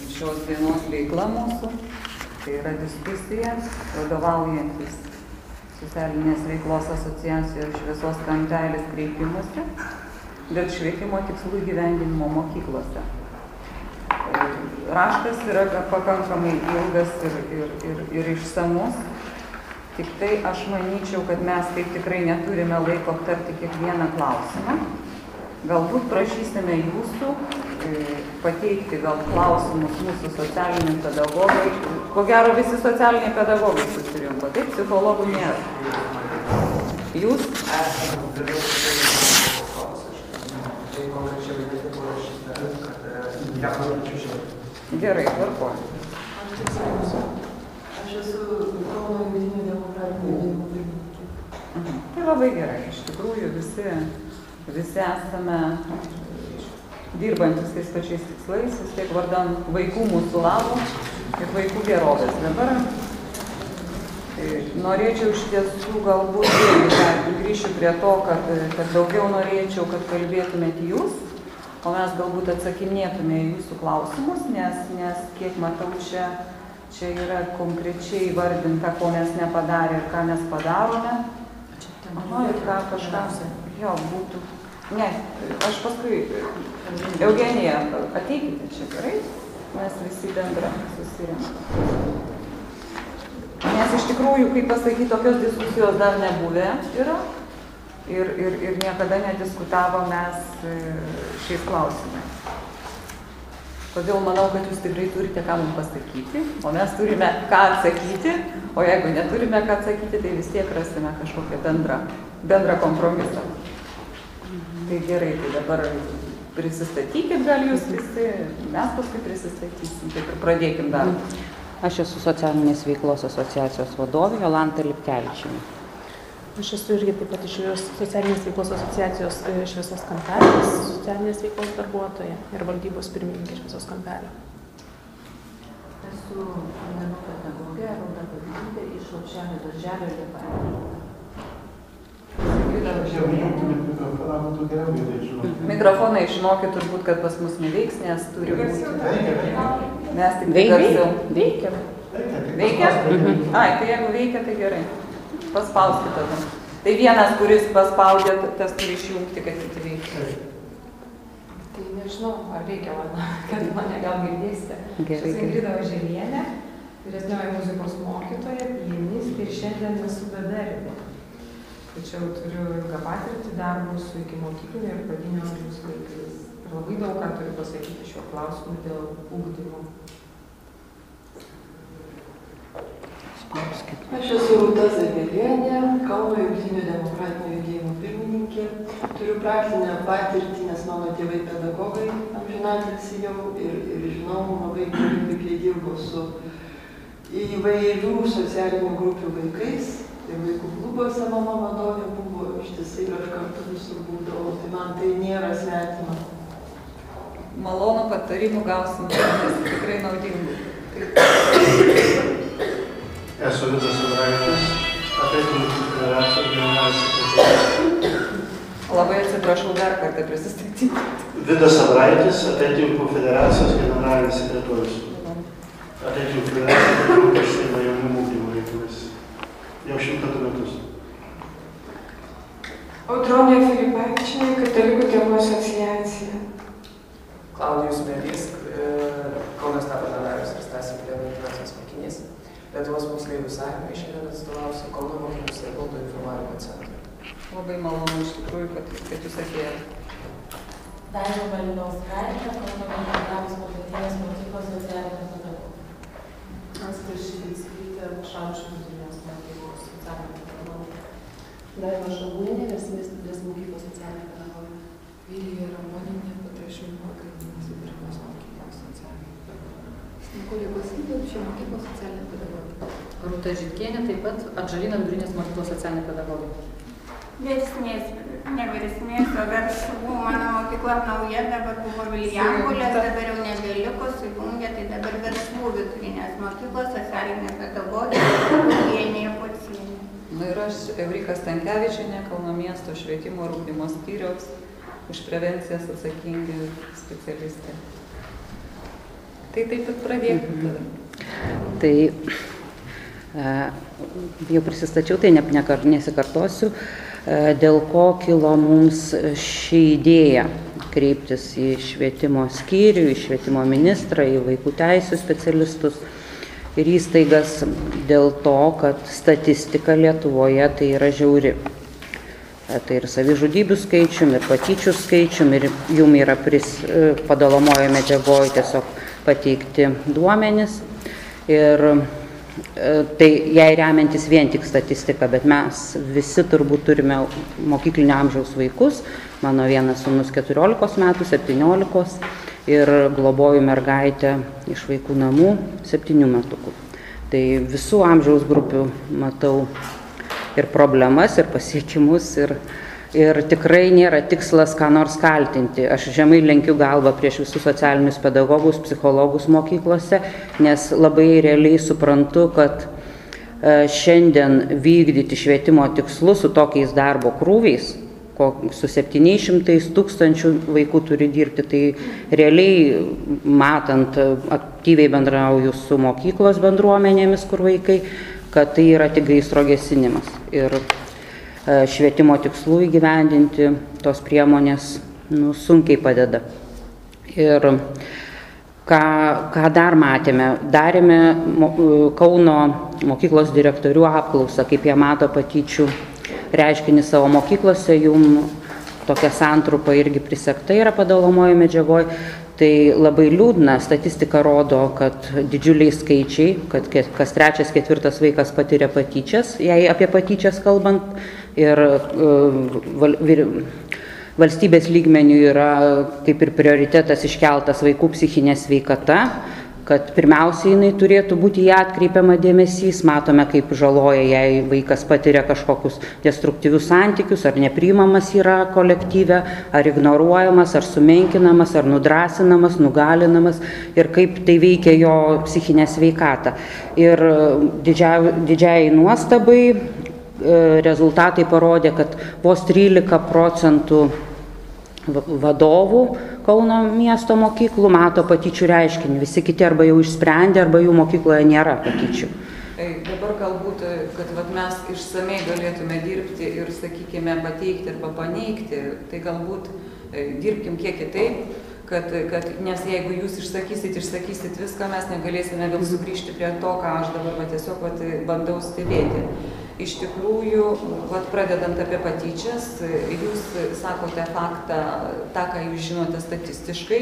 Šios dienos veikla mūsų, tai yra diskusija, vadovaujantis Socialinės veiklos asociacijos Šviesos kampelis kreipimuose dėl švietimo tikslų įgyvendinimo mokyklose. Raštas yra pakankamai ilgas ir išsamus, tik tai aš manyčiau, kad mes taip tikrai neturime laiko aptarti kiekvieną klausimą. Galbūt prašysime jūsų pateikti gal klausimus mūsų socialiniam pedagogui. Ko gero visi socialiniai pedagogai susirinko, taip, psichologų nėra. Jūs? Gerai, tvarkoju. Aš esu Kauno jungtinių demokratinių judėjimų pirmininkė. Tai labai gerai, iš tikrųjų visi esame dirbantis tais pačiais tikslais, vis tiek vardan vaikų mūsų labų ir vaikų gerovės. Dabar norėčiau iš tiesų galbūt grįšiu prie to, kad daugiau norėčiau, kad kalbėtumėt jūs, o mes galbūt atsakinėtume į jūsų klausimus, nes kiek matau, čia yra konkrečiai įvardinta, ko mes nepadarė ir ką mes padarome. Ir ką kažką būtų. Ne, aš paskui, Eugenija, ateikite čia, gerai? Mes visi bendra susirinkame. Nes iš tikrųjų, kaip pasakyti, tokios diskusijos dar nebuvę yra ir niekada nediskutavo mes šiais klausimais. Todėl manau, kad jūs tikrai turite ką mums pasakyti, o mes turime ką atsakyti, o jeigu neturime ką atsakyti, tai vis tiek rasime kažkokią bendrą kompromisą. Tai gerai, tai dabar prisistatykit, gal jūs visi, mes paskui prisistatysim, taip ir pradėkim darbą. Aš esu Socialinės veiklos asociacijos vadovė Jolanta Lipkevičienė. Aš esu irgi taip pat iš Socialinės veiklos asociacijos Šviesos kampelis, socialinės veiklos darbuotoja ir valdybos pirmininkė Šviesos kampelio. Esu menų pedagogė, Rūta Pavyzdė iš Lopšelio darželio Liepaitė. Mikrofonai, žinokit, turbūt, kad pas mus neveiks, nes turi būti. Mes tik garsiau. Veikia. Veikia? Ai, tai jeigu veikia, tai gerai. Paspauskite tada. Tai vienas, kuris paspaudė, tas turi išjungti, kad kiti veikia. Tai nežinau, ar reikia kad mane gal girdėsite. Gerai. Esu Ingrida Oželienė, vyresnioji muzikos mokytoja, pianistė ir šiandien esu bedarbė. Tačiau turiu ilgą patirtį darbų su ikimokyklinio ir pradinio amžiaus vaikais. Ir labai daug ką turiu pasakyti šiuo klausimu dėl ugdymo. Aš esu Rūta Zavelienė, Kauno jungtinių demokratinių judėjimų pirmininkė. Turiu praktinę patirtį, nes mano tėvai pedagogai amžinatilsį jau ir žinau labai gerai, kaip jie dirbo su įvairių socialinių grupių vaikais. Tai vaikų klubuose mano vadovė buvo ištisai ir aš kartu visur būdavau, tai man tai nėra svetima. Malonų patarimų gausim, nes tikrai naudingų. Esu Vidas Sabraitis, Atletikų federacijos generalinis sekretorius. Labai atsiprašau dar kartą prisistatyti. Vidas Sabraitis, Atletikų federacijos generalinis sekretorius. Atletikų federacijos grupės šeima jaunimo ugdymo reikalais. Jau 100 metus. Audronė Filipavičienė, Katalikų tėvų asociacija. Klaudijus Melys, Kaunas tapo Danarijos ir Stasio Klementinasas mokinys. Lietuvos moksleivių sąjungai šiandien atstovausiu Kauno mokinių savivaldos informavimo centrui. Labai malonu iš tikrųjų, kad jūs atėjote. Daiva Malinauskaitė, Kauno Mokyklos pagrindinės mokyklos socialinė pedagogė. Asta Šivickytė, Šančių vidurinės mokyklos socialinė pedagogė. Daiva Šabūnienė, Versmės mokyklos socialinė pedagogė. Vilija Ramoninė, Petrašiūnų pagrindinės vidurinės mokyklos socialinė pedagogė. Nikolė Basytė, Šių mokyklos socialinė pedagogė. Rūta Žitkienė, taip pat Atžalyno vidurinės mokyklos socialinė pedagogė. Versmės, ne Versmės, o Veršvų. Mano mokykla nauja, dabar buvo Vilijampolės, dabar jau nebeliko, sujungė, tai dabar Veršvų vidurinės mokyklos socialinė pedagogė, Eugenija Pocienė. Ir aš, Eurika Stankevičienė, Kauno miesto švietimo ir ugdymo skyriaus už prevencijas atsakingi specialistai. Tai taip ir pradėkime tada. Tai jau prisistačiau, tai nesikartosiu, dėl ko kilo mums ši idėja kreiptis į švietimo skyrių, į švietimo ministrą, į vaikų teisų specialistus ir įstaigas dėl to, kad statistika Lietuvoje tai yra žiauri. Tai ir savižudybių skaičium, ir patyčių skaičium, ir jum yra padalomojo medžiagoje tiesiog pateikti duomenys. Ir tai jai remiantis vien tik statistika, bet mes visi turbūt turime mokyklinio amžiaus vaikus. Mano vienas sūnus 14 metų, 17 ir globoju mergaitę iš vaikų namų 7 metukų. Tai visų amžiaus grupių matau ir problemas, ir pasiekimus, ir tikrai nėra tikslas ką nors kaltinti. Aš žemai lenkiu galvą prieš visus socialinius pedagogus, psichologus mokyklose, nes labai realiai suprantu, kad šiandien vykdyti švietimo tikslus su tokiais darbo krūviais, su 700 tūkstančių vaikų turi dirbti, tai realiai matant, aktyviai bendrauju su mokyklos bendruomenėmis, kur vaikai, kad tai yra tik gaisro gesinimas. Ir švietimo tikslų įgyvendinti tos priemonės sunkiai padeda. Ir ką dar matėme, darėme Kauno mokyklos direktorių apklausą, kaip jie mato patyčių reiškinį savo mokyklose, jum tokia santrupa irgi prisekta yra padalomojo medžiagoje. Tai labai liūdna, statistika rodo, kad didžiuliai skaičiai, kad kas 3-4 vaikas patiria patyčias, jei apie patyčias kalbant, ir valstybės lygmenių yra kaip ir prioritetas iškeltas vaikų psichinė sveikata, kad pirmiausiai jinai turėtų būti į ją atkreipiama dėmesys. Matome, kaip žaloja, jei vaikas patiria kažkokius destruktyvius santykius, ar nepriimamas yra kolektyve, ar ignoruojamas, ar sumenkinamas, ar nudrasinamas, nugalinamas, ir kaip tai veikia jo psichinę sveikatą. Ir didžiai nuostabai rezultatai parodė, kad vos 13% vadovų Kauno miesto mokyklų mato patyčių reiškinį. Visi kiti arba jau išsprendė, arba jų mokykloje nėra patyčių. Dabar galbūt, kad mes išsamei galėtume dirbti ir, sakykime, pateikti arba paneigti, tai galbūt dirbkim kiek kitaip, nes jeigu jūs išsakysit viską, mes negalėsime vėl sugrįžti prie to, ką aš dabar tiesiog bandau stebėti. Iš tikrųjų, pradedant apie patyčias, jūs sakote faktą, tą, ką jūs žinote statistiškai.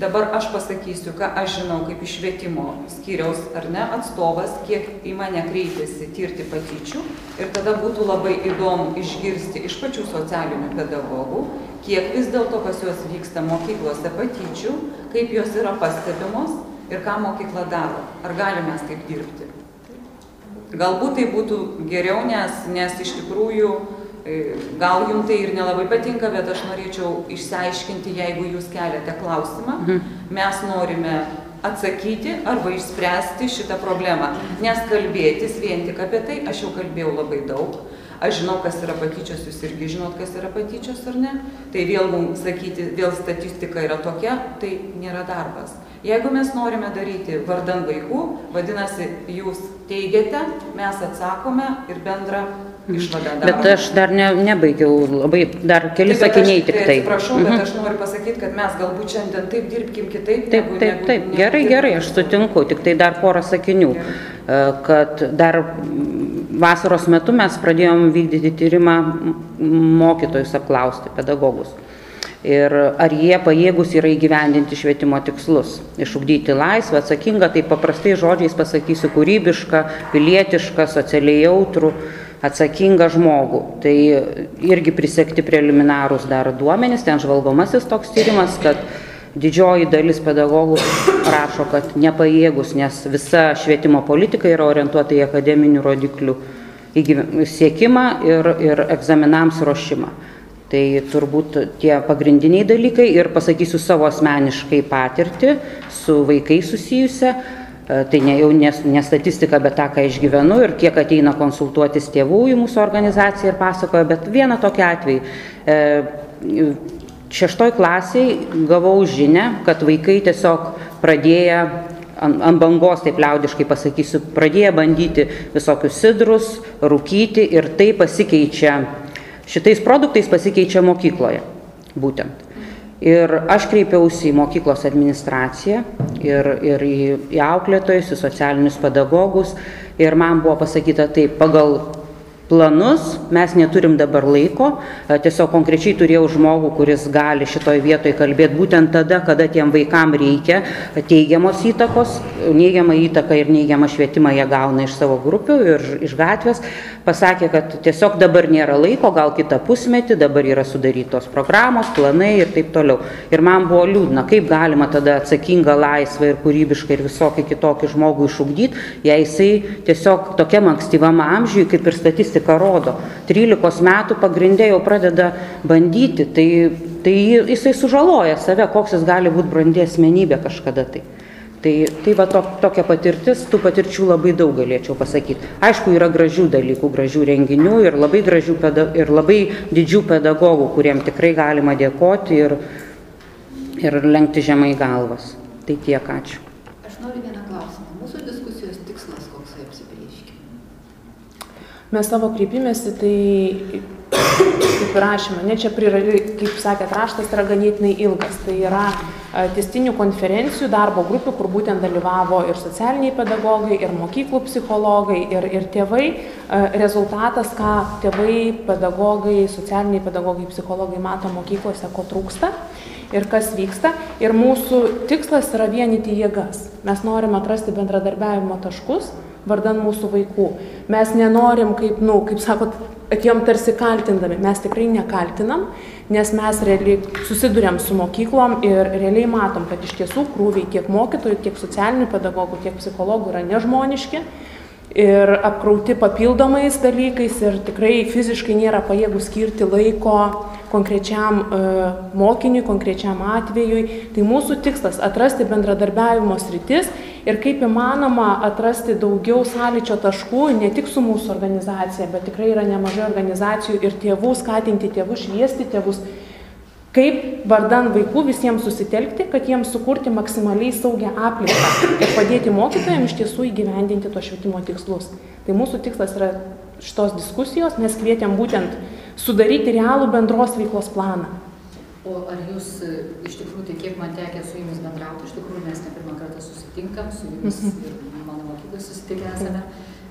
Dabar aš pasakysiu, ką aš žinau kaip iš švietimo skyriaus ar ne atstovas, kiek į mane kreipiasi tirti patyčių. Ir tada būtų labai įdomu išgirsti iš pačių socialinių pedagogų, kiek vis dėlto pas juos vyksta mokyklose patyčių, kaip jos yra pastebimos ir ką mokykla daro. Ar galime mes taip dirbti? Galbūt tai būtų geriau, nes iš tikrųjų gal jums tai ir nelabai patinka, bet aš norėčiau išsiaiškinti, jeigu jūs keliate klausimą, mes norime atsakyti arba išspręsti šitą problemą. Nes kalbėtis vien tik apie tai, aš jau kalbėjau labai daug. Aš žinau, kas yra patyčios, jūs irgi žinot, kas yra patyčios ar ne. Tai vėl mums sakyti, vėl statistika yra tokia, tai nėra darbas. Jeigu mes norime daryti vardan vaikų, vadinasi, jūs teigiate, mes atsakome ir bendrą išvadą darome. Bet aš dar nebaigiau, labai dar keli sakiniai tik tai. Atsiprašau, bet aš noriu pasakyti, kad mes galbūt šiandien taip dirbkim kitaip. Taip, gerai, aš sutinku, tik tai dar porą sakinių, kad dar vasaros metu mes pradėjom vykdyti tyrimą mokytojus apklausti, pedagogus. Ir ar jie pajėgus yra įgyvendinti švietimo tikslus, išugdyti laisvę, atsakingą, tai paprastai žodžiais pasakysiu, kūrybišką, pilietišką, socialiai jautrų, atsakingą žmogų. Tai irgi prisekti preliminarūs dar duomenys, ten žvalgomasis toks tyrimas, kad didžioji dalis pedagogų rašo, kad nepajėgus, nes visa švietimo politika yra orientuota į akademinių rodiklių siekimą ir egzaminams ruošimą. Tai turbūt tie pagrindiniai dalykai ir pasakysiu savo asmeniškai patirtį su vaikais susijusią. Tai jau ne statistika, bet tą, ką išgyvenu ir kiek ateina konsultuotis tėvų į mūsų organizaciją ir pasakoja, bet vieną tokį atvejį. 6 klasiai gavau žinią, kad vaikai tiesiog pradėję ant bangos, taip liaudiškai pasakysiu, pradėjo bandyti visokius sidrus, rūkyti ir tai pasikeičia, šitais produktais pasikeičia mokykloje būtent. Ir aš kreipiausi į mokyklos administraciją ir į auklėtojus, į socialinius pedagogus ir man buvo pasakyta taip, pagal planus, mes neturim dabar laiko, tiesiog konkrečiai turėjau žmogų, kuris gali šitoj vietoj kalbėti būtent tada, kada tiem vaikam reikia teigiamos įtakos, neigiamą įtaką ir neigiamą švietimą jie gauna iš savo grupių ir iš gatvės, pasakė, kad tiesiog dabar nėra laiko, gal kitą pusmetį, dabar yra sudarytos programos, planai ir taip toliau. Ir man buvo liūdna, kaip galima tada atsakingą, laisvą ir kūrybišką ir visokį kitokį žmogų išugdyti, jei jisai tiesiog tokiam ankstyvam amžiui, kaip ir statistika rodo, 13 metų pagrindė jau pradeda bandyti, tai jisai sužaloja save, koks jis gali būti brandi asmenybė kažkada tai. Tai va tokia patirtis, tų patirčių labai daug galėčiau pasakyti. Aišku, yra gražių dalykų, gražių renginių ir labai gražių ir labai didžių pedagogų, kuriem tikrai galima dėkoti ir lenkti žemai galvas. Tai tiek, ačiū. Aš noriu vieną klausimą. Mūsų diskusijos tikslas koksai apsibrėžkime? Mes savo kreipimėsi, tai kaip rašymą, ne čia, kaip sakėt, raštas yra ganėtinai ilgas. Tai yra tęstinių konferencijų, darbo grupių, kur būtent dalyvavo ir socialiniai pedagogai, ir mokyklų psichologai, ir tėvai. Rezultatas, ką tėvai, pedagogai, socialiniai pedagogai, psichologai mato mokyklose, ko trūksta ir kas vyksta. Ir mūsų tikslas yra vienyti jėgas. Mes norim atrasti bendradarbiavimo taškus vardan mūsų vaikų. Mes nenorim, kaip sakot, atėjom tarsi kaltindami. Mes tikrai nekaltinam, nes mes realiai susiduriam su mokyklom ir realiai matom, kad iš tiesų krūviai tiek mokytojų, tiek socialinių pedagogų, tiek psichologų yra nežmoniški ir apkrauti papildomais dalykais ir tikrai fiziškai nėra pajėgų skirti laiko konkrečiam mokiniui, konkrečiam atvejui. Tai mūsų tikslas atrasti bendradarbiavimo sritis ir kaip įmanoma atrasti daugiau sąlyčio taškų, ne tik su mūsų organizacija, bet tikrai yra nemažai organizacijų ir tėvų, skatinti tėvus, šviesti tėvus, kaip vardan vaikų visiems susitelkti, kad jiems sukurti maksimaliai saugią aplinką ir padėti mokytojams iš tiesų įgyvendinti to švietimo tikslus. Tai mūsų tikslas yra šitos diskusijos, mes kvietėm būtent sudaryti realų bendros veiklos planą. O ar jūs, iš tikrųjų, tai kiek man tekė su jumis bendrauti, iš tikrųjų mes ne pirmą kartą susitinkam, su jumis ir mano mokyklai susitikę esame,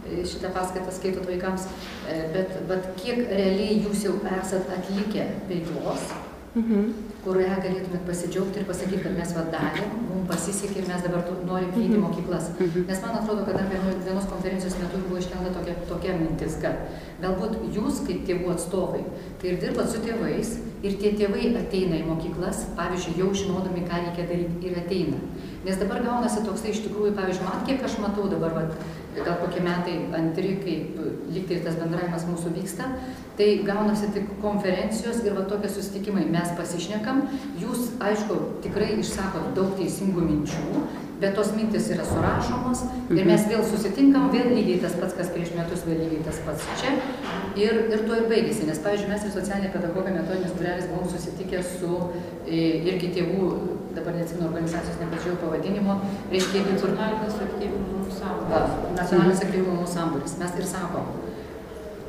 šitą paskaitą skaitot vaikams, bet kiek realiai jūs jau esat atlikę veiklos, kurioje galėtumėt pasidžiaugti ir pasakyti, kad mes darėm, mums pasisekė ir mes dabar norim eiti mokyklas. Nes man atrodo, kad dar vienos konferencijos metu buvo iškelta tokia mintis, kad galbūt jūs, kaip tėvų atstovai, tai ir dirbat su tėvais ir tie tėvai ateina į mokyklas, pavyzdžiui, jau žinodami, ką reikia daryti ir ateina. Nes dabar gaunasi toksai iš tikrųjų, pavyzdžiui, man kiek aš matau dabar, gal kokie metai antri, kaip lyg tai tas bendravimas mūsų vyksta, tai gaunasi tik konferencijos ir tokie susitikimai. Mes pasišnekam, jūs, aišku, tikrai išsakot daug teisingų minčių, bet tos mintis yra surašomos ir mes vėl susitinkam, vėl lygiai tas pats, kas prieš metus, vėl lygiai tas pats čia ir to ir baigėsi. Nes, pavyzdžiui, mes ir socialiniai pedagogai metodinis būrelis buvom susitikę su irgi tėvų, dabar neatsimenu organizacijos, nepažiūrėjau pavadinimo, reiškia nacionalinis aktyvumo sambūris. Mes ir sakom,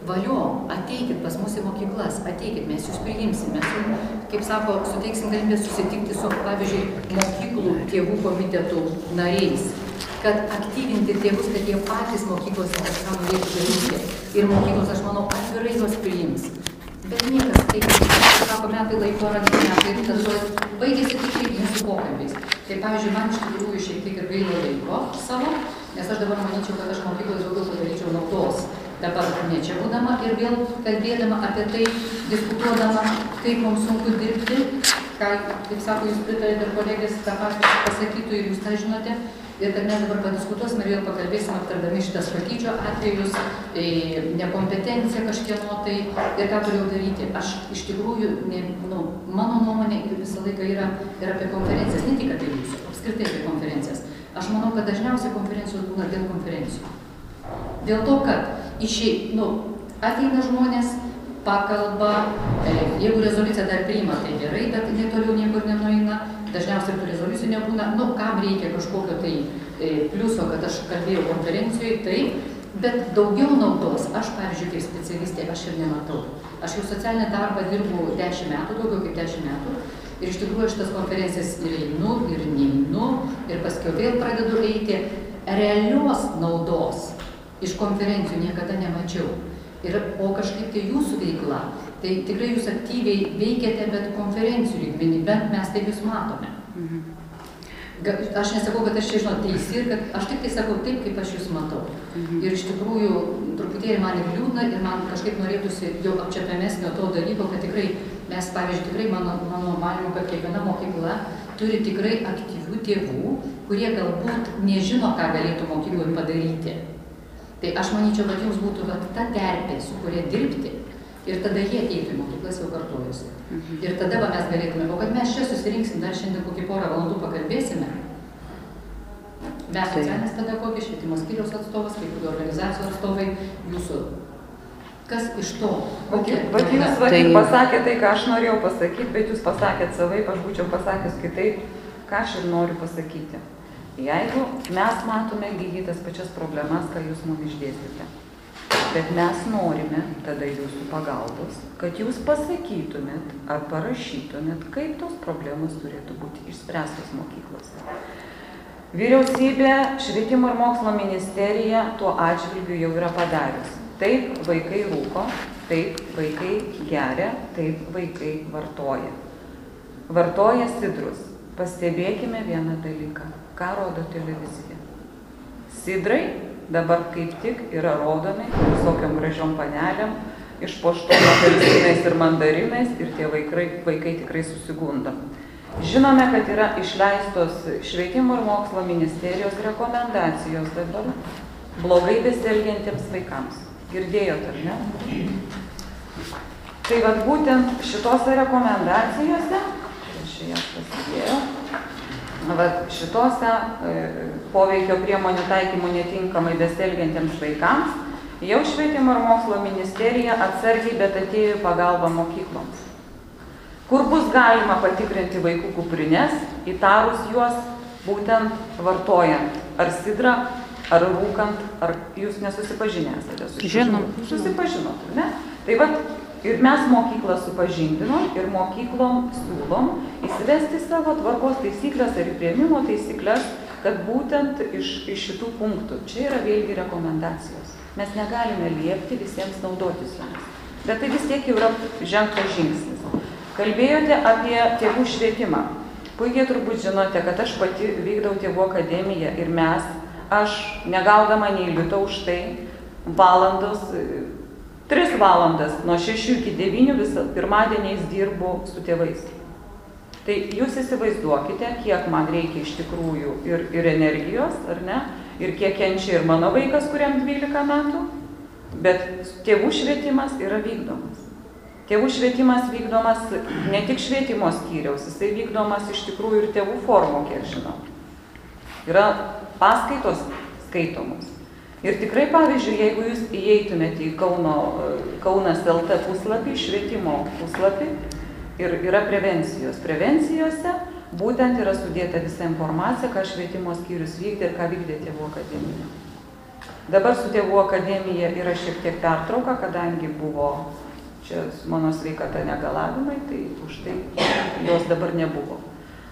valio, ateikit pas mus į mokyklas, ateikit, mes jūs priimsim, mes jums, kaip sako, suteiksim galimybę susitikti su, pavyzdžiui, mokyklų tėvų komitetų nariais, kad aktyvinti tėvus, kad jie patys mokyklose kažką norėtų daryti. Ir mokyklos, aš manau, atvirai juos priims. Bet niekas, taip, sako, metai laiko, ar metai, ir tada baigėsi tikrai mūsų pokalbiais. Tai, pavyzdžiui, man iš tikrųjų šiek tiek ir gaila laiko savo, nes aš dabar manyčiau, kad aš mokykloje daugiau padaryčiau naudos. Dabar ne čia būdama ir vėl kalbėdama apie tai, diskutuodama, kaip mums sunku dirbti, ką, kaip sako, jūs pritarėte ir kolegės tą patį pasakytų ir jūs tą žinote, ir kad mes dabar padiskutuosim ir vėl pakalbėsim aptardami šitas patyčio atvejus, nekompetenciją kažkieno tai ir ką toliau daryti. Aš iš tikrųjų, mano nuomonė ir visą laiką yra ir apie konferencijas, ne tik apie jūsų, apskritai apie konferencijas. Aš manau, kad dažniausiai konferencijos būna dėl konferencijų. Dėl to, kad ateina žmonės, pakalba, jeigu rezoliuciją dar priima, tai gerai, bet jinai toliau niekur nenueina, dažniausiai tų rezoliucijų nebūna, nu, kam reikia kažkokio tai pliuso, kad aš kalbėjau konferencijoje, taip, bet daugiau naudos, aš, pavyzdžiui, kaip specialistė, aš ir nematau. Aš jau socialinį darbą dirbu 10 metų, daugiau kaip 10 metų, ir iš tikrųjų aš tas konferencijas ir einu, ir neinu, ir paskiau vėl pradedu eiti. Realios naudos iš konferencijų niekada nemačiau. O kažkaip tai jūsų veikla, tai tikrai jūs aktyviai veikiate, bet konferencijų lygmenį, bent mes taip jūs matome. Aš nesakau, kad aš čia žinau teisi ir kad aš tik tai sakau taip, kaip aš jūs matau. Ir iš tikrųjų truputėlį man ir liūdna ir man kažkaip norėtųsi jau apčiapiamesnio to dalyko, kad tikrai mes, pavyzdžiui, tikrai mano manymu, kad kiekviena mokykla turi tikrai aktyvių tėvų, kurie galbūt nežino, ką galėtų mokykloje padaryti. Tai aš manyčiau, kad jums būtų ta terpė, su kuria dirbti ir tada jie ateitų į mokyklas jau kartuojusi. Ir tada mes galėtume, o kad mes čia susirinksim, dar šiandien kokį porą valandų pakalbėsime. Mes socialinės pedagogės, švietimo skyriaus atstovas, kai kurių organizacijų atstovai, jūsų. Kas iš to? Vat jūs pasakėte tai, ką aš norėjau pasakyti, bet jūs pasakėte savaip, aš būčiau pasakęs kitaip, ką aš ir noriu pasakyti. Jeigu mes matome lygiai tas pačias problemas, ką jūs mums išdėstėte, bet mes norime tada jūsų pagalbos, kad jūs pasakytumėt ar parašytumėt, kaip tos problemos turėtų būti išspręstos mokyklose. Vyriausybė, švietimo ir mokslo ministerija tuo atžvilgiu jau yra padarius. Taip vaikai rūko, taip vaikai geria, taip vaikai vartoja. Vartoja sidrus. Pastebėkime vieną dalyką. Ką rodo televizija? Sidrai dabar kaip tik yra rodomi visokiom gražiom panelėm, išpuoštom apelsinais ir mandarinais ir tie vaikai tikrai susigunda. Žinome, kad yra išleistos švietimo ir mokslo ministerijos rekomendacijos dabar blogai besielgiantiems vaikams. Girdėjot, ar ne? Tai vat būtent šitose rekomendacijose, aš jas pasidėjau, šitose poveikio priemonių taikymų netinkamai besielgiantiems vaikams, jau švietimo ir mokslo ministerija atsargiai, bet atėjo į pagalbą mokykloms. Kur bus galima patikrinti vaikų kuprines, įtarus juos būtent vartojant ar sidrą, ar rūkant, ar jūs nesusipažinę esate su šiuo? Žinom. Susipažinot, ne? Tai vat ir mes mokyklą supažindinom ir mokyklom siūlom įsivesti savo tvarkos taisyklės ar priėmimo taisyklės, kad būtent iš šitų punktų, čia yra vėlgi rekomendacijos. Mes negalime liepti visiems naudotis jomis, bet tai vis tiek jau yra žengtas žingsnis. Kalbėjote apie tėvų švietimą. Puikiai turbūt žinote, kad aš pati vykdau tėvų akademiją ir aš negaudama nei lito už tai valandos, 3 valandas nuo 6 iki 9 pirmadieniais dirbu su tėvais. Tai jūs įsivaizduokite, kiek man reikia iš tikrųjų ir energijos, ar ne, ir kiek kenčia ir mano vaikas, kuriam 12 metų, bet tėvų švietimas yra vykdomas. Tėvų švietimas vykdomas ne tik švietimo skyriaus, jisai vykdomas iš tikrųjų ir tėvų formų, kiek žinau. Yra paskaitos skaitomos. Ir tikrai, pavyzdžiui, jeigu jūs įeitumėte į Kaunas LT puslapį, švietimo puslapį, ir yra prevencijos. Prevencijose būtent yra sudėta visa informacija, ką švietimo skyrius vykdė ir ką vykdė tėvų akademija. Dabar su tėvų akademija yra šiek tiek pertrauka, kadangi buvo čia mano sveikata negalavimai, tai už tai jos dabar nebuvo.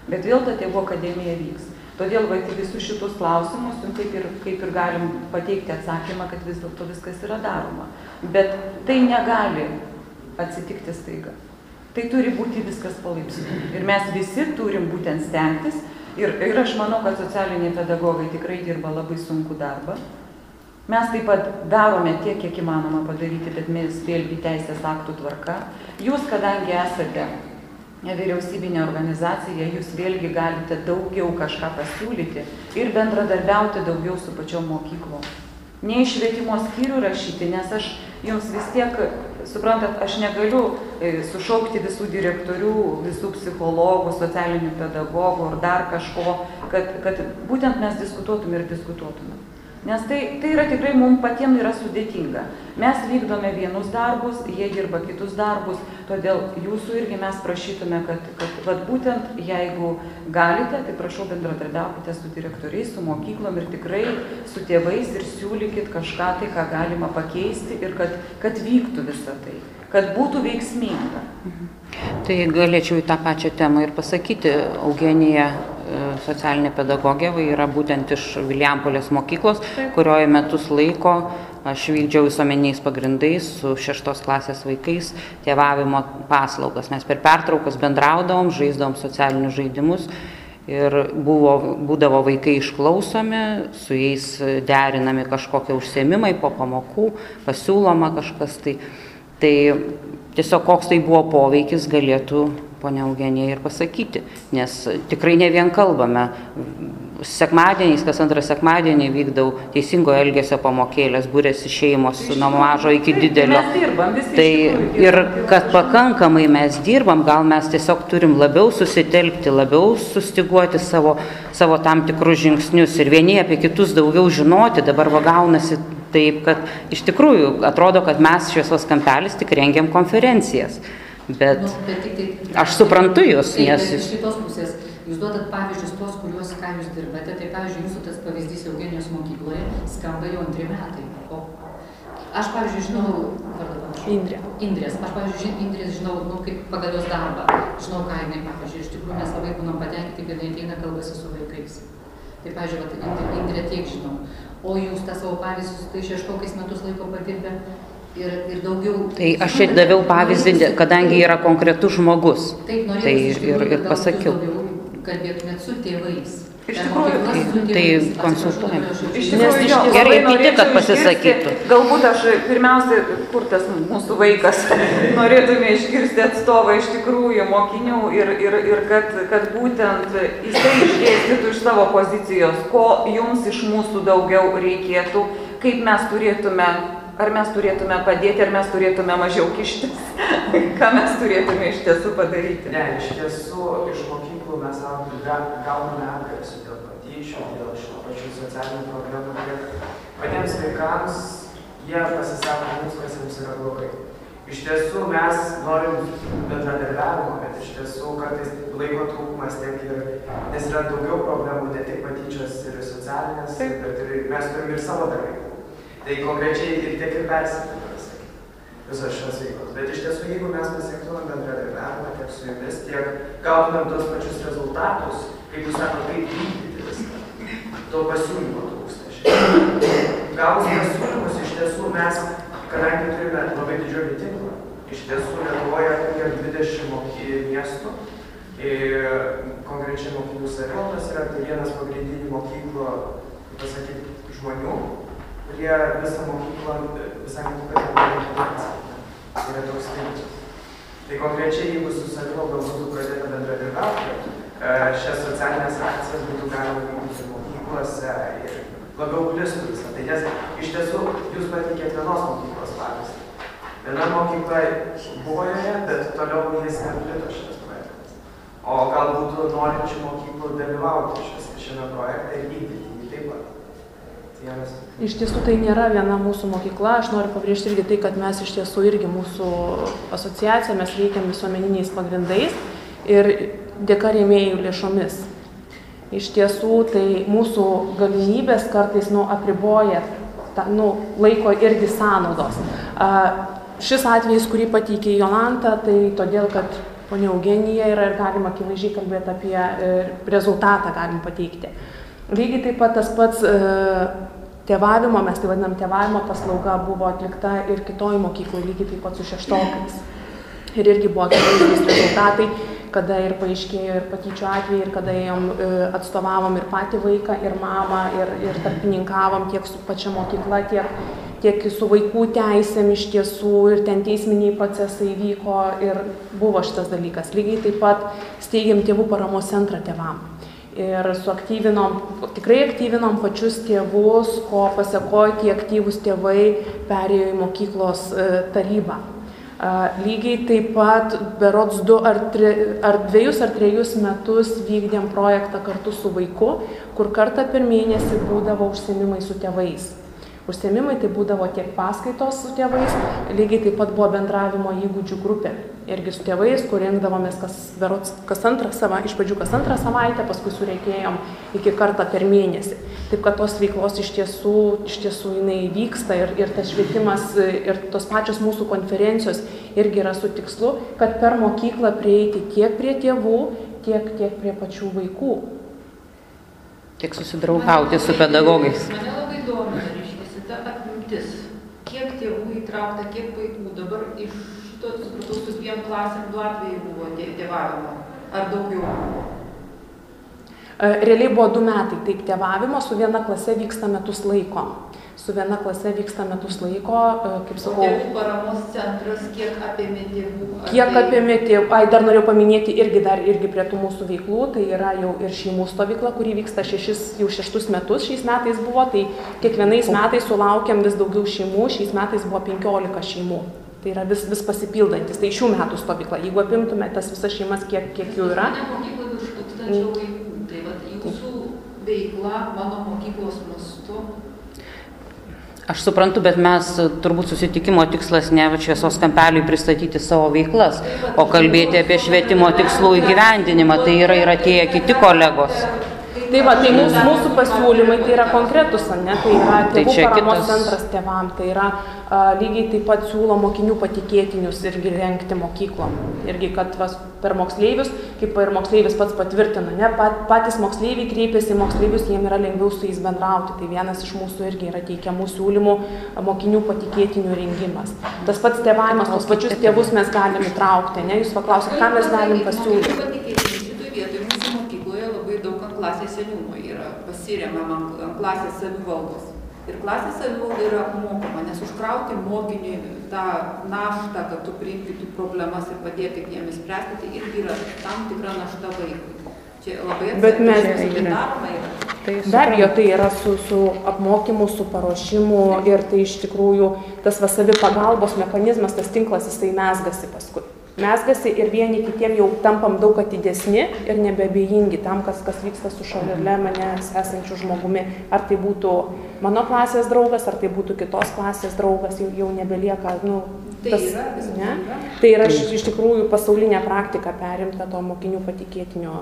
Bet vėl ta tėvų akademija vyks. Todėl visus šitus klausimus kaip ir galim pateikti atsakymą, kad vis dėlto viskas yra daroma. Bet tai negali atsitikti staiga. Tai turi būti viskas palaipsniui. Ir mes visi turim būtent stengtis. Ir aš manau, kad socialiniai pedagogai tikrai dirba labai sunkų darbą. Mes taip pat darome tiek, kiek įmanoma padaryti, bet mes vėlgi teisės aktų tvarka. Jūs, kadangi esate vyriausybinė organizacija, jūs vėlgi galite daugiau kažką pasiūlyti ir bendradarbiauti daugiau su pačiom mokyklom. Ne iš švietimo skyrių rašyti, nes aš jums vis tiek, suprantat, aš negaliu sušaukti visų direktorių, visų psichologų, socialinių pedagogų ar dar kažko, kad būtent mes diskutuotume ir diskutuotume. Nes tai yra tikrai mums patiems yra sudėtinga. Mes vykdome vienus darbus, jie dirba kitus darbus, todėl jūsų irgi mes prašytume, kad būtent jeigu galite, tai prašau bendradarbiaukite su direktoriais, su mokyklom ir tikrai su tėvais ir siūlykit kažką tai, ką galima pakeisti ir kad vyktų visą tai, kad būtų veiksminga. Tai galėčiau į tą pačią temą ir pasakyti, Eugenija, socialinė pedagogė, yra būtent iš Vilijampolės mokyklos, kurioje metus laiko aš vykdžiau visuomeniniais pagrindais su 6 klasės vaikais tėvavimo paslaugas. Mes per pertraukas bendraudavom, žaisdavom socialinius žaidimus ir būdavo vaikai išklausomi, su jais derinami kažkokie užsiėmimai po pamokų, pasiūloma kažkas tai. Tai tiesiog koks tai buvo poveikis galėtų ponia Eugenija ir pasakyti, nes tikrai ne vien kalbame. Sekmadieniais, kas antrą sekmadienį vykdau teisingo elgesio pamokėlės, būrėsi šeimos nuo mažo iki didelio. Tai ir kad pakankamai mes dirbam, gal mes tiesiog turim labiau susitelkti, labiau sustiguoti savo tam tikrus žingsnius ir vieni apie kitus daugiau žinoti. Dabar gaunasi taip, kad iš tikrųjų atrodo, kad mes Šviesos kampelis tik rengiam konferencijas. Bet aš suprantu jūs, nes... Iš kitos pusės, jūs duodat pavyzdžius tos, ką jūs dirbate, tai pavyzdžiui, jūsų tas pavyzdys Eugenijos mokykloje skamba jau 2 metai. O aš, pavyzdžiui, žinau... Indrės. Aš, pavyzdžiui, Indrės žinau, kaip pagal jos darbą. Žinau, ką jinai, pavyzdžiui, iš tikrųjų mes labai būnam patenkinti, kad jinai ateina kalbasi su vaikais. Tai, pavyzdžiui, Indrė tiek žinau. O jūs tą savo pavyzdžius, tai 6 metus laiko padirbę ir daugiau... Tai aš čia daviau pavyzdį, kadangi yra konkretus žmogus. Taip, tai ir pasakiau. Kalbėtumėt su tėvais. Iš tikrųjų, tai konsultuojam. Iš tikrųjų, gerai, kiti, kad pasisakytų. Galbūt aš pirmiausia, kur tas mūsų vaikas, norėtume išgirsti atstovą iš tikrųjų mokinių ir kad būtent jisai išdėstytų iš savo pozicijos, ko jums iš mūsų daugiau reikėtų, kaip mes turėtume, ar mes turėtume padėti, ar mes turėtume mažiau kištis, ką mes turėtume iš tiesų padaryti. Ne, iš tiesų iš mokyklų mes gauname atgarsių dėl patyčių, dėl šito pačių socialinių problemų, tiek patiems vaikams jie pasisako mums, kas jums yra blogai. Iš tiesų mes norim bendradarbiavimo, bet iš tiesų kartais laiko trūkumas tiek ir, nes yra daugiau problemų, ne tik patyčios ir socialinės, bet ir mes turim ir savo dalyką. Tai konkrečiai ir tiek ir persikėlė visos šios veiklos. Bet iš tiesų, jeigu mes pasiektumėm bendradarbiavimą tiek su jumis, tiek gautumėm tos pačius rezultatus, kaip jūs sakote, kaip vykdyti viską, to pasiūlymo trūksta. Gavus pasiūlymus, iš tiesų mes, kadangi turime labai didžiulį tinklą, iš tiesų Lietuvoje apie 20 miestų, konkrečiai mokinių savivaldos yra tai vienas pagrindinių mokyklų, pasakyti, žmonių, kurie visą mokyklą yra toks skaičius. Tai konkrečiai, jeigu su savivalda būtų pradėta bendradarbiauti, šias socialinės akcijas būtų galima vykdyti mokyklose ir labiau plistų visą. Tai nes iš tiesų jūs pateikėt vienos mokyklos pavyzdį. Viena mokykla buvo joje, bet toliau jis neplito šitas projektas. O gal būtų norinčių mokyklų dalyvauti šiame projekte ir vykdyti jį taip pat. Iš tiesų tai nėra viena mūsų mokykla, aš noriu pabrėžti irgi tai, kad mes iš tiesų irgi mūsų asociacija, mes veikiam visuomeniniais pagrindais ir dėka rėmėjų lėšomis. Iš tiesų tai mūsų galimybės kartais apriboja laiko irgi sąnaudos. Šis atvejis, kurį pateikė Jolanta, tai todėl, kad ponia Eugenija yra ir galima akivaizdžiai kalbėti apie rezultatą galim pateikti. Lygiai taip pat tas pats tėvavimo, mes tai vadinam tėvavimo paslauga, buvo atlikta ir kitoj mokykloj, lygiai taip pat su 6-okais. Ir irgi buvo akivaizdūs rezultatai, kada ir paaiškėjo ir patyčių atvejai, ir kada jom atstovavom ir patį vaiką, ir mamą, ir tarpininkavom tiek su pačia mokykla, tiek su vaikų teisėm iš tiesų, ir ten teisminiai procesai vyko ir buvo šitas dalykas. Lygiai taip pat steigėm tėvų paramos centrą tėvam. Ir tikrai aktyvinom pačius tėvus, ko pasekojo tie aktyvūs tėvai perėjo į mokyklos tarybą. Lygiai taip pat berods 2 ar 3 metus vykdėm projektą kartu su vaiku, kur kartą per mėnesį būdavo užsiėmimai su tėvais. Užsiėmimai tai būdavo tiek paskaitos su tėvais, lygiai taip pat buvo bendravimo įgūdžių grupė. Irgi su tėvais, kur rinkdavomės iš pradžių kas antrą savaitę, paskui sureikėjom iki kartą per mėnesį. Taip kad tos veiklos iš tiesų jinai vyksta ir tas švietimas ir tos pačios mūsų konferencijos irgi yra su tikslu, kad per mokyklą prieiti tiek prie tėvų, tiek prie pačių vaikų. Tiek susidraugauti su pedagogais. Mane labai domina, ta apimtis, kiek tėvų įtraukta, kiek vaikų. Dabar iš šito, supratau, su 2 klasėm 2 atvejai buvo tėvavimo. Ar daugiau buvo? Realiai buvo 2 metai taip tėvavimo, su 1 klase vyksta metus laiko. Kaip sakau. Tėvų paramos centras, kiek apėmė tėvų? Kiek apėmė tėvų? Dar norėjau paminėti irgi prie tų mūsų veiklų, tai yra jau ir šeimų stovykla, kuri vyksta jau 6 metus, šiais metais buvo, tai kiekvienais metais sulaukiam vis daugiau šeimų, šiais metais buvo 15 šeimų. Tai yra vis pasipildantis, tai šių metų stovykla. Jeigu apimtume tas visas šeimas, kiek jų yra. Mokykla virš 1000 vaikų, tai jūsų veikla mano mokyklos mastu. Aš suprantu, bet mes turbūt susitikimo tikslas ne šviesos kampeliui pristatyti savo veiklas, o kalbėti apie švietimo tikslų įgyvendinimą. Tai yra ir atėję kiti kolegos. Tai va, tai mūsų pasiūlymai tai yra konkretus, ne? Tai yra tėvų paramos centras tėvam, tai yra lygiai taip pat siūlo mokinių patikėtinius irgi rengti mokyklom. Irgi, kad per moksleivius, kaip ir moksleivis pats patvirtina, ne? Patys moksleiviai kreipiasi į moksleivius, jiem yra lengviau su jais bendrauti. Tai vienas iš mūsų irgi yra teikiamų siūlymų mokinių patikėtinių rengimas. Tas pats tėvavimas, tos pačius tėvus mes galim įtraukti, ne? Jūs paklausit, ką mes galim pasiūlyti. Klasės seniūnų yra pasiriamama klasės savivaldos. Ir klasės savivalda yra apmokama, nes užkrauti mokiniui tą naštą, kad tu priimti problemas ir padėti jiem įspręsti, tai irgi yra tam tikra našta vaikui. Čia labai atsargiai daroma yra. Be abejo, tai yra su apmokymu, su paruošimu ir tai iš tikrųjų tas savipagalbos mechanizmas, tas tinklas, jisai mezgasi paskui. Mezgasi ir vieni kitiem jau tampam daug atidesni ir nebeabejingi tam, kas vyksta su šalia manęs esančiu žmogumi. Ar tai būtų mano klasės draugas, ar tai būtų kitos klasės draugas, jau nebelieka, Tai yra iš tikrųjų pasaulinė praktika perimta to mokinių patikėtinio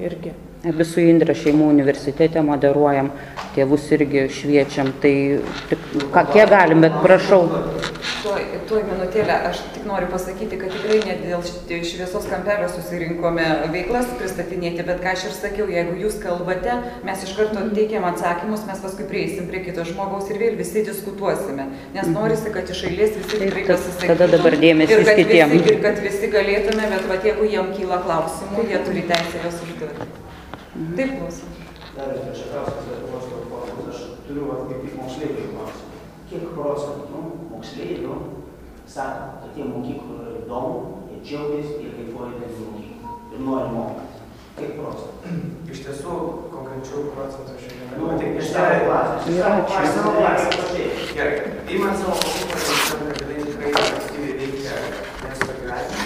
irgi. Visų Indrė šeimų universitete moderuojam, tėvus irgi šviečiam, tai kiek galim, bet prašau. Tuoj minutėlę, aš tik noriu pasakyti, kad tikrai ne dėl šviesos kampelio susirinkome veiklas pristatinėti, bet ką aš ir sakiau, jeigu jūs kalbate, mes iš karto teikiam atsakymus, mes paskui prieisim prie kito žmogaus ir vėl visi diskutuosime, nes norisi, kad iš eilės visi tikrai pasisakytų. Tada dabar dėmesys kitiem. Ir kad visi galėtume, bet jeigu jiem kyla klausimų, jie turi teisę juos užduoti. Taip, klausom. Dar ir Šekauskas Lietuvos platformos, aš turiu kaip tik moksleivių klausimą. Kiek procentų moksleivių sako, kad jie mokyklų yra įdomu, jie džiaugiasi, jie kaifuoja dėl mokyklų ir nori mokytis? Kiek procentų? Iš tiesų, konkrečių procentų aš negaliu. Iš savo klasės. Iš savo klasės. Gerai. Įmant savo mokyklą, kadangi tikrai aktyviai veikia miesto gyvenime.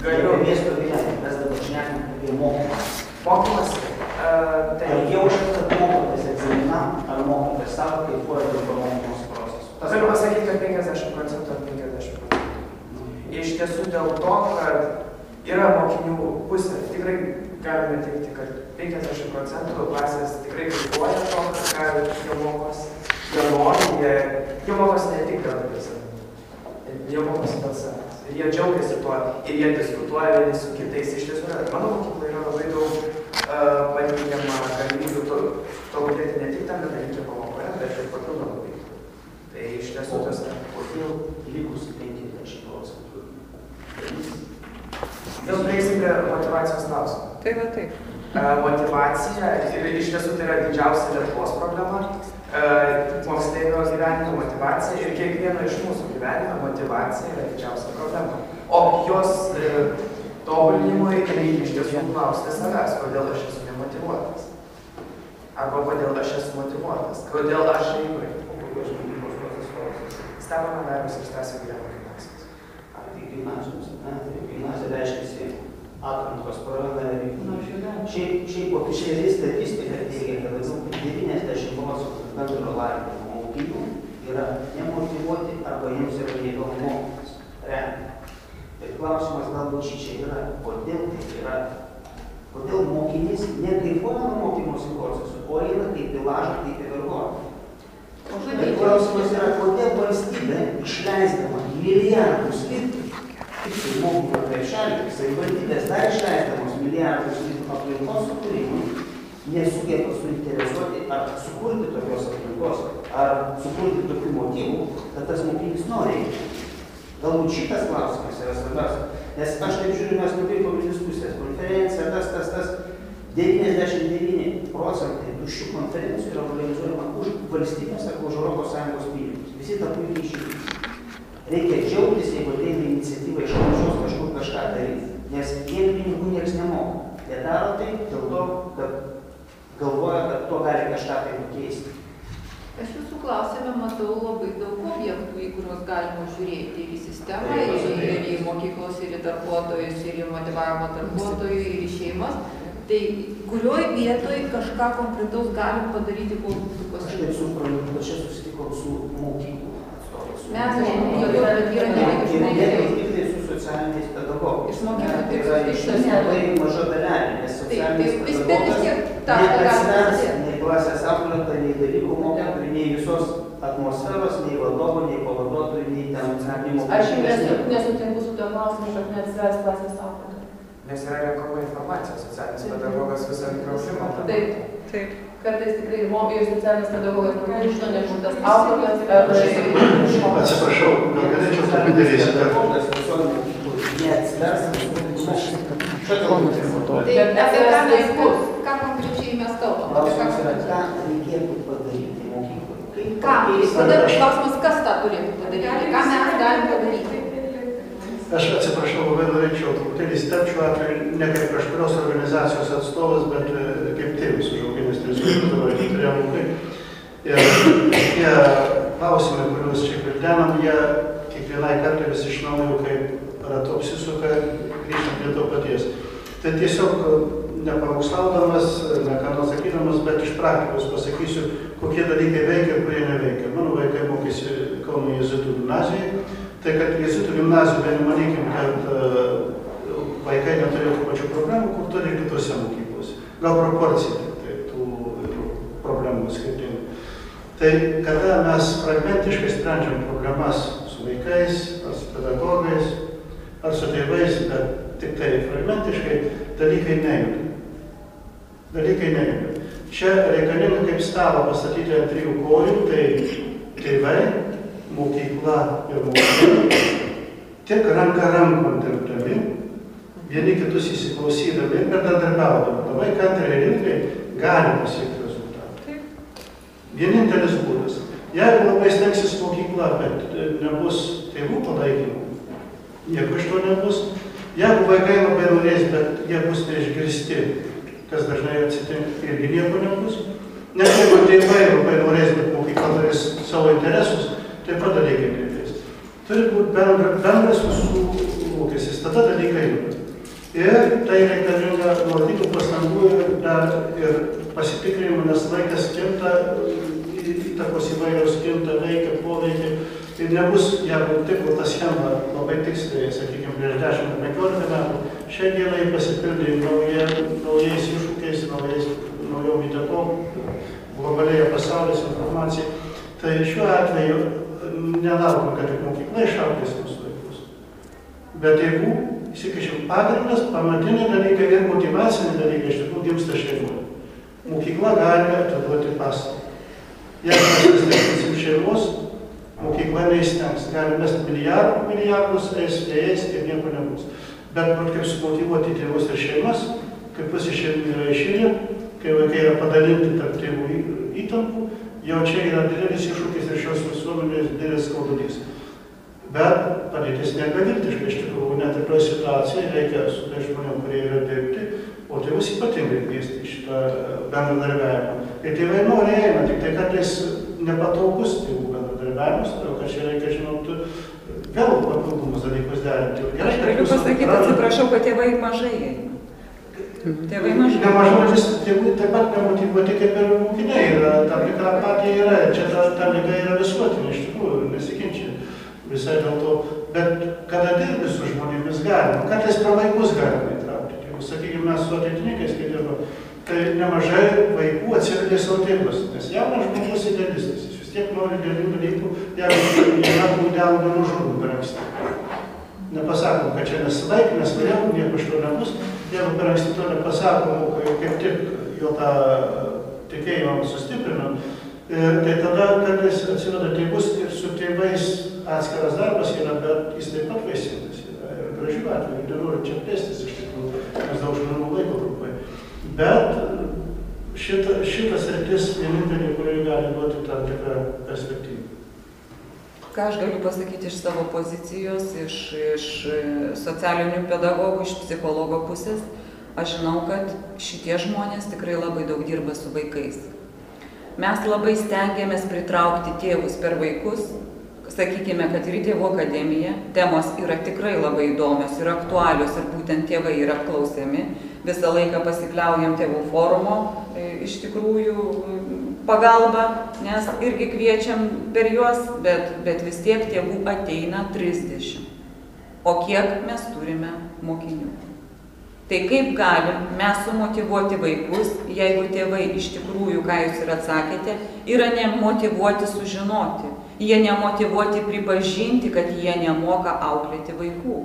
Galiu miesto gyvenime, mes dabar šnekam apie mokymą. Mokymas. Ar jaučiat, kad mokotės egzaminam, ar mokotės savo, kaifuoja dėl pamokymus proceso? Galiu pasakyti, kad 50% ar 50%. Iš tiesų dėl to, kad yra mokinių pusė. Tikrai galime teikti, kad 50% klasės tikrai kaifuoja to, kad jie mokos. Jie mokos ne tik dėl savęs. Jie mokos dėl savęs. Ir jie džiaugiasi tuo. Ir jie diskutuoja vieni su kitais. Iš tiesų, mano mokykla yra labai daug pateikiama galimybių tobulėti ne tik tam dalyke pamokoje, bet ir papildomų veiklų. Tai iš tiesų tas yra. Kodėl likusi 50%? Vėl prieisim prie motyvacijos klausimų. Tai va taip. Motyvacija, ir iš tiesų tai yra didžiausia Lietuvos problema. Moksleivio gyvenimo motyvacija ir kiekvieno iš mūsų gyvenimo motyvacija yra didžiausia problema. O jos tobulinimui reikia iš tiesų klausti savęs, kodėl aš esu nemotyvuotas. Arba kodėl aš esu motyvuotas. Kodėl aš einu. Stepono Dariaus ir Stasio Girėno gimnazijos. gimnazijos. Gimnazija reiškiasi atrankos pralaimėjimai. Šiaip oficialiai statistika teigia, kad daugiau kaip 90% bendro lavinimo mokinių yra nemotyvuoti arba jiems yra neįdomu mokytis. Ir klausimas galbūt čia yra, kodėl tai yra. Kodėl mokinys nekaifuoja nuo mokymosi proceso, o eina kaip į lažą, kaip į vergovę. Ir klausimas yra, kodėl valstybė išleisdama milijardus litų, tik tai mokymo krepšelį, savivaldybės dar išleisdamos milijardus litų aplinkos sukūrimui, nesugeba suinteresuoti ar sukurti tokios aplinkos, ar sukurti tokių motyvų, kad tas mokinys nori. Galbūt šitas klausimas yra svarbiausia. Nes aš taip žiūriu, mes nukreipom į diskusijas, konferencija, tas 99% tuščių konferencijų yra organizuojama už valstybės arba už ES pinigus. Visi tą puikiai žino. Reikia džiaugtis, jeigu ateina iniciatyva iš valdžios kažkur kažką daryti, nes tiek pinigų niekas nemoka. Jie daro tai dėl to, kad galvoja, kad to gali kažką tai pakeisti. Aš jūsų klausime matau labai daug objektų, į kuriuos galima žiūrėti ir į sistemą, ir į mokyklos, ir į darbuotojus, ir į motyvavimo darbuotojų, ir į šeimas. Tai kurioj vietoj kažką konkretaus galim padaryti, kol būtų pasiūlyti? Aš taip suprantu, kad čia susitikom su mokyklų atstovais. Mes yra nereikia tik tai su socialiniais pedagogais. Iš mokyklų tai yra iš labai maža dalelė, nes socialinis pedagogas neprasivers nei klasės auklėta, nei dalykų mokytojų, nei visos atmosferos, nei vadovo, nei pavaduotojų, nei ten mokymo. Aš nesutinku su tuo klausimu, kad neatsivers klasės auklėtojų. Nes yra renkama informacija, socialinis pedagogas visą įkrausimą. Taip. Kartais tikrai ir socialinis pedagogas žino, nežinau, tas auklėtojas ar... Atsiprašau, gal galėčiau truputį darysite. Ką konkrečiai mes kalbam? Klausimas yra, ką reikėtų padaryti mokykloje? Klausimas, kas tą turėtų padaryti? Ką mes galim padaryti? Aš atsiprašau, labai norėčiau truputėlį stepčių atveju, ne kaip kažkurios organizacijos atstovas, bet kaip tėvis užauginęs 3 vaikus, dabar turėjom vaikai. Ir tie klausimai, kuriuos čia gvildenam, jie kiekvienai kartai vis iš naujo, kaip ratu apsisuka, grįžtam prie to paties. Tai tiesiog nepamokslaudamas, ne ką nors sakydamas, bet iš praktikos pasakysiu, kokie dalykai veikia ir kurie neveikia. Mano vaikai mokėsi Kauno jėzuitų gimnazijoje. Tai kad jėzuitų gimnazijų, bet nemanykim, kad vaikai neturėjo tų pačių problemų, kur turi kitose mokyklose. Gal proporcija tai tų problemų skirtingų. Tai kada mes fragmentiškai sprendžiam problemas su vaikais, ar su pedagogais, ar su tėvais, bet tik tai fragmentiškai, dalykai nejuda. Dalykai nejuda. Čia reikalinga kaip stalą pastatyti ant 3 kojų, tai tėvai, mokykla ir mokyklai, tik ranka rankon dirbdami, vieni kitus įsiklausydami ir bendradarbiaudami. Labai kantriai rinkai gali pasiekti rezultatą. Vienintelis būdas. Jeigu labai stengsis mokykla, bet nebus tėvų palaikymų, nieko iš to nebus. Jeigu vaikai labai norės, bet jie bus neišgirsti, kas dažnai atsitinka, irgi nieko nebus. Nes jeigu tėvai labai norės, bet mokykla turės savo interesus, taip pat dalykai kreipės. Turi būti bendras visų lūkestis, tada dalykai juda. Ir tai reikalinga nuolaidinių pastangų ir pasitikrinimų, nes laikas kinta, įtakos įvairios kinta, veikia, poveikia. Ir nebus, jeigu tik ta schema labai tiksliai, sakykime, prieš 10-15 metų, šią dieną jį pasipildė naujais iššūkiais, naujom įtakom, globalėje pasaulis informacija. Tai šiuo atveju nelaukiam, kad tik mokykla išaugės mūsų vaikus. Bet jeigu įsikišim pagrindas, pamatiniai dalykai ir motyvaciniai dalykai iš tikrųjų gimsta šeimoje. Mokykla gali atiduoti paslaugą. Jeigu mes nestengsim šeimos, mokykla neįstengs. Gali mesti milijardus, eis ir nieko nebus. Bet kaip sumotyvuoti tėvus ir šeimas, kaip pusė šeimų yra išėję, kai vaikai yra padalinti tarp tėvų įtampų, jau čia yra didelis iššūkis ir šios visuomenės didelis skaudulys. Bet padėtis negaviltiška, iš tikrųjų, net ir toje situacijoje reikia su tai žmonėm, kurie yra dirbti, o tėvus ypatingai kviesti šitą bendradarbiavimą. Ir tėvai nori eina, tik tai kartais nepatogus tėvų bendradarbiavimas. bendravimas, todėl kad čia reikia, žinot, vėl papildomus dalykus derinti. Aš galiu pasakyti, atsiprašau, kad tėvai mažai eina. Tėvai mažai. Nemažai tėvų taip pat nemotyvuoti kaip ir mokiniai yra, tam tikra apatija yra, čia ta liga yra visuotinė, iš tikrųjų, nesiginčia visai dėl to, bet kada dirbi su žmonėmis galima, kartais per vaikus galima įtraukti. Jeigu, sakykime, mes su ateitininkais, kai dirbam, tai nemažai vaikų atsivedė savo tėvus, nes jaunas žmogus idealistas, jis vis tiek nori dėlių dalykų, jeigu tų idealų nenužudų per anksti. Nepasakom, kad čia nesilaik, nesvajau, nieko iš to nebus. Jeigu per anksti to nepasakom, kaip tik jo tą tikėjimą sustiprino, tai tada kartais atsiveda tėvus ir su tėvais atskiras darbas yra, bet jis taip pat vaisingas yra. Ir gražių atveju, nenoriu čia plėstis iš tikrųjų, nes daug žmonių laiko trumpai. Bet šitas sritis vienintelė, kurioje gali duoti tam tikrą perspektyvą. Ką aš galiu pasakyti iš savo pozicijos, iš socialinių pedagogų, iš psichologo pusės, aš žinau, kad šitie žmonės tikrai labai daug dirba su vaikais. Mes labai stengiamės pritraukti tėvus per vaikus, sakykime, kad ir į Tėvų akademiją, temos yra tikrai labai įdomios ir aktualios ir būtent tėvai yra apklausiami. Visą laiką pasikliaujam Tėvų forumo, iš tikrųjų pagalba, nes irgi kviečiam per juos, bet vis tiek tėvų ateina 30. O kiek mes turime mokinių? Tai kaip galim mes sumotyvuoti vaikus, jeigu tėvai iš tikrųjų, ką jūs ir atsakėte, yra nemotyvuoti sužinoti. Jie nemotyvuoti pripažinti, kad jie nemoka auklėti vaikų.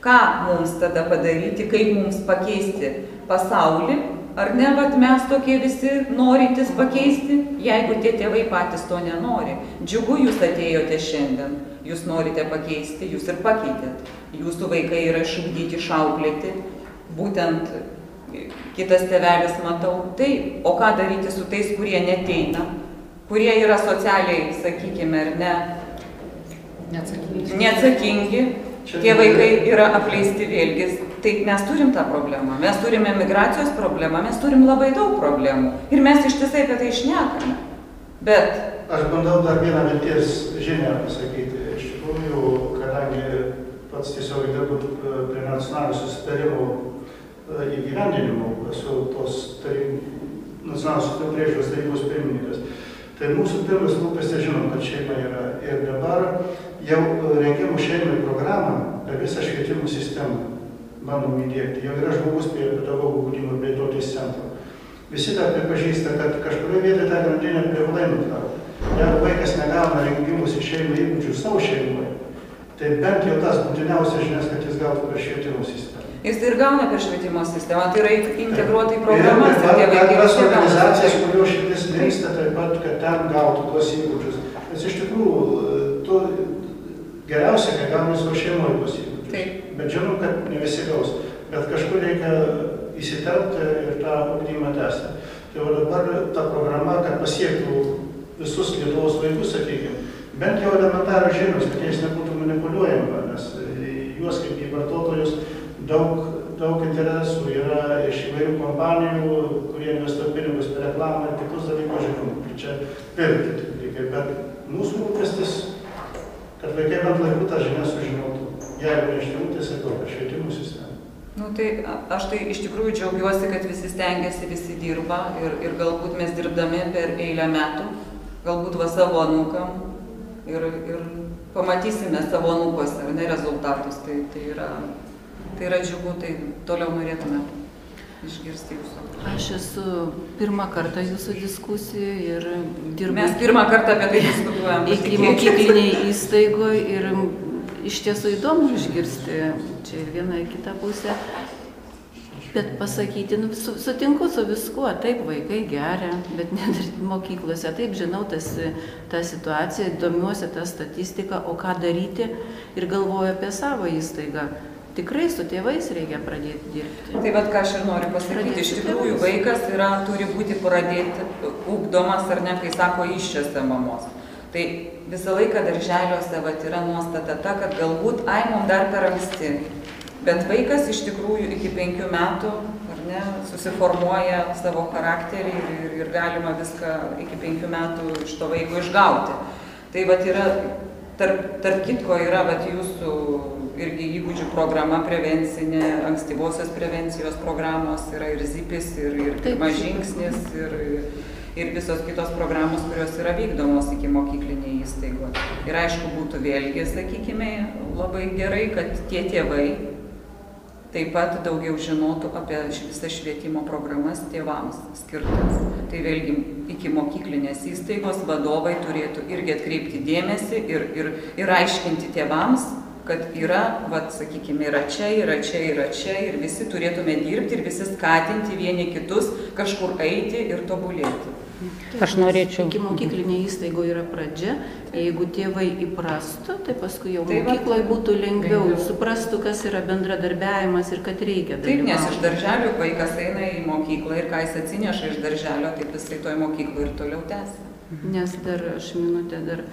Ką mums tada padaryti, kaip mums pakeisti pasaulį? Ar ne, vat mes tokie visi norintis pakeisti, jeigu tie tėvai patys to nenori. Džiugu, jūs atėjote šiandien, jūs norite pakeisti, jūs ir pakeitėt. Jūsų vaikai yra išugdyti, išauklėti, būtent kitas tėvelis matau. Taip, o ką daryti su tais, kurie neteina, kurie yra socialiai, sakykime, ar ne, neatsakingi, tie vaikai yra apleisti vėlgi. Tai mes turim tą problemą, mes turime migracijos problemą, mes turim labai daug problemų ir mes ištisai apie tai šnekame. Bet... Aš bandau dar vieną vilties žinią pasakyti. Iš tikrųjų, kadangi pats tiesiog dirbu prie nacionalinių susitarimų įgyvendinimų, esu tos nacionalinio susitarimų priežiūros tarybos pirmininkas, tai mūsų pirmas rūpestis, žinom, kad šeima yra. Ir dabar jau rengiamų šeimai programą per visą švietimo sistemą bandom įdiegti. Jau yra žmogus prie pedagogų ugdymo ir plėtotės centro. Visi dar pripažįsta, kad kažkurioje vietoje tą grandinę privalai nutraukti. Jeigu vaikas negauna rengimus į šeimą įgūdžių savo šeimoje, tai bent jau tas būtiniausias žinias, kad jis gautų per švietimo sistemą. Jis ir gauna per švietimo sistemą, tai yra integruota į programas. Ir tas organizacijas, kurios širdis linksta taip pat, kad ten gautų tuos įgūdžius. Nes iš tikrųjų, geriausia, kai gauna savo šeimoje tuos įgūdžius. Bet žinom, kad ne visi gaus. Bet kažkur reikia įsiterpti ir tą ugdymą tęsti. Tai o dabar ta programa, kad pasiektų visus Lietuvos vaikus, sakykime, bent jau elementarios žinios, kad jais nebūtų manipuliuojama, nes juos kaip į vartotojus daug interesų yra iš įvairių kompanijų, kurie investuoja pinigus per reklamą ir kitus dalykus, žinom, čia pirkti dalykai. Bet mūsų rūpestis, kad vaikai bent laiku tą žinią sužinotų. Jeigu nežinau, tai sakau, per švietimo sistemą. Nu, tai aš tai iš tikrųjų džiaugiuosi, kad visi stengiasi, visi dirba ir galbūt mes dirbdami per eilę metų, galbūt va savo anūkam ir pamatysime savo anūkose, ar ne, rezultatus. Tai yra džiugu, tai toliau norėtume išgirsti jūsų. Aš esu pirmą kartą jūsų diskusijų ir dirbu... Mes pirmą kartą apie tai diskutuojam. Iki mokykliniai įstaigoje ir iš tiesų įdomu išgirsti čia ir vieną ir kitą pusę. Bet pasakyti, sutinku su viskuo, taip, vaikai geria, bet net mokyklose, taip, žinau tą situaciją, domiuosi tą statistiką, o ką daryti ir galvoju apie savo įstaigą. Tikrai su tėvais reikia pradėti dirbti. Tai vat ką aš ir noriu pasakyti, iš tikrųjų vaikas turi būti pradėti ugdomas, ar ne, kai sako iščiose mamos. Tai visą laiką darželiuose vat yra nuostata ta, kad galbūt, mum dar per anksti, bet vaikas iš tikrųjų iki 5 metų, ar ne, susiformuoja savo charakterį ir galima viską iki 5 metų iš to vaiko išgauti. Tai vat yra, tarp kitko yra vat jūsų irgi įgūdžių programa prevencinė, ankstyvosios prevencijos programos, yra ir ZIPIS, ir pirmas žingsnis, ir visos kitos programos, kurios yra vykdomos iki mokyklinėje įstaigoje. Ir aišku, būtų vėlgi, sakykime, labai gerai, kad tie tėvai taip pat daugiau žinotų apie visas švietimo programas tėvams skirtas. Tai vėlgi iki mokyklinės įstaigos vadovai turėtų irgi atkreipti dėmesį ir aiškinti tėvams, kad yra, vat, sakykime, yra čia, ir visi turėtume dirbti ir visi skatinti vieni kitus kažkur eiti ir tobulėti. Aš norėčiau. Iki mokyklinė įstaigo yra pradžia, jeigu tėvai įprastų, tai paskui jau mokykloje būtų lengviau, suprastų, kas yra bendradarbiavimas ir kad reikia dalyvauti. Taip, nes iš darželio vaikas eina į mokyklą ir ką jis atsineša iš darželio, taip jisai toj mokykloje ir toliau tęsia. Nes dar, aš minutę, dar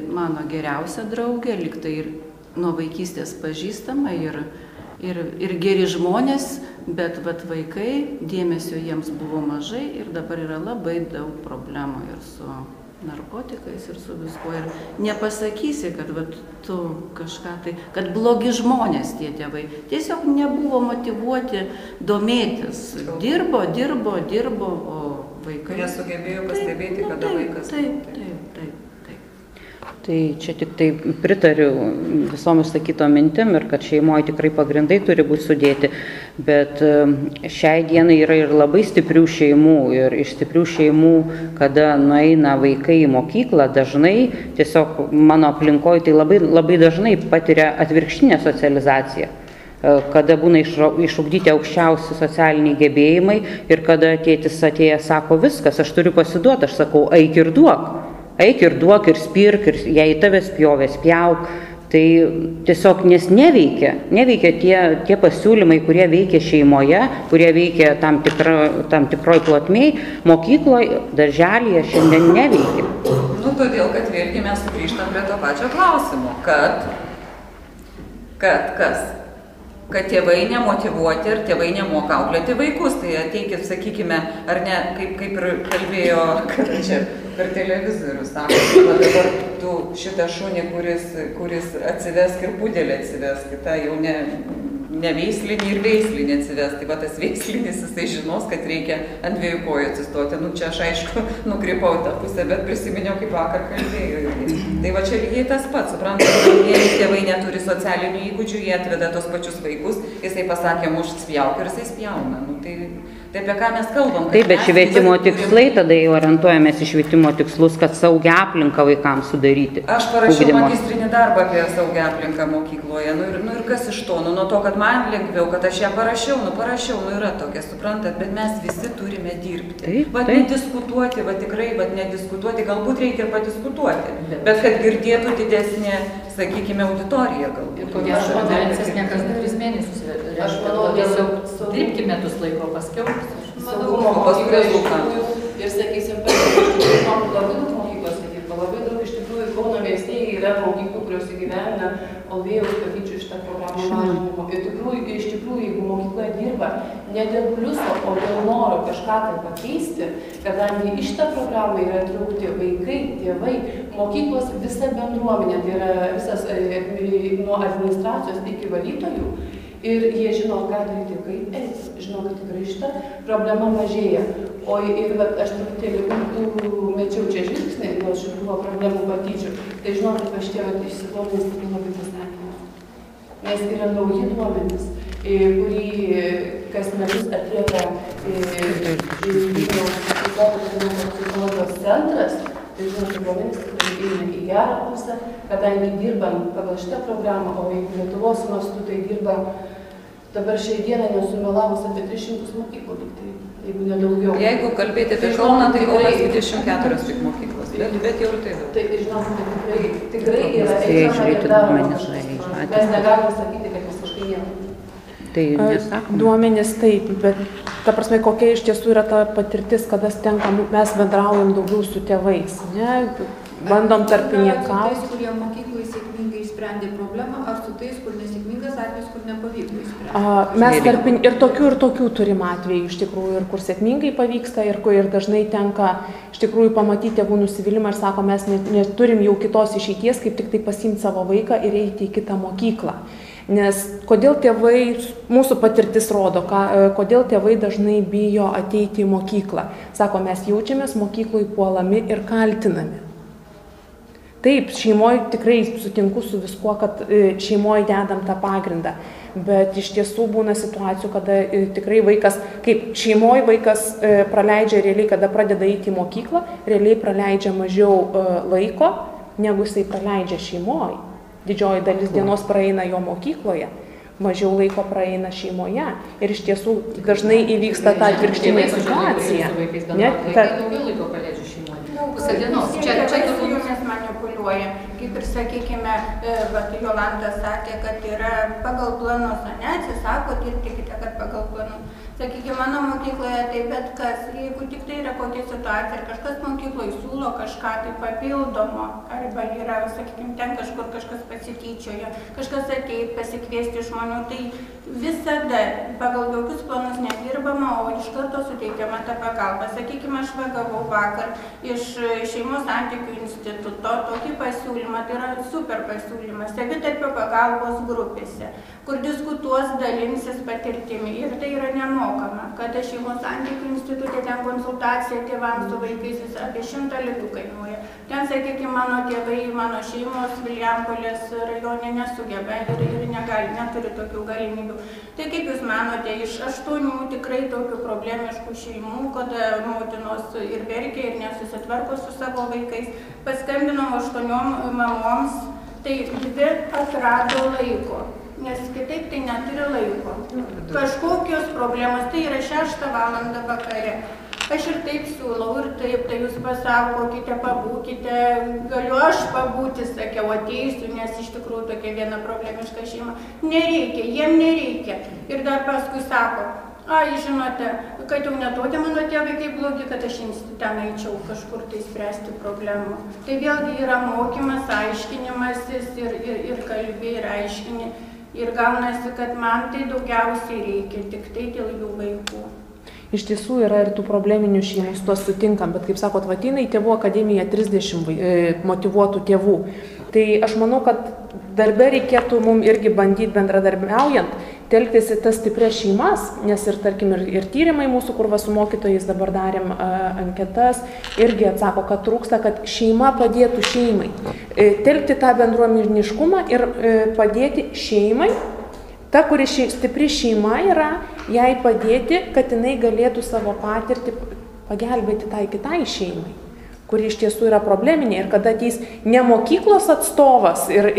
mano geriausia draugė, lyg tai ir nuo vaikystės pažįstama ir geri žmonės, bet vat vaikai, dėmesio jiems buvo mažai ir dabar yra labai daug problemų ir su narkotikais ir su viskuo. Ir nepasakysi, kad vat tu kažką tai, kad blogi žmonės tie tėvai. Tiesiog nebuvo motyvuoti domėtis. Dirbo, o vaikai... Kurie sugebėjo pastebėti, kada vaikas... Taip. Tai čia tik tai pritariu visom išsakytom mintim ir kad šeimoje tikrai pagrindai turi būti sudėti, bet šiai dienai yra ir labai stiprių šeimų ir iš stiprių šeimų, kada nueina vaikai į mokyklą, dažnai, tiesiog mano aplinkoje tai labai dažnai patiria atvirkštinę socializaciją, kada būna išugdyti aukščiausi socialiniai gebėjimai ir kada tėtis atėjęs sako viskas, aš turiu pasiduoti, aš sakau eik ir duok. Eik ir duok, ir spirk, ir jei tave spjovė, spjauk. Tai tiesiog nes neveikia tie pasiūlymai, kurie veikia šeimoje, kurie veikia tam tikroj plotmėj, mokykloje, darželyje šiandien neveikia. Nu, todėl, kad vėlgi mes sugrįžtam prie to pačio klausimo, kad kas? Kad tėvai nemotyvuoti ir tėvai nemoka auklėti vaikus. Tai ateikit, sakykime, ar ne, kaip ir kalbėjo, kad čia per televizorių, sako, kad dabar tu šitą šunį, kuris atsivesk ir pudelį atsivesk, tą jau ne veislinį ir veislinį atsivesk. Tai va tas veislinis, jisai žinos, kad reikia ant 2 kojų atsistoti. Nu, čia aš aišku nukrypau tą pusę, bet prisiminiau, kaip vakar kalbėjau. Tai va čia lygiai tas pats, suprantate, jei tėvai neturi socialinių įgūdžių, jie atveda tos pačius vaikus, jisai pasakė, muš spjauk ir jisai spjauna. Nu, tai apie ką mes kalbam? Taip, bet švietimo tikslai, tada jau orientuojamės į švietimo tikslus, kad saugią aplinką vaikams sudaryti. Aš parašiau magistrinį darbą apie saugią aplinką mokykloje. Nu ir kas iš to? Nuo to, kad man lengviau, kad aš ją parašiau, yra tokia, suprantat, bet mes visi turime dirbti. Taip. Nediskutuoti, tikrai, nediskutuoti, galbūt reikia padiskutuoti, bet kad girdėtų didesnė, sakykime, auditorija galbūt. Ko gero, konferencijas nekas 3 mėnesius. Aš manau, tiesiog dirbkime metus laiko paskiau. Saugumo mokyklų ir, sakysim, labai daug mokyklose dirba, labai daug iš tikrųjų Kauno mieste yra mokyklų, kurios įgyvena Olvėjaus patyčių šitą programą mažinimo. Ir iš tikrųjų, jeigu mokykloje dirba ne dėl pliuso, o dėl noro kažką tai pakeisti, kadangi iš tą programą yra traukti vaikai, tėvai, mokyklos visa bendruomenė, tai yra visas nuo administracijos iki valytojų. Ir jie žino, ką daryti, kaip elgtis, žino, kad tikrai šita problema mažėja. O ir aš truputėlį mečiau čia žvilgsnį, nors buvo problemų patyčių, tai žinokit, aš tie išsiduomenys tikrai labai pasakymą. Nes yra nauji duomenys, kurį kas metus atlieka Vilniaus psichologijos centras. Tai žinokit, duomenys tikrai eina į gerą pusę, kadangi dirbam pagal šitą programą, o jeigu Lietuvos mastu tai dirba dabar šiai dieną nesumelavus apie 300 mokyklų, tai jeigu nedaugiau. Jeigu kalbėti apie Kauną, tai Kaunas 24 tik mokyklos, bet jau ir tai daug. Tai žinokit, tikrai yra einama ir daroma. Mes negalime sakyti, kad visiškai nieko. Tai nesakoma. Duomenys taip, bet ta prasme, kokia iš tiesų yra ta patirtis, kada tenka, mes bendraujam daugiau su tėvais, ne? Bandom tarpininkauti. Kurie mokykloje sėkmingai išsprendė problemą, ar su tais, kur nesėkmingas atvejis, kur nepavyko išspręsti? Mes ir tokių turim atvejų iš tikrųjų, ir kur sėkmingai pavyksta, ir dažnai tenka iš tikrųjų pamatyti tėvų nusivylimą ir sako, mes neturim jau kitos išeities, kaip tik tai pasiimti savo vaiką ir eiti į kitą mokyklą. Nes kodėl tėvai, mūsų patirtis rodo, kodėl tėvai dažnai bijo ateiti į mokyklą. Sako, mes jaučiamės mokykloje puolami ir kaltinami. Taip, šeimoje tikrai sutinku su viskuo, kad šeimoje dedam tą pagrindą, bet iš tiesų būna situacijų, kada tikrai vaikas, kaip šeimoje vaikas praleidžia realiai, kada pradeda eiti į mokyklą, realiai praleidžia mažiau laiko, negu jisai praleidžia šeimoje. Didžioji dalis dienos praeina jo mokykloje, mažiau laiko praeina šeimoje ir iš tiesų dažnai įvyksta ta atvirkštinė situacija. Daugiau laiko praleidžia šeimoje. Pusę dienos. Čia su jumis manipuliuoja. Kaip ir sakykime, Jolanta sakė, kad yra pagal planus, ne, atsisako tikite, kad pagal planus. Sakykime, mano mokykloje tai bet kas, jeigu tik tai yra kokia situacija ir kažkas mokykloje siūlo kažką tai papildomo, arba yra, sakykime, ten kažkur kažkas pasityčioja, kažkas ateit pasikviesti žmonių, tai visada pagal jokius planus nedirbama, o iš karto suteikiama ta pagalba. Sakykime, aš gavau vakar iš Šeimos santykių instituto tokį pasiūlymą, tai yra super pasiūlymas, savitarpio pagalbos grupėse, kur diskutuos, dalinsis patirtimi ir tai yra nemokama, kada Šeimos santykių institute ten konsultacija tėvams su vaikais apie 100 litų kainuoja. Ten, sakykime, mano tėvai, mano šeimos Vilijampolės rajone nesugeba ir negali, neturi tokių galimybių. Tai kaip Jūs manote, iš 8 tikrai tokių problemiškų šeimų, kada motinos ir verkia ir nesusitvarko su savo vaikais, paskambinom 8 mamoms, tai 2 atrado laiko. Nes kitaip tai neturi laiko. Kažkokios problemos, tai yra 6 valandą vakare. Aš ir taip siūlau, ir taip, tai jūs pasakokite, pabūkite, galiu aš pabūti, sakiau, ateisiu, nes iš tikrųjų tokia viena problemiška šeima. Nereikia, jiem nereikia. Ir dar paskui sako, žinote, kad jau netokia mano tie vaikai blogi, kad aš ten eičiau kažkur tai spręsti problemų. Tai vėlgi yra mokymas, aiškinimasis ir kalbė ir aiškini. Ir gaunasi, kad man tai daugiausiai reikia, tik tai dėl jų vaikų. Iš tiesų yra ir tų probleminių šeimų, su tuo sutinkam, bet kaip sakot, ateina į tėvų akademiją 30 motyvuotų tėvų. Tai aš manau, kad darbe reikėtų mums irgi bandyti bendradarbiaujant, telktis į tas stiprias šeimas, nes ir, tarkim, ir tyrimai mūsų, kur su mokytojais dabar darėm anketas, irgi atsako, kad trūksta, kad šeima padėtų šeimai. Telkti tą bendruomeniškumą ir padėti šeimai. Ta, kuri stipri šeima yra, jai padėti, kad jinai galėtų savo patirtį pagelbėti tai kitai šeimai, kuri iš tiesų yra probleminė. Ir kada ateis ne mokyklos atstovas ir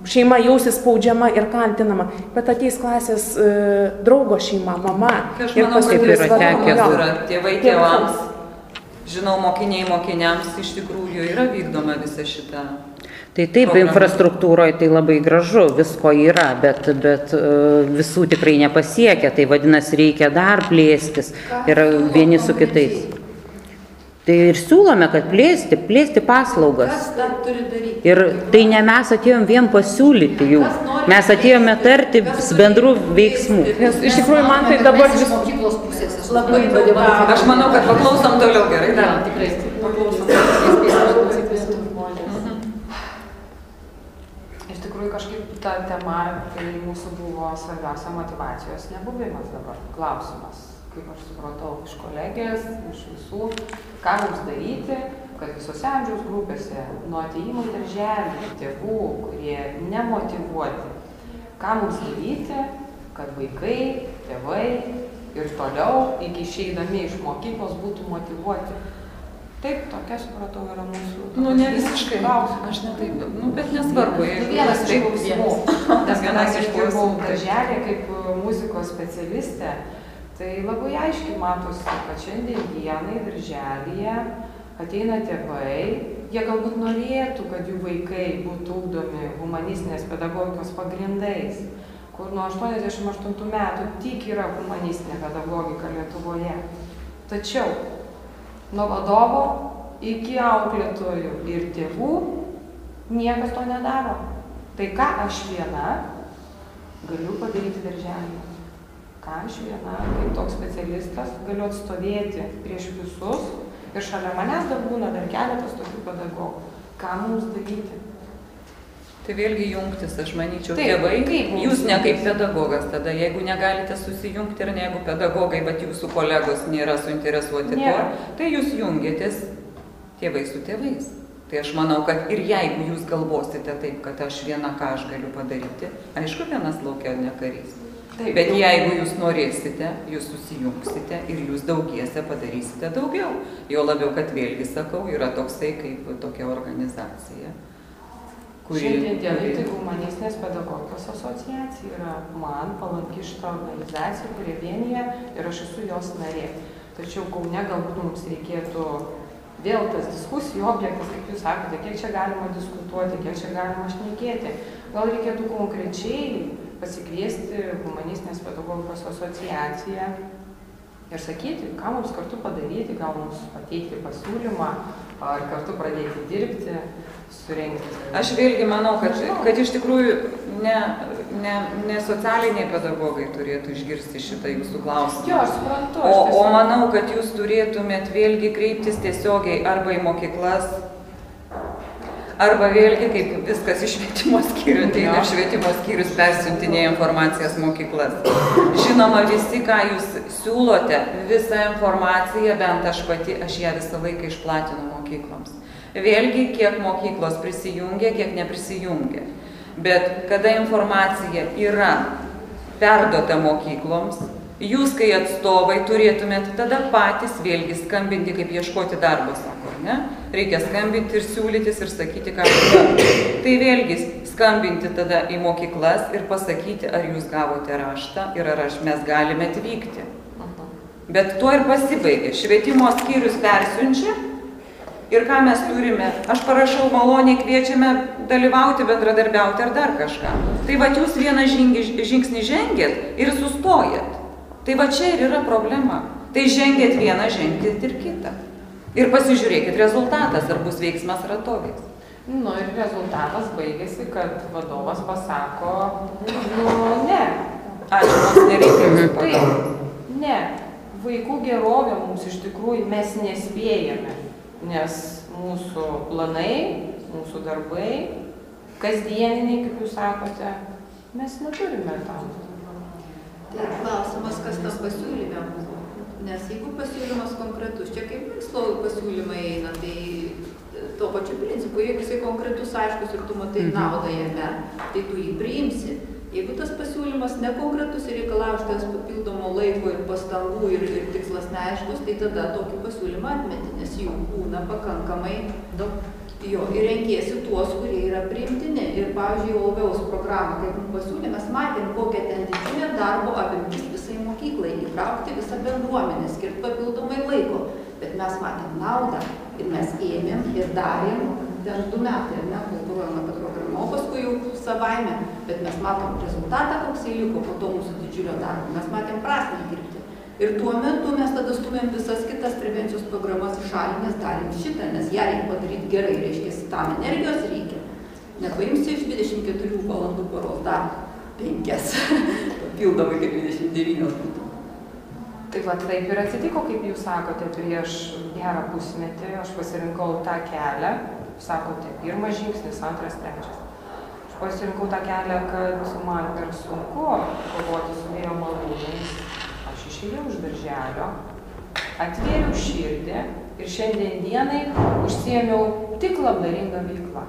šeima jausis spaudžiama ir kaltinama, bet ateis klasės draugo šeima, mama. Aš manau, kad yra tėvai tėvams, žinau, mokiniai mokiniams, iš tikrųjų yra vykdoma visa šita. Tai taip, infrastruktūroje tai labai gražu, visko yra, bet visų tikrai nepasiekia, tai vadinasi, reikia dar plėstis ir vieni su kitais. Tai ir siūlome, kad plėsti paslaugas. Kas tą turi daryti? Ir tai ne mes atėjom vien pasiūlyti jų, mes atėjome tarti bendrų veiksmų. Nes iš tikrųjų man tai dabar mokyklos pusės labai daug. Aš manau, kad paklausom toliau gerai. Da, tikrai. Iš tikrųjų kažkaip ta tema, tai mūsų buvo svarbiausia motyvacijos nebuvimas dabar. Klausimas, kaip aš supratau iš kolegės, iš visų, ką mums daryti, kad visose amžiaus grupėse, nuo atėjimo į darželį, tėvų, kurie nemotyvuoti, ką mums daryti, kad vaikai, tėvai ir toliau, iki išeidami iš mokyklos, būtų motyvuoti. Taip, tokia, supratau, yra mūsų... Ne visiškai. Aš ne taip, bet nesvarbu. Vienas iš klausimų. Nes vienas iš dirbau darželį kaip muzikos specialistė, tai labai aiškiai matosi, kad šiandien dienai darželyje ateina tėvai, jie galbūt norėtų, kad jų vaikai būtų ugdomi humanistinės pedagogikos pagrindais, kur nuo 88 metų tik yra humanistinė pedagogika Lietuvoje. Tačiau nuo vadovo iki auklėtojų ir tėvų Niekas to nedaro. Tai ką aš viena galiu padaryti darželį? Ką aš viena, kaip toks specialistas, galiu atstovėti prieš visus ir šalia manęs dar būna dar keletas tokių pedagogų. Ką mums daryti? Tai vėlgi jungtis, aš manyčiau, Taip, tėvai, kaip mums jūs ne kaip jungtis? pedagogas tada, jeigu negalite susijungti ir jeigu pedagogai, bet jūsų kolegos nėra suinteresuoti tuo, tai jūs jungiatės tėvai su tėvais. Tai aš manau, kad ir jeigu jūs galvosite taip, kad aš viena ką aš galiu padaryti, aišku, vienas laukia ne karys. Taip, Bet jeigu jūs norėsite, jūs susijungsite ir jūs daugiese padarysite daugiau. Jo labiau, kad vėlgi sakau, yra toksai kaip tokia organizacija. Šiandien dienai tai Humanistinės pedagogikos asociacija yra man palanki šita organizacija, kurie vienyje ir aš esu jos narė. Tačiau Kaune galbūt mums reikėtų vėl tas diskusijų objektas, kaip jūs sakote, kiek čia galima diskutuoti, kiek čia galima šnekėti. Gal reikėtų konkrečiai pasikviesti Humanistinės pedagogikos asociaciją ir sakyti, ką mums kartu padaryti, gal mums pateikti pasiūlymą, ar kartu pradėti dirbti, surengti. Aš vėlgi manau, kad iš tikrųjų ne socialiniai pedagogai turėtų išgirsti šitą jūsų klausimą. Jo, aš suprantu. O manau, kad jūs turėtumėt vėlgi kreiptis tiesiogiai arba į mokyklas, arba vėlgi, kaip viskas iš švietimo skyrių, tai ir švietimo skyrius persiuntinėja informacijas mokyklas. Žinoma, visi, ką jūs siūlote, visą informaciją, bent aš ją visą laiką išplatinu mokykloms. Vėlgi, kiek mokyklos prisijungia, kiek neprisijungia. Bet kada informacija yra perduota mokykloms, jūs, kai atstovai, turėtumėt tada patys vėlgi skambinti, kaip ieškoti darbo, sako, ne? Reikia skambinti ir siūlytis ir sakyti, ką jūs. Tai vėlgi skambinti tada į mokyklas ir pasakyti, ar jūs gavote raštą ir ar mes galime atvykti. Bet tuo ir pasibaigė. Švietimo skyrius persiunčia. Ir ką mes turime? Aš parašau, maloniai kviečiame dalyvauti, bendradarbiauti ar dar kažką. Tai va jūs vieną žingsnį žengėt ir sustojat. Tai va čia ir yra problema. Tai žengėt vieną, žengėt ir kitą. Ir pasižiūrėkit rezultatas, ar bus veiksmas ar atoveiks. Nu ir rezultatas baigėsi, kad vadovas pasako, ne. Ačiū, mums nereikia jūsų pagalbos. Taip, ne. Vaikų gerovė mums iš tikrųjų mes nespėjame. Nes mūsų planai, mūsų darbai, kasdieniniai, kaip jūs sakote, mes neturime tam. Tai klausimas, kas tam pasiūlyme buvo. Nes jeigu pasiūlymas konkretus, čia kaip verslo pasiūlymai eina, tai tuo pačiu principu, jeigu jisai konkretus, aiškus ir tu matai naudą jame, tai tu jį priimsi. Jeigu tas pasiūlymas nekonkretus ir reikalauja papildomo laiko ir pastangų ir tikslas neaiškus, tai tada tokį pasiūlymą atmeti, nes jų būna pakankamai daug. Jo, ir renkiesi tuos, kurie yra priimtini. Ir, pavyzdžiui, Olviaus programą, kaip mums pasiūlė, mes matėm, kokia ten didžiulė darbo apimtis visai mokyklai, įtraukti visą bendruomenę, skirti papildomai laiko. Bet mes matėm naudą ir mes ėmėm ir darėm ten 2 metai, ne, kultūruojama apie programą, o paskui jau savaime. Bet mes matom rezultatą, koks įliko po to mūsų didžiulio darbo. Mes matėm prasmę dirbti. Ir tuo metu mes tada stumėm visas kitas prevencijos programas į šalį, nes darėm šitą, nes ją reikia padaryti gerai, reiškia, tam energijos reikia. Nepaimsi iš 24 valandų paros dar 5, papildomai kaip 29 būtų. Tai va taip ir atsitiko, kaip jūs sakote, prieš gerą pusmetį aš pasirinkau tą kelią, sakote, 1 žingsnis, 2, 3. Aš pasirinkau tą kelią, kad man per sunku kovoti su vėjo malūnais. Aš išėjau iš darželio, atvėriau širdį ir šiandien dienai užsiėmiau tik labdaringą veiklą.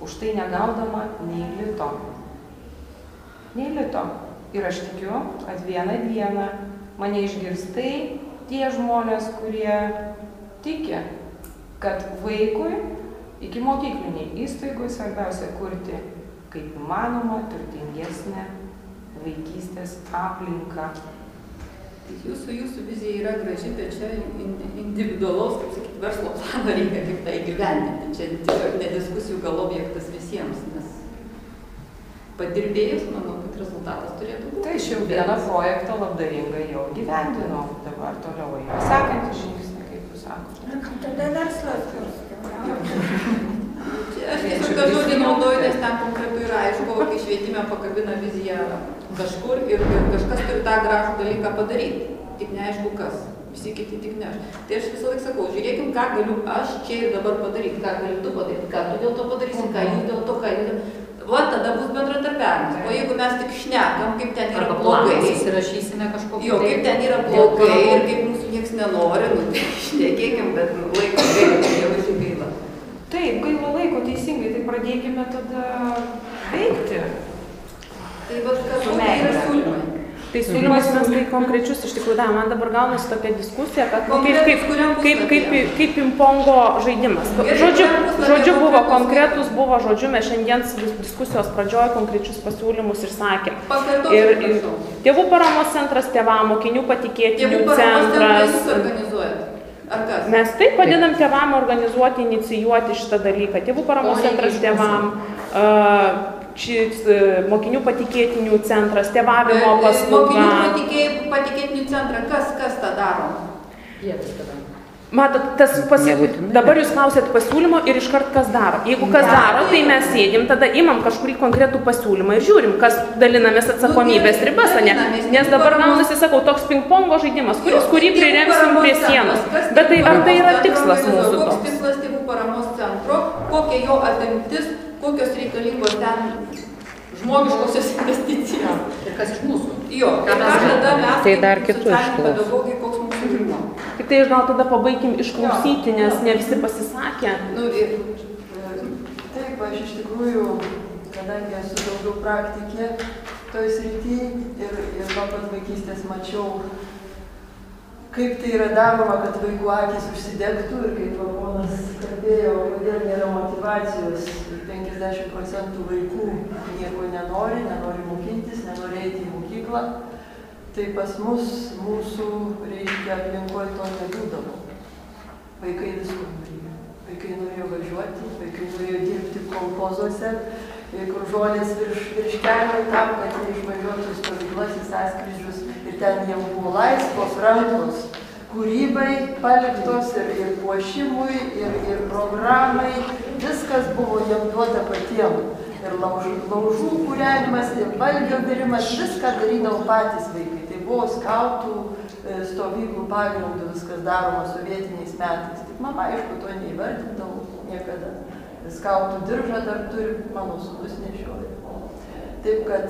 Už tai negaudama nei lito. Nei lito. Ir aš tikiu, kad vieną dieną mane išgirstai tie žmonės, kurie tiki, kad vaikui iki mokykliniai įstaigui svarbiausia kurti kaip įmanoma turtingesnę vaikystės aplinką. Jūsų vizija yra graži, bet čia individualaus, kaip sakyti, verslo plano reikia kaip tai gyvendinti. Čia tiesiog ne diskusijų gal objektas visiems, nes padirbėjus, manau, kad rezultatas turėtų būti. Tai aš jau vieną projektą labdaringą jau gyvendinau, dabar toliau eina sekantį žingsnį, kaip jūs sakote. Tada verslas kurs. Aš tiesiog šitą žodį naudoju, nes ten konkretu yra aišku, kai švietime pakabina viziją kažkur ir kažkas turi tą gražų dalyką padaryti. Tik neaišku kas. Visi kiti tik ne aš. Tai aš visą laiką sakau, žiūrėkim, ką galiu aš čia ir dabar padaryti, ką gali tu padaryti, ką tu dėl to padarysi, ką jūs dėl to, ką jūs dėl to. Va, tada bus bendradarbiavimas. O jeigu mes tik šnekam, kaip ten yra blogai, susirašysime kažkokį. Jo, kaip ten yra blogai ir kaip mūsų nieks nenori, nu tai šnekėkim, bet laiko gaila, jau visi gaila. Taip, gaila laiko, teisingai, tai pradėkime tada veikti. Tai va, kas tai yra siūlymai. Tai siūlymas mes tai konkrečius iš tikrųjų davėm. Man dabar gaunasi tokia diskusija, kad kaip pingpongo žaidimas. Žodžiu buvo konkretus, buvo žodžiu, mes šiandien diskusijos pradžioje konkrečius pasiūlymus išsakėm. Ir tėvų paramos centras tėvam, mokinių patikėtinių centras. Mes taip padedam tėvam organizuoti, inicijuoti šitą dalyką. Tėvų paramos centras tėvam. Mokinių patikėtinių centras, tėvavimo paslauga. Mokinių patikėtinių centrą, kas tą daro? Jie viską daro. Matot, dabar jūs klausėt pasiūlymo ir iškart kas daro. Jeigu kas daro, tai mes sėdim, tada imam kažkurį konkretų pasiūlymą ir žiūrim, kas dalinamės atsakomybės ribas, ne? Nes dabar gaunasi, sakau, toks pingpongo žaidimas, kurį priremsim prie sienos. Bet tai ar tai yra tikslas mūsų toks? Koks tikslas tėvų paramos centro, kokia jo apimtis, kokios reikalingos ten žmogiškosios investicijos. Ir kas iš mūsų? Jo, ir ką tada mes, tai dar kaip socialiniai pedagogai, koks mūsų žinoma. Tik tai gal tada pabaikim išklausyti, nes ne visi pasisakė. Nu, taip, aš iš tikrųjų, kadangi esu daugiau praktikė toj srity ir nuo pat vaikystės mačiau, kaip tai yra daroma, kad vaikų akys užsidegtų ir kaip ponas kalbėjo, kodėl nėra motyvacijos. 50% vaikų nieko nenori mokintis, nenori eiti į mokyklą. Tai pas mus, mūsų, reikia aplinkoje to nebūdavo. Vaikai visko norėjo. Vaikai norėjo važiuoti, vaikai norėjo dirbti kolchozuose, kur žolės virš kelio tam, kad jie išvažiuotų į stovyklas, į sąskrydžius. Ir ten jiems buvo laisvos rankos kūrybai paliktos ir puošimui, ir programai. Viskas buvo jiems duota patiems. Ir laužų kūrenimas, ir valgio virimas, viską darydavo patys vaikai. Tai buvo skautų stovyklų pagrindų viskas daroma sovietiniais metais. Tik mama, aišku, to neįvardindavo niekada. Skautų diržą dar turi, mano sūnus nešioja. Taip kad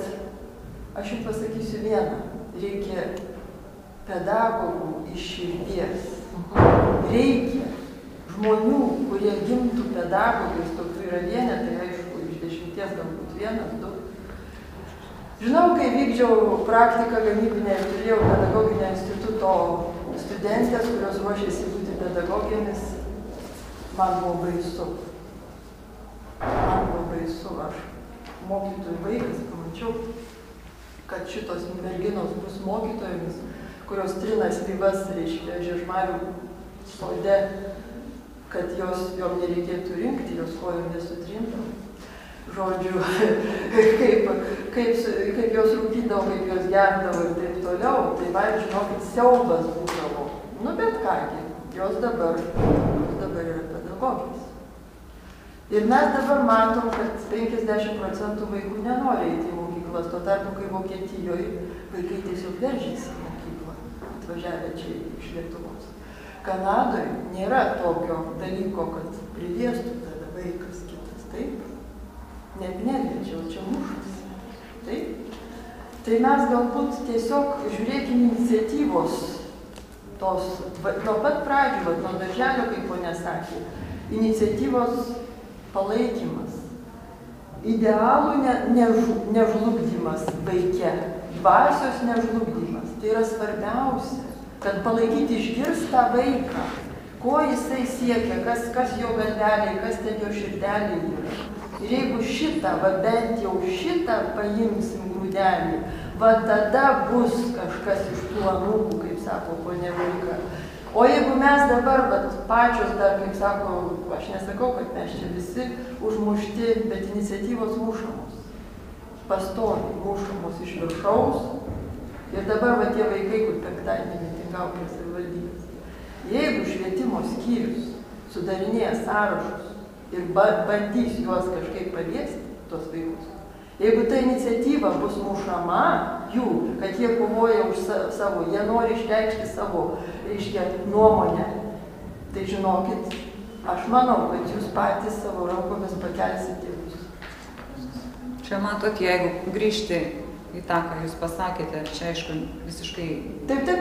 aš jums pasakysiu vieną. Reikia pedagogų iš širdies. Reikia žmonių, kurie gimtų pedagogais, tokių yra vienetai, aišku, iš 10 galbūt 1, 2. Žinau, kai vykdžiau praktiką gamybinę ir turėjau pedagoginio instituto studentės, kurios ruošėsi būti pedagogėmis, man buvo baisu. Aš mokytojų vaikas pamačiau, kad šitos merginos bus mokytojomis, kurios trina slyvas, reiškia, Žiežmarių sode, kad jom nereikėtų rinkti, jos kojom nesutrintam. Žodžiu, kaip jos rūpydavo, kaip jos gerdavo ir taip toliau, tai va, žinokit, siaubas būdavo. Nu, bet kągi, jos dabar yra pedagogės. Ir mes dabar matom, kad 50% vaikų nenori eiti į mokyklas, tuo tarpu, kai Vokietijoje vaikai tiesiog veržėsi į mokyklą, atvažiavę čia iš Lietuvos. Kanadoje nėra tokio dalyko, kad priviestų tada vaikas kitas, taip? Net neliečiau, čia mušasi, taip? Tai mes galbūt tiesiog žiūrėkime iniciatyvos tos, nuo pat pradžių, nuo darželio, kaip ponia sakė, iniciatyvos palaikymas, idealų nežlugdymas vaike, dvasios nežlugdymas. Tai yra svarbiausia, kad palaikyti išgirstą vaiką, ko jisai siekia, kas jo galvelė, kas ten jo širdelė yra. Ir jeigu šitą, va bent jau šitą paimsim grūdelį, va tada bus kažkas iš tų anūkų, kaip sako ponia Vilka. O jeigu mes dabar, pačios dar, kaip sako, aš nesakau, kad mes čia visi užmušti, bet iniciatyvos mušamos. Pastoviai mušamos iš viršaus. Ir dabar va tie vaikai, kur penktadienį mitingavo prie savivaldybės. Jeigu švietimo skyrius sudarinėja sąrašus ir bandys juos kažkaip paliesti, tos vaikus. Jeigu ta iniciatyva bus mušama jų, kad jie kovoja už savo, jie nori išreikšti savo, reiškia, nuomonę, tai žinokit, aš manau, kad jūs patys savo rankomis pakelsite tėvus. Čia matot, jeigu grįžti į tą, ką jūs pasakėte, čia aišku visiškai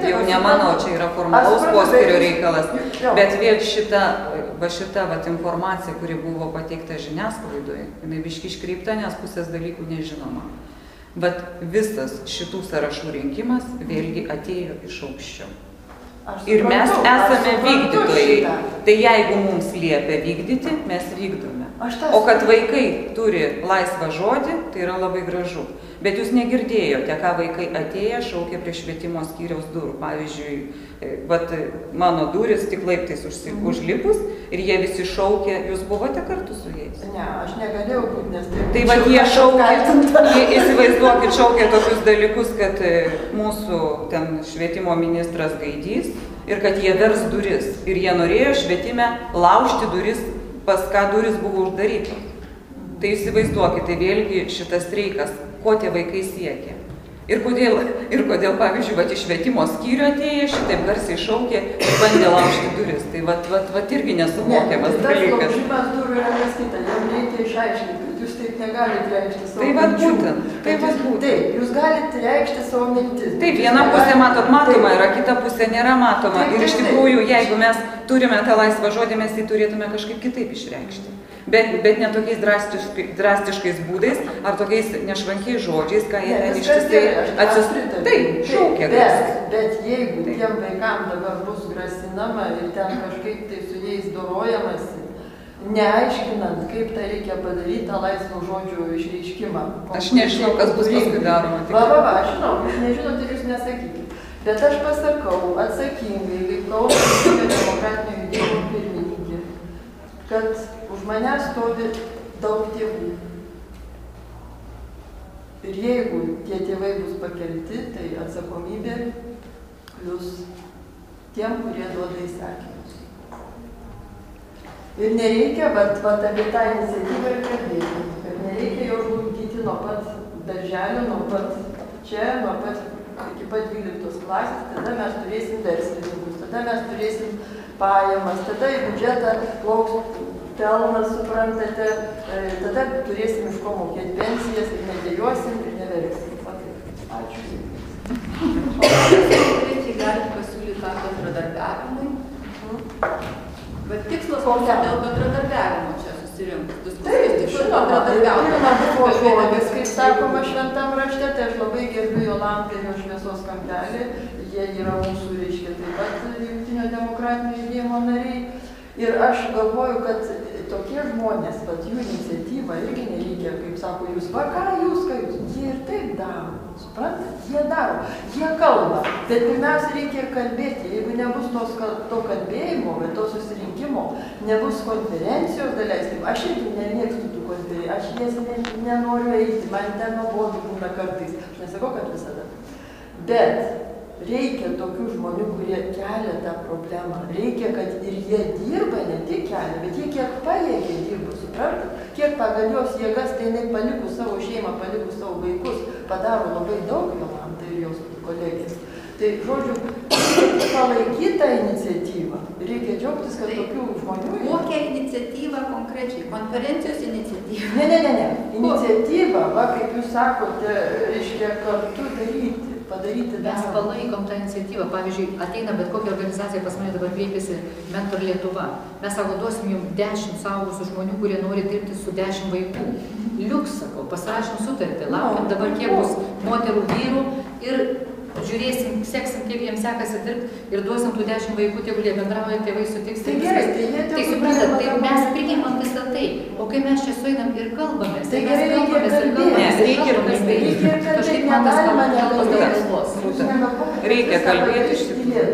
jau ne mano, čia yra formalaus poskyrio reikalas, bet vėl šita informacija, kuri buvo pateikta žiniasklaidoje, jinai biški iškreipta, nes pusės dalykų nežinoma. Bet visas šitų sąrašų rinkimas vėlgi atėjo iš aukščiau. Ir mes esame vykdytojai. Tai jeigu mums liepia vykdyti, mes vykdome. O kad vaikai turi laisvą žodį, tai yra labai gražu. Bet jūs negirdėjote, ką vaikai atėję šaukė prie švietimo skyriaus durų. Pavyzdžiui, mano duris tik laiptais užlipus ir jie visi šaukė, jūs buvote kartu su jais? Ne, aš negalėjau būti, nes tai vat jie šaukė, įsivaizduokit, šaukė tokius dalykus, kad mūsų ten švietimo ministras gaidys ir kad jie vers duris. Ir jie norėjo švietime laužti duris, pas ką duris buvo uždarytos. Tai įsivaizduokit, tai vėlgi šitas streikas, ko tie vaikai siekia. Ir kodėl pavyzdžiui, iš švietimo skyrių atėję, šitaip garsiai šaukė ir bandė laužti duris. Tai vat irgi nesuvokiamas dalykas. Tas laužimas durų yra kas kita, jam reikia išaiškinti, kad jūs taip negalite reikšti savo minčių. Tai vat būtent. Taip, jūs galite reikšti savo mintis. Taip, viena pusė matoma yra, kita pusė nėra matoma. Ir iš tikrųjų, jeigu mes turime tą laisvą žodį, mes jį turėtume kažkaip kitaip išreikšti. Bet ne tokiais drastiškais būdais, ar tokiais nešvankiais žodžiais, ką jie ten ištisai atsisprita. Taip, šaukia. Bet jeigu tiem vaikam dabar bus grasinama ir ten kažkaip tai su jais dorojamasi, neaiškinant, kaip tai reikia padaryti tą laisvo žodžio išreiškimą. Aš nežinau, kas bus paskui daroma. Aš žinau, jūs nežinot ir jūs nesakykit. Bet aš pasakau atsakingai, kaip Kauno demokratinio judėjimo pirmininkė, kad už mane stovi daug tėvų. Ir jeigu tie tėvai bus pakelti, tai atsakomybė plius tiem, kurie duoda įsakymus. Ir nereikia, bet apie tą iniciatyvą ir kalbėti, kad nereikia jo žlugdyti nuo pat darželio, nuo pat čia, nuo pat iki pat 12 klasės, tada mes turėsim verslininkus, tada mes turėsim pajamas, tada į biudžetą plauks pelnas, suprantate, tada turėsim iš ko mokėti pensijas ir nedėjosim ir neverksim. Ačiū. O konkrečiai galite pasiūlyti tą bendradarbiavimui? Bet tikslas mums dėl bendradarbiavimo čia susirinkus. Taip, žinoma, pirma buvo žodis, kaip sakoma šventam rašte, tai aš labai gerbiu Jolantą ir jo šviesos kampelį. Jie yra mūsų, reiškia, taip pat Jungtinio demokratinio judėjimo nariai. Ir aš galvoju, kad tokie žmonės, jų iniciatyva irgi nereikia, kaip sako, jūs, ką jūs, jie ir taip daro, suprantat, jie daro, jie kalba, bet pirmiausia reikia ir kalbėti, jeigu nebus to kalbėjimo, bet to susirinkimo, nebus konferencijos daleis, aš irgi nemėgstu tų konferencijų, aš jas nenoriu eiti, man ten nuobodu būna kartais, aš nesakau, kad visada, bet reikia tokių žmonių, kurie kelia tą problemą. Reikia, kad ir jie dirba, ne tik kelia, bet jie kiek pajėgia dirba, suprantat? Kiek pagal jos jėgas, tai jinai palikus savo šeimą, palikus savo vaikus, padaro labai daug Jolanta ir jos kolegės. Tai, žodžiu, reikia palaikyti tą iniciatyvą. Reikia džiaugtis, kad tokių žmonių... Kokią iniciatyvą konkrečiai? Konferencijos iniciatyvą? Ne. Iniciatyva, kaip jūs sakote, reiškia kartu daryti. Padaryti mes palaikom tą iniciatyvą. Pavyzdžiui, ateina bet kokia organizacija, pas mane dabar kreipiasi Mentor Lietuva. Mes sako, duosim jums 10 suaugusių žmonių, kurie nori dirbti su 10 vaikų. Liuks, sakau, pasirašym sutartį, laukiam dabar kiek bus moterų, vyrų ir žiūrėsim, seksim, kaip jiems sekasi dirbti ir duosim tų 10 vaikų, tie, kurie bendrauja, tėvai sutiks. Tai suprantat, tai mes priimam visą tai. O kai mes čia sueinam ir kalbamės, tai mes kalbamės ir kalbamės. Reikia kalbėti iš tikrųjų.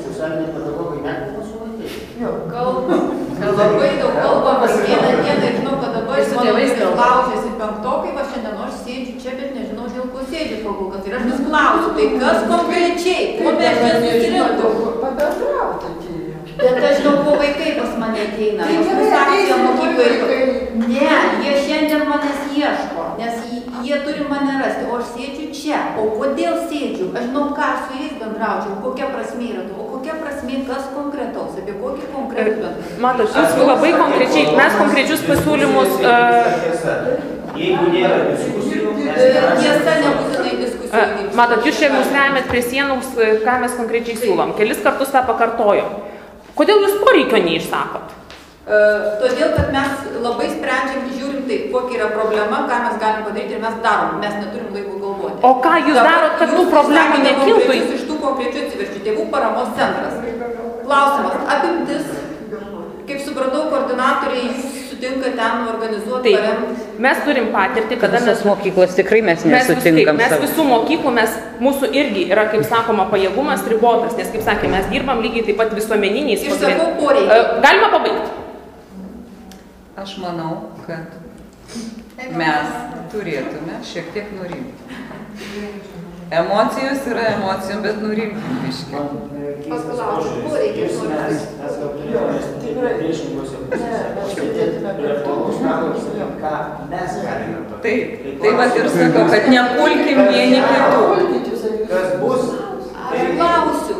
Socialiniai pedagogai nekalba su vaikais. Kalbam. Labai daug kalbam. Vieną dieną žinau, kad dabar su tėvais klausiasi penktokai, va šiandien nors sėdžiu čia, bet nežinau, dėl ko sėdžiu kol kas. Ir aš vis klausiu, tai kas konkrečiai? Ko mes čia susirinkom? Pabendrauti. Bet aš žinau, ko vaikai pas mane ateina. Tai gerai, vaikai. Ne, jie šiandien manęs ieško, nes jie turi mane rasti, o aš sėdžiu čia. O kodėl sėdžiu? Aš žinau, ką su jais bendraučiau, kokia prasmė yra to, o kokia prasmė, kas konkretaus, apie kokį konkretų bendraučiau. Matot, jūs labai konkrečiai, mes konkrečius pasiūlymus... Jeigu nėra diskusijų, tiesa nebūtinai diskusijų. Matot, jūs čia mus remiat prie sienos, ką mes konkrečiai siūlom. Kelis kartus tą pakartojom. Kodėl jūs poreikio neišsakot? Todėl, kad mes labai sprendžiam, žiūrim taip, kokia yra problema, ką mes galim padaryti ir mes darom, mes neturim laiko galvoti. O ką jūs darot, kad tų problemų nekiltų? Jūs iš tų konkrečių atsiverčių, tėvų paramos centras. Klausimas, apimtis, kaip supratau, koordinatoriai, jūs sutinka ten organizuoti, paremti. Mes turim patirtį, kada Visas mokyklas tikrai mes nesutinkam. Mes visų mokyklų, mūsų irgi yra, kaip sakoma, pajėgumas ribotas, nes, kaip sakė, mes dirbam lygiai taip pat visuomeniniais. Išsakau poreikį. Galima pabaigti? Aš manau, kad mes turėtume šiek tiek nurimti. Emocijos yra emocijom, bet nurimti biškį. Paklausiu, poreikis. Mes gal turėjome priešinguose ką mes galime padaryti. Taip, tai vat ir sakau, kad nepulkim vieni kitų. Kas bus? Aš klausiu,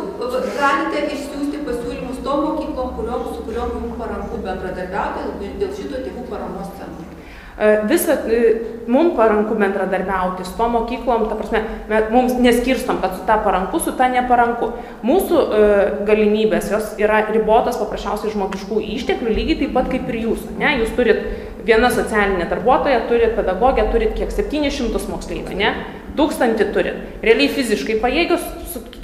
galite išsiųsti pasiūlymus tom mokyklom, su kuriuom jums paranku bendradarbiauti dėl šito tėvų paramos centro. Mums paranku bendradarbiauti su to mokyklom, ta prasme, mums neskirstom, kad su ta paranku, su ta neparanku. Mūsų galimybės, jos yra ribotas paprasčiausiai žmogiškų išteklių, lygiai taip pat kaip ir jūsų. Ne? Jūs turit vieną socialinę darbuotoją, turit pedagogę, turit kiek 700 moksleivių, ne? 1000 turit. Realiai fiziškai pajėgius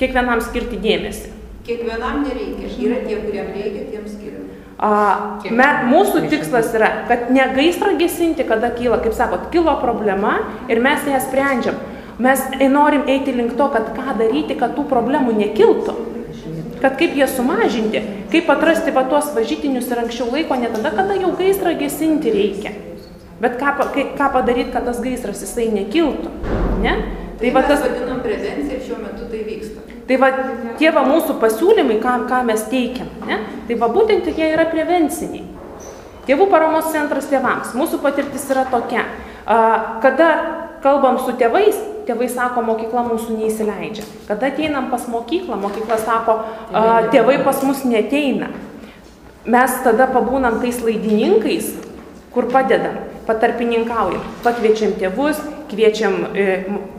kiekvienam skirti dėmesį. Kiekvienam nereikia. Yra tie, kuriem reikia, tiems skiriam. Mūsų tikslas yra, kad ne gaisrą gesinti, kada kyla, kaip sakot, kilo problema ir mes ją sprendžiam. Mes norim eiti link to, kad ką daryti, kad tų problemų nekiltų. Kad kaip jie sumažinti, kaip atrasti va tuos važytinius ir anksčiau laiko, ne tada, kada jau gaisrą gesinti reikia. Bet ką padaryti, kad tas gaisras jisai nekiltų. Ne? Tai va tas vadinam prevenciją ir šiuo metu tai vyksta. Tai va tie va mūsų pasiūlymai, ką mes teikiam, ne? Tai va būtent jie yra prevenciniai. Tėvų paramos centras tėvams. Mūsų patirtis yra tokia. Kada kalbam su tėvais, tėvai sako, mokykla mūsų neįsileidžia. Kada ateinam pas mokyklą, mokykla sako, tėvai pas mus neateina. Mes tada pabūnam tais laidininkais, kur padedam, patarpininkaujam, pakviečiam tėvus, kviečiam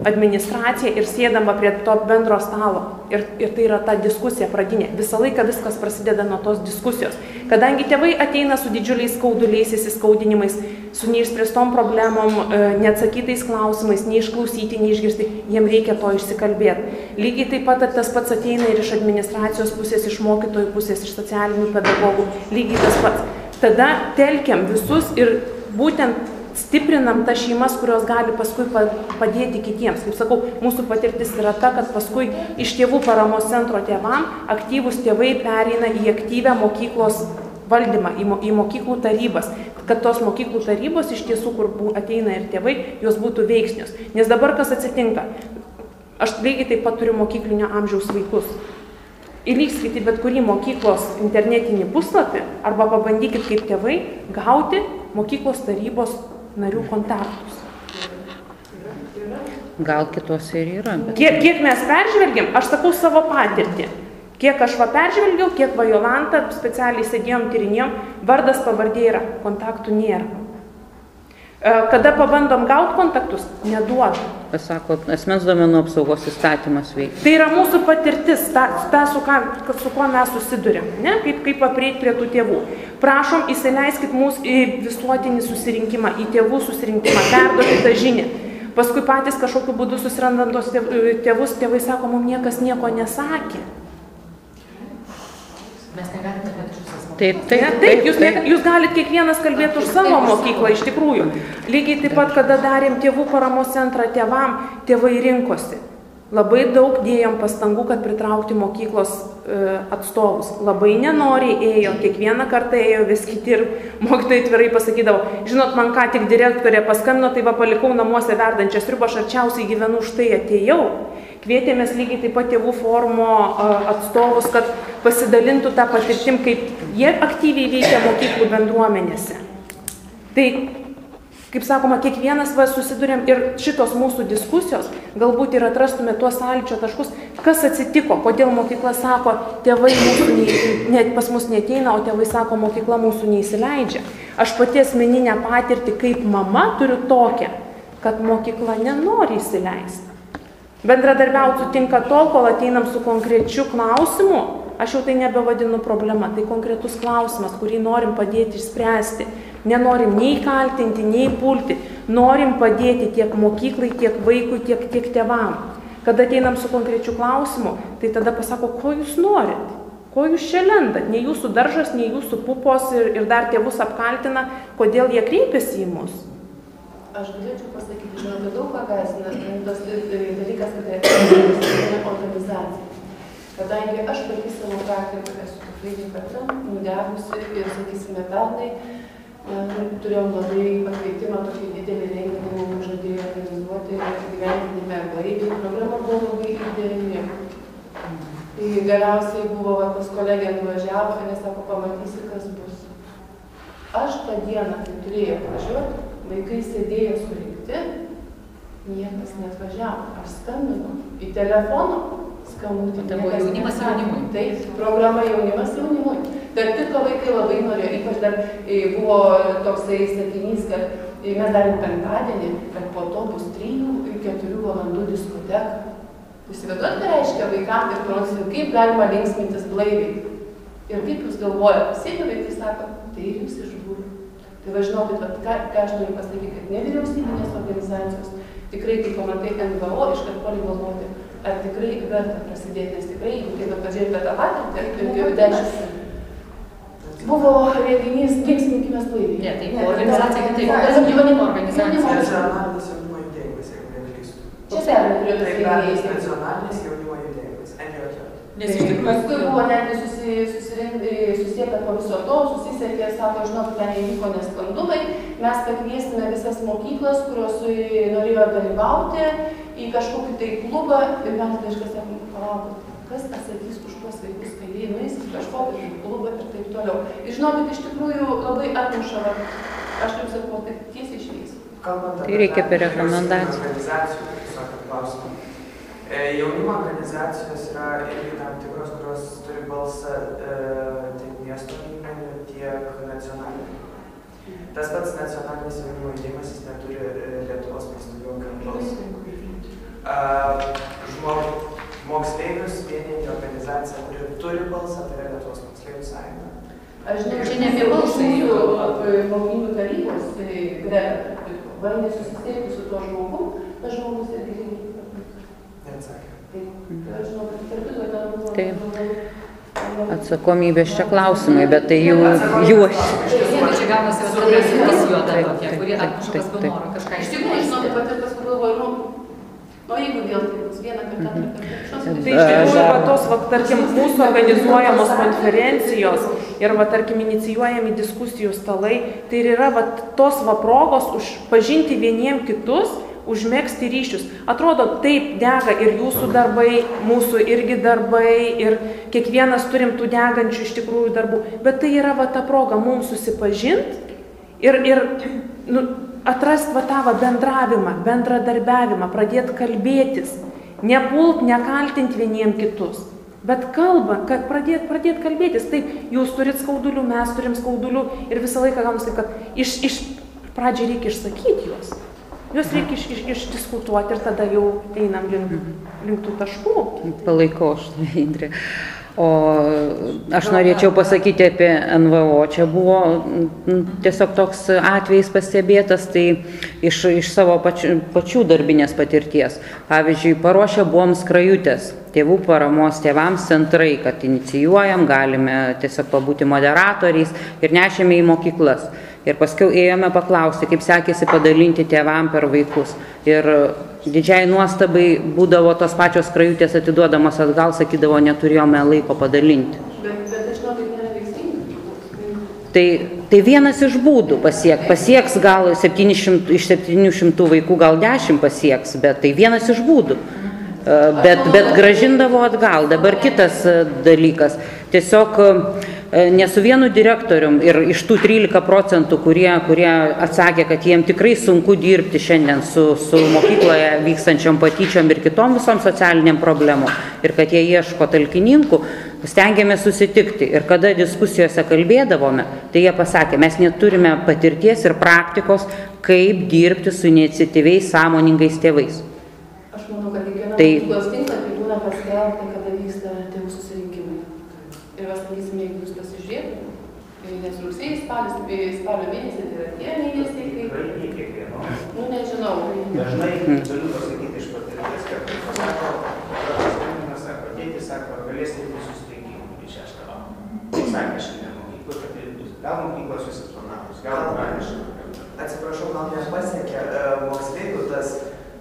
administraciją ir sėdama prie to bendro stalo. Ir tai yra ta diskusija pradinė. Visą laiką viskas prasideda nuo tos diskusijos. Kadangi tėvai ateina su didžiuliais skauduliais, įsiskaudinimais, su neišspręstom problemom, neatsakytais klausimais, neišklausyti, neišgirsti, jiem reikia to išsikalbėti. Lygiai taip pat tas pats ateina ir iš administracijos pusės, iš mokytojų pusės, iš socialinių pedagogų. Lygiai tas pats. Tada telkiam visus ir būtent stiprinam tas šeimas, kurios gali paskui padėti kitiems. Kaip sakau, mūsų patirtis yra ta, kad paskui iš tėvų paramos centro tėvam aktyvūs tėvai pereina į aktyvę mokyklos valdymą, į mokyklų tarybas. Kad tos mokyklų tarybos iš tiesų, kur ateina ir tėvai, jos būtų veiksnios. Nes dabar kas atsitinka? Aš lygiai taip pat turiu mokyklinio amžiaus vaikus. Įlykskite bet kurį mokyklos internetinį puslapį arba pabandykit kaip tėvai gauti mokyklos tarybos narių kontaktus. Gal kitose ir yra. Bet... Kiek mes peržvelgiam, aš sakau savo patirtį. Kiek aš peržvelgiau, kiek Jolanta specialiai sėdėjom, tyrinėjom, vardas pavardė yra, kontaktų nėra. Kada pabandom gauti kontaktus, neduoda. Pasako, asmens duomenų apsaugos įstatymas veikia. Tai yra mūsų patirtis, su kuo mes susidurėm, ne? Kaip aprieiti prie tų tėvų. Prašom, įsileiskit mūsų į visuotinį susirinkimą, į tėvų susirinkimą, perduokit tą žinią. Paskui patys kažkokiu būdu susirandant tos tėvus, tėvai sako, mums niekas nieko nesakė. Mes negalime kalbėti už savo mokyklą. Taip, jūs galite kiekvienas kalbėti už savo mokyklą, iš tikrųjų. Lygiai taip pat, kada darėm tėvų paramos centrą tėvam, tėvai rinkosi. Labai daug dėjom pastangų, kad pritraukti mokyklos atstovus. Labai nenoriai ėjo, kiekvieną kartą ėjo vis kiti ir mokytojai atvirai pasakydavo, žinot, man ką tik direktorė paskambino, tai va palikau namuose verdančią sriubą, aš arčiausiai gyvenu, už tai atėjau. Kvietėmės lygiai taip pat tėvų forumo atstovus, kad pasidalintų tą patirtim, kaip jie aktyviai veikia mokyklų bendruomenėse. Tai, kaip sakoma, kiekvienas susidurėm ir šitos mūsų diskusijos, galbūt ir atrastume tuos sąlyčio taškus, kas atsitiko, kodėl mokykla sako, tėvai mūsų pas mus neteina, o tėvai sako, mokykla mūsų neįsileidžia. Aš pati asmeninę patirtį kaip mama turiu tokią, kad mokykla nenori įsileisti. Bendradarbiauti sutinka tol, kol ateinam su konkrečiu klausimu, aš jau tai nebevadinu problema, tai konkretus klausimas, kurį norim padėti išspręsti. Nenorim nei kaltinti, nei pulti, norim padėti tiek mokyklai, tiek vaikui, tiek tėvam. Kada ateinam su konkrečiu klausimu, tai tada pasako, ko jūs norit, ko jūs čia lendat, nei jūsų daržas, nei jūsų pupos ir dar tėvus apkaltina, kodėl jie kreipiasi į mus. Aš galėčiau pasakyti, žinau, kad daug ką gąsdina tas dalykas, kad tai organizacija. Kadangi aš pati savo praktiką esu tikrai ne kartą nudegusi ir, sakysime, pernai turėjom labai pakvietimą tokį didelį renginį, mums žadėjo organizuoti gyventinime baigį. Programa buvo labai įdėlė. Tai galiausiai buvo, pas kolegė nuvažiavo ir jis sako, pamatysi, kas bus. Aš tą dieną, kai turėjau važiuoti, vaikai sėdėjo surinkti, niekas neatvažiavo. Aš skambinu į telefono skambutį. Tai buvo jaunimas jaunimui. Taip, programa jaunimas jaunimui. Tarp kitko vaikai labai norėjo, ypač dar buvo toksai sakinys, kad mes darėm penktadienį, kad po to bus 3-4 valandų diskoteka. Įsivaizduot, ką reiškia vaikams ir parodysime, kaip galima linksmintis blaiviai. Ir kaip jūs galvojate, sėdi vaikai sako, tai ir jūs išbūrė. Tai va žinokit, ką aš noriu pasakyti, kad nevyriausybinės organizacijos tikrai, kai pamatai NVO, iškart poli galvoti, ar tikrai verta prasidėti, nes tikrai, jeigu taip pažiūrėti tą patirtį, buvo renginys linksminkimės blaiviai. Ne, tai buvo organizacija, kitaip, jaunimo organizacija. Nacionalinis jaunimo judėjimas, jeigu neklystu. Čia perėmė Taip, nacionalinis jaunimo judėjimas, NJJ. Paskui buvo netgi susieta po viso to, susisiekė, sako, žinot, ten įvyko nesklandumai, mes pakviesime visas mokyklas, kurios norėjo dalyvauti į kažkokį tai klubą ir mes kažkas sakom, palaukit, kas atsakys už tuos vaikus, kai jie nueis į kažkokį tai klubą ir taip toliau. Ir žinokit, iš tikrųjų labai atmuša, aš taip sakau, tai tiesiai išvyks. Tai reikia per rekomendaciją. Jaunimo organizacijos yra irgi tam tikros, kurios turi balsą tiek miesto lygmeniu, tiek nacionaliniu. Tas pats nacionalinis jaunimo judėjimas, jis neturi Lietuvos mastu jokio balso. Moksleivius vieninti organizacija, kuri turi balsą, tai yra Lietuvos moksleivių sąjunga. Aš žinau, čia ne apie balsą, mokinių tarybos greta, bandė susisiekti su tuo žmogum, tas žmogus irgi lygiai. Taip. Atsakomybės čia klausimai, bet tai jų aš. Čia gaunasi juoda tokia, kuri atmuša kas panoro kažką. Iš tikrųjų, žinokit, pat ir paskui galvoju, jeigu vėl tai bus vieną kartą, antrą kartą. Tai iš tikrųjų, tos, tarkim, mūsų organizuojamos konferencijos ir, tarkim, inicijuojami diskusijų stalai, tai ir yra tos progos pažinti vieniem kitus, užmegzti ryšius. Atrodo, taip dega ir jūsų darbai, mūsų irgi darbai ir kiekvienas turim tų degančių iš tikrųjų darbų, bet tai yra ta proga mums susipažinti ir atrasti tą bendravimą, bendradarbiavimą, pradėti kalbėtis, nepult, nekaltinti vieniem kitus, bet kalbant, kad pradėti kalbėtis. Taip, jūs turit skaudulių, mes turim skaudulių ir visą laiką gaunasi taip, kad iš pradžiai reikia išsakyti juos. Juos reikia išdiskutuoti ir tada jau einam link tų taškų. Palaikau aš, Indrė. O aš norėčiau pasakyti apie NVO. Čia buvo tiesiog toks atvejis pastebėtas, tai iš savo pačių darbinės patirties. Pavyzdžiui, paruošę buvom skrajutės, tėvų paramos tėvams centrai, kad inicijuojam, galime tiesiog pabūti moderatoriais ir nešėme į mokyklas. Ir paskui ėjome paklausti, kaip sekėsi padalinti tėvam per vaikus. Ir didžiai nuostabai būdavo tos pačios skrajutės atiduodamos atgal, sakydavo, neturėjome laiko padalinti. Bet aš žinau, kad nėra veiksminga. Tai vienas iš būdų pasieks gal 700, iš 700 vaikų gal 10 pasieks, bet tai vienas iš būdų. Bet gražindavo atgal. Dabar kitas dalykas. Tiesiog ne su vienu direktorium ir iš tų 13%, kurie atsakė, kad jiem tikrai sunku dirbti šiandien su mokykloje vykstančiom patyčiom ir kitom visom socialiniam problemom ir kad jie ieško talkininkų, stengiamės susitikti. Ir kada diskusijose kalbėdavome, tai jie pasakė, mes neturime patirties ir praktikos, kaip dirbti su iniciatyviais, sąmoningais tėvais. Aš manau, kad kiekviena mokyklos tinklapį būna paskelbta, kada vyksta tėvų susirinkimai. Ir mes sakysime, jeigu jūs pasižiūrėtumėte, nes rugsėjai, spalio mėnesį tai yra tie mėnesiai, kai... Tikrai ne kiekvieno. Nu, nežinau. Dažnai galiu pasakyti iš patirties, kad pasako, sako, tėtis sako, galėsite į susirinkimą į 6 valandą. Tai sakė šiandien mokyklos, kad gal mokyklos susiplanavus, gal praneša. Atsiprašau, gal nepasiekė moksleivių tas,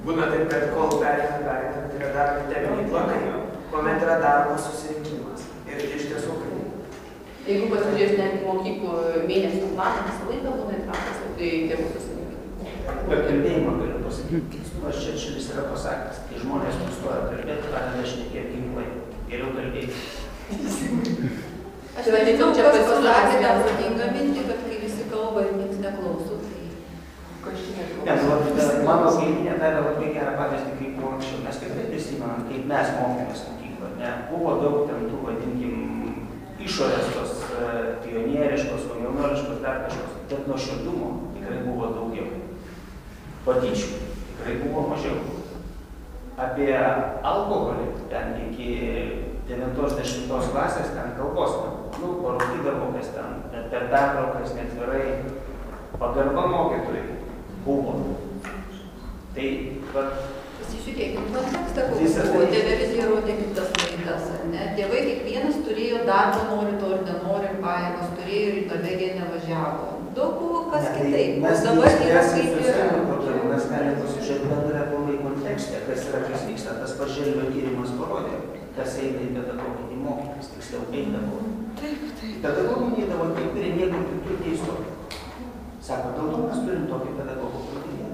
būna taip, kad kol perėmė, tai yra dar teminiai planai, kuomet yra daromas susirinkimas. Ir iš tiesų, jeigu pasižiūrės netgi mokyklų mėnesio planą, visą laiką būna įtrauktas, tai tėvų susirinkimai. Bet kalbėjimą galiu pasakyti. Aš čia šalis yra pasakęs, kai žmonės nustoja kalbėti, pradeda šnekėti ginklai. Geriau kalbėti. Aš nežinau, čia pasakė tą protingą mintį, kad kai visi kalba ir niekas neklauso, tai kažkiek neklauso. Mano kaimynė davė labai gerą pavyzdį, kaip buvo anksčiau. Mes tikrai prisimenam, kaip mes mokėmės mokykloje. Buvo daug ten tų, vadinkim, išorės tos pionieriškos, jaunuoliškos, dar kažkos. Bet nuoširdumo tikrai buvo daugiau. Patyčių tikrai buvo mažiau. Apie alkoholį ten iki 9-10 klasės ten kalbos, parūkydavo, kas ten, net per pertraukas, netvirai, pagarba mokytojai buvo. Tai, pasižiūrėkime, kontekstą, koks buvo, televizija rodė kitas laidas, ar ne? Tėvai kiekvienas turėjo darbą, nori to ir nenori, pajamas turėjo ir į Norvegiją nevažiavo. Daug buvo kas kitaip, o dabar yra kaip yra. Mes galime pasižiūrėti bendrą aplamai kontekstą, kas yra, kas vyksta. Tas pats Želvio tyrimas parodė, kas eina į pedagoginį mokymus, tiksliau eidavo. Pedagoginį eidavo tie, kurie niekur kitur neįstojo. Sako, dėl to mes turim tokį pedagogų protinį.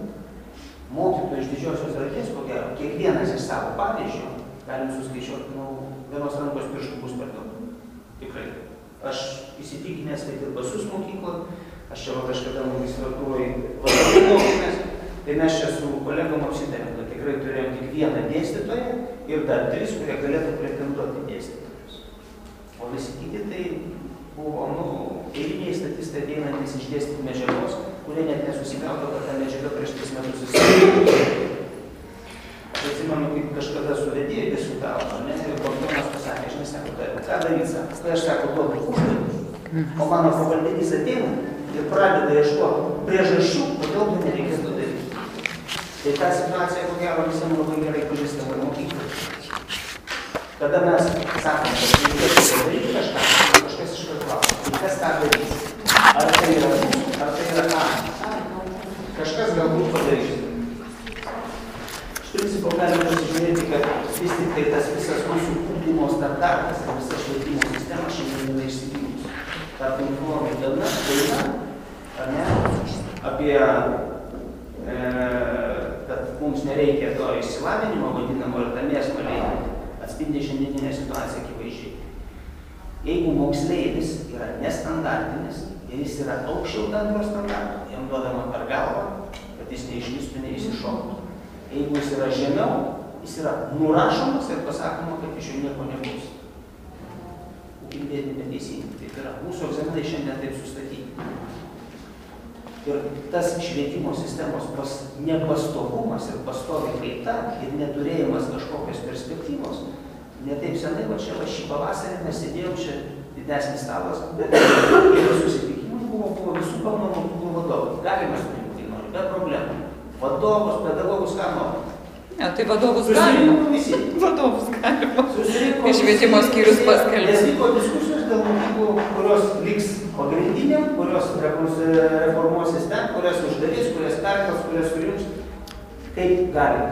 Mokytojų iš didžiosios raidės, ko gero, kiekvienas iš savo pavyzdžių galim suskaičiuoti, vienos rankos pirštų bus per daug. Tikrai. Aš įsitikinęs, kad ir Basus mokyklą, aš čia kažkada magistratūroje mokėmės, tai mes čia su kolegom apsitarėm, kad tikrai turėjom tik vieną dėstytoją ir dar 3, kurie galėtų pretenduoti dėstytojus. O visi kiti tai buvo, eiliniai statistai ateinantys išdėstyti medžiagos, kurie net nesusigaudo, kad ta medžiaga prieš 3 metus susitikė. Aš atsimenu, kaip kažkada su vedėjai diskutavo, ir Bortonas pasakė, aš nesako, ką daryti, sako, tai aš sako, duodu užduotį, o mano pavaldinys ateina ir pradeda ieškoti priežasčių, kodėl to nereikėtų daryti. Tai ta situacija, ko gero, visam labai gerai pažįstama mokykloje. Kada mes sakom, kad reikėtų padaryti kažką, kažkas iš karto klausia, kas tą darys? Ar tai yra mūsų, ar tai yra ką? Kažkas galbūt padarys. Iš principo galime pasižiūrėti, kad vis tik tai tas visas mūsų ugdymo standartas ir visa švietimo sistema šiandien yra išsigynus. Ta Pink daina, ar ne, apie, kad mums nereikia to išsilavinimo vadinamo ir ta mėsmalėje, atspindi šiandieninę situaciją akivaizdžiai. Jeigu moksleivis yra nestandartinis ir jis yra aukščiau bendro standarto, jam duodama per galvą, kad jis neišlystų, neišsišoktų. Jeigu jis yra žemiau, jis yra nurašomas ir pasakoma, kad iš jo nieko nebus. Kalbėti neteisingai. Taip yra. Mūsų egzaminai šiandien taip sustatyti. Ir tas švietimo sistemos nepastovumas ir pastovi kaita ir neturėjimas kažkokios perspektyvos, ne taip senai, va čia šį pavasarį mes sėdėjom čia didesnis stalas, bet ir susitikimai buvo visų kalno mokyklų vadovų. Galime surinkti, nori, be problemų. Vadovus, pedagogus, ką nori. Ne, tai vadovus galima. Vadovus galima. Švietimo skyrius paskelbė. Nes vyko diskusijos dėl mokyklų, kurios liks pagrindinėm, kurios reformuosis ten, kurias uždarys, kurias perkels, kurias sujungs. Kaip gali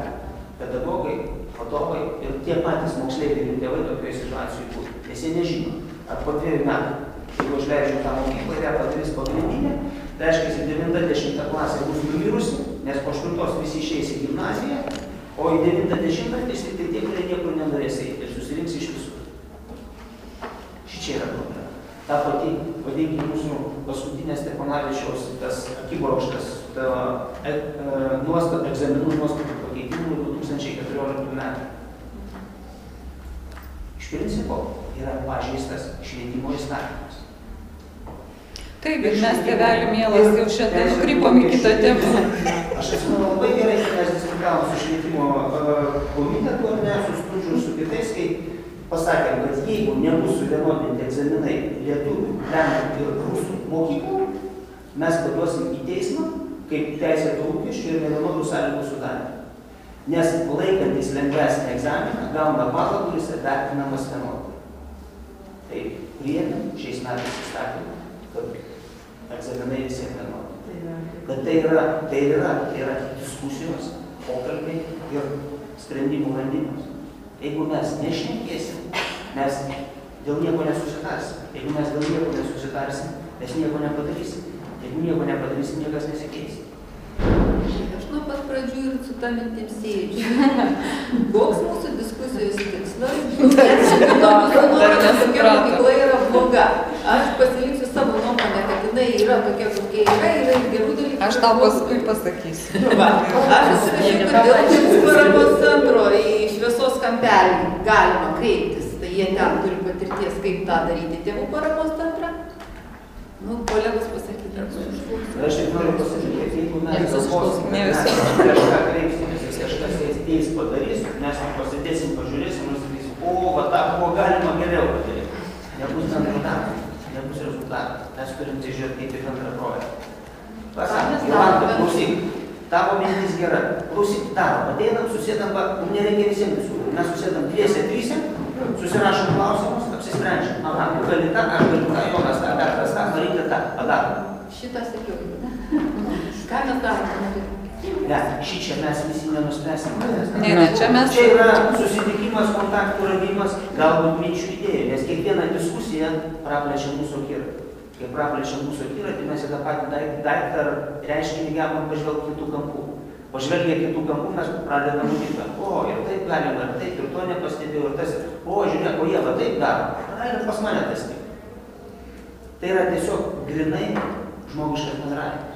pedagogai, vadovai ir tie patys moksleiviai ir tėvai tokioje situacijoje būtų. Nes jie nežino, ar po 2 metų, jeigu aš leidžiu tą mokyklą ir ją padarys pagrindinę, tai aiškiai 9-10 klasė bus numirusi, nes po 8 visi išeis į gimnaziją, o į 9-10 tai tik tie, kurie niekur nenorės eiti ir susirinks iš visur. Šičia yra problema. Ta pati, vadinkim, mūsų paskutinės Steponavičiaus tas akibrokštas egzaminų nuostatų pakeitimų 2014 metų. Iš principo yra pažeistas švietimo įstatymas. Taip, bet mes, tėveli mielas, jau šiandien nukrypom į kitą temą. Aš atsimenu labai gerai, kad mes diskutavom su švietimo komitetu, ar ne, su Sprundžiu ir su kitais, kai pasakėm, kad jeigu nebus suvienodinti egzaminai lietuvių, lenkų ir rusų mokyklų, mes paduosim į teismą kaip teisėtų lūkesčių ir nevienodų sąlygų sudarymą. Nes laikantis lengvesnį egzaminą gauna balą, kuris yra vertinamas vienodai. Tai priėmėm šiais metais įstatymą, kad egzaminai visiems vienodai. Kad tai yra diskusijos, pokalbiai ir sprendimų randimas. Jeigu mes nešnekėsim, mes dėl nieko nesusitarsim. Jeigu mes dėl nieko nesusitarsim, mes nieko nepadarysim. Jeigu nieko nepadarysim, niekas nesikeis. Aš nuo pat pradžių ir su tą mintim sėdžiu. Koks mūsų diskusijos tikslas? Mokykla yra bloga. Aš pasiliksiu savo nuomonę, kad jinai yra tokia, kokia yra ir gerų dalykų. Aš tau paskui pasakysiu. Aš įsivažiuoju, kad dėl paramos centro į šviesos kampelį galima kreiptis. Tai jie ten turi patirties, kaip tą daryti tėvų paramos centrą. Nu, kolegos pasakyti, ar susišklausyti. Aš tik noriu pasakyti, kad jeigu mes galvosim, kad mes kažką kreipsimės, kažkas ateis padarys, mes pasidėsim, pažiūrėsim ir sakysim, o, va tą buvo galima geriau padaryti. Nebus bendro darbo, nebus rezultatų. Mes turim tai žiūrėti kaip į bendrą projektą. Pasakyti, Jolanta, klausyk, tavo mintis gera. Klausyk, darom, ateinam, susėdam, mums nereikia visiems diskutuoti. Mes susėdam dviese, tryse, susirašom klausimus, apsisprendžiam. Aha, tu gali tą, aš galiu tą, Jonas tą, Petras tą, Marija tą, padarom. Šitą sakiau. Ką mes darome? Ne, šičia mes visi nenuspręsim. Ne, čia mes... Čia yra susitikimas, kontaktų radimas, galbūt minčių idėjų, nes kiekviena diskusija praplečia mūsų akiratį. Kai praplečia mūsų akiratį, mes į tą patį daiktą ar reiškinį gebam pažvelgti kitų kampų. Pažvelgę kitų kampų mes pradedam matyti, o, ir taip galima, ir taip, ir to nepastebėjau, ir tas, o, žiūrėk, o jie va taip daro, ir pas mane tas taip. Tai yra tiesiog grinai žmogiškas bendravimas.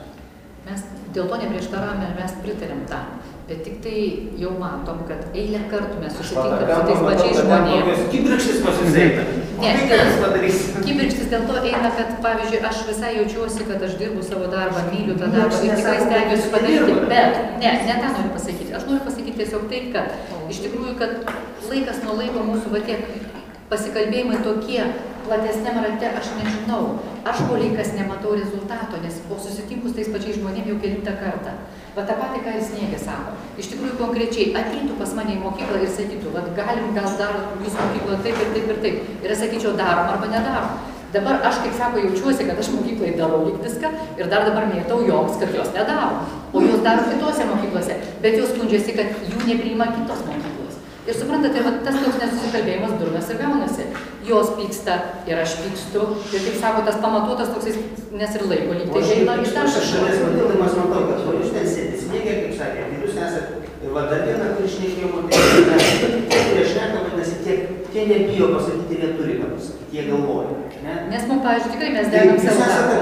Mes dėl to neprieštaravome, mes pritarėm tam, bet tik tai jau matom, kad eilę kartų mes susitinkam su tais pačiais žmonėmis. Kibirkštis pasisėta. Ne, kibirkštis dėl to eina, kad, pavyzdžiui, aš visai jaučiuosi, kad aš dirbu savo darbą, myliu tą darbą ir tikrai stengiuosi padaryti, bet ne tą noriu pasakyti. Aš noriu pasakyti tiesiog taip, kad iš tikrųjų, kad laikas nuo laiko mūsų va tiek pasikalbėjimai tokie platesniam rate, aš nežinau. Aš kol kas nematau rezultato, nes po susitinkus tais pačiais žmonėm jau kelintą kartą. Va tą patį, ką ir Sniegė sako. Iš tikrųjų konkrečiai ateitų pas mane į mokyklą ir sakytų, va galim gal dar jūsų mokykloje taip ir taip ir taip. Ir aš sakyčiau, darom arba nedarom. Dabar aš, kaip sako, jaučiuosi, kad aš mokyklai darau lyg viską ir dar dabar mėtau joms, kad jos nedaro. O jos daro kitose mokyklose, bet jos skundžiasi, kad jų nepriima kitos mokyklos. Ir suprantate, va, tas toks nesusikalbėjimas durnas ir gaunasi. Jos pyksta ir aš pykstu. Ir kaip sako, tas pamatuotas toksai, nes ir laiko lyg tai gaila iš dar. Aš šalies vadindamas matau, kad jūs ten sėdės Sniegė, kaip sakė, ir jūs nesate. Ir va dar viena, kur išnekėjimo, kurie šneka, vadinasi, tie nebijo pasakyti, jie turi pasakyti, jie galvoja. Nes mums, pavyzdžiui, tikrai mes dedam savo darbą.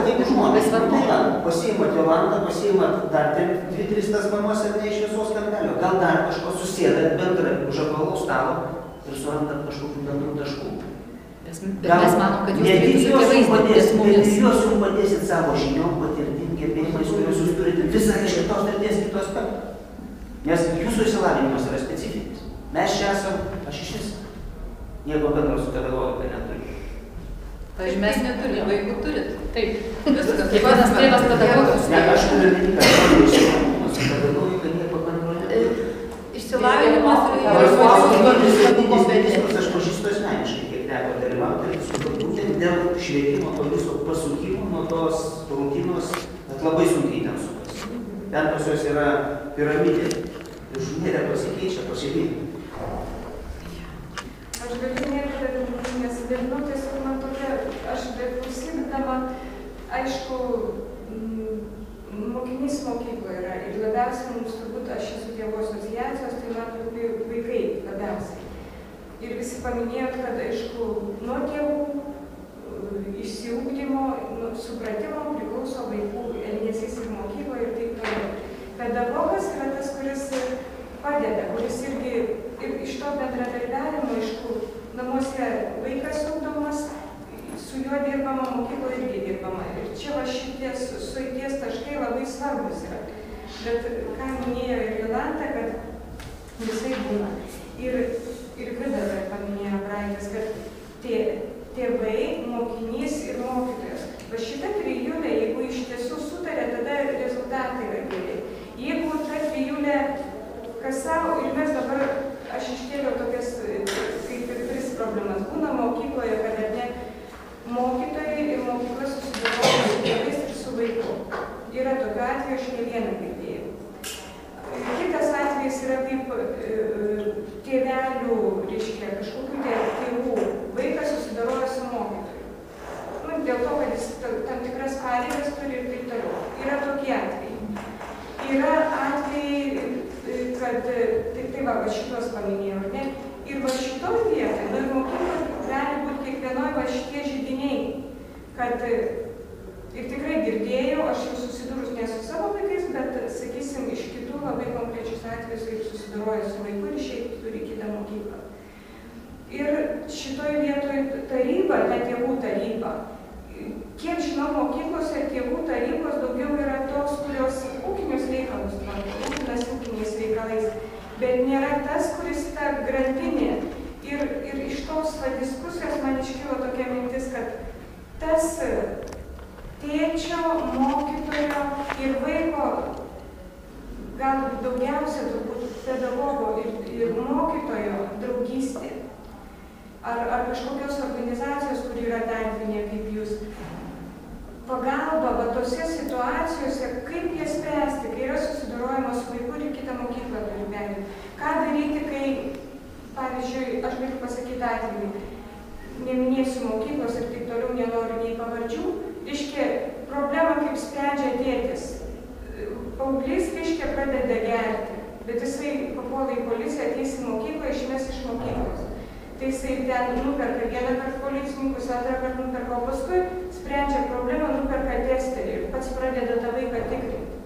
Labai svarbu. Pasiimat Jolantą, pasiimat dar 2-3 tas mamas ar ne iš šviesos kampelio. Gal dar kažko susėdat bendrai už apvalaus stalo ir surandat kažkokių bendrų taškų. Bet mes manom, kad jūs turite su tėvais dirbti mumis. Jūs jums padėsit savo žiniom, patirtim, gebėjimais, kuriuos jūs turite visą iš kitos dalies, kitos aspektų. Nes jūsų išsilavinimas yra specifinis. Mes čia esam, aš iš vis nieko bendro su pedagogika neturiu. Pavyzdžiui, mes neturime, vaikų turit. Taip. Viskas. Kiekvienas tėvas pedagogas. Ne, aš turiu minį, kad su pedagogika nieko bendro neturiu. Išsilavinimas ir aš pažįstu asmeniškai, kiek teko dalyvauti ir su būtent dėl švietimo to viso pasukimo nuo tos rutinos, bet labai sunkiai ten sukasi. Ten pas jos yra piramidė, viršūnėlė pasikeičia, pasivyti. Aš galiu niekada nesidėliau, tiesiog man tokia, aš beklausydama, aišku, mokinys mokykloje yra ir labiausiai mums turbūt, aš esu tėvų asociacijos, tai man rūpi vaikai labiausiai. Ir visi paminėjot, kad aišku, nuo tėvų išsiugdymo, supratimo priklauso vaikų elgesys ir mokykloje ir taip toliau. Pedagogas yra tas, kuris padeda, kuris irgi ir iš to bendradarbiavimo, iš kur namuose vaikas ugdomas, su juo dirbama, mokykloje irgi dirbama. Ir čia va šitie sueities taškai labai svarbus yra. Bet ką minėjo ir Jolanta, kad visai būna. Ir Vida dar paminėjo Braitis, kad tėvai, mokinys ir mokytojas. Va šita trijulė, jeigu iš tiesų sutarė, tada rezultatai yra geri. Jeigu ta trijulė kas savo, ir mes dabar, aš iškėliau tokias kaip ir 3 problemas. Būna mokykloje, kad net mokytojai ir mokykla susidoroja su tėvais ir su vaiku. Yra tokiu atveju, aš ne vieną girdėjau. Kitas atvejis yra kaip tėvelių, reiškia, kažkokių tėvų. Vaikas susidaroja su mokytoju. Dėl to, kad jis tam tikras pareigas turi ir taip toliau. Yra tokie atvejai. Yra atvejai, kad, tai va šitos paminėjau, ne? Ir va šitoj vietoj, ir mokyklos gali būti kiekvienoj va šitie židiniai, kad ir tikrai girdėjau, aš jau susidūrus ne su savo vaikais, bet, sakysim, iš kitų labai konkrečius atvejus, kaip susidaroja su vaiku ir šiaip turi kitą mokyklą. Ir šitoj vietoj taryba, ta tėvų taryba, kiek žinau, mokyklose tėvų tarybos daugiau yra tos, kurios ūkinius reikalus tvarko, ūkinas ūkiniais reikalais, bet nėra tas, kuris ta grandinė. Ir iš tos diskusijos man iškilo tokia mintis, kad tas tėčio, mokytojo ir vaiko, gal daugiausia turbūt pedagogo ir mokytojo draugystė. Ar kažkokios organizacijos, kur yra tarpinė, kaip jūs, pagalba va tose situacijose, kaip jas spręsti, kai yra susidorojama su vaiku ir kitą mokyklą turi perėti. Ką daryti, kai, pavyzdžiui, aš galiu pasakyti atvejį, neminėsiu mokyklos ir taip toliau, nenoriu nei pavardžių, reiškia, problema kaip sprendžia tėtis. Paauglys, reiškia, pradeda gerti, bet jisai papuola į policiją, ateis į mokyklą, išmes iš mokyklos. Tai jisai ten nuperka vieną kartą policininkus, antrą kartą nuperka, o paskui sprendžia problemą, nuperka testerį ir pats pradeda tą vaiką tikrinti.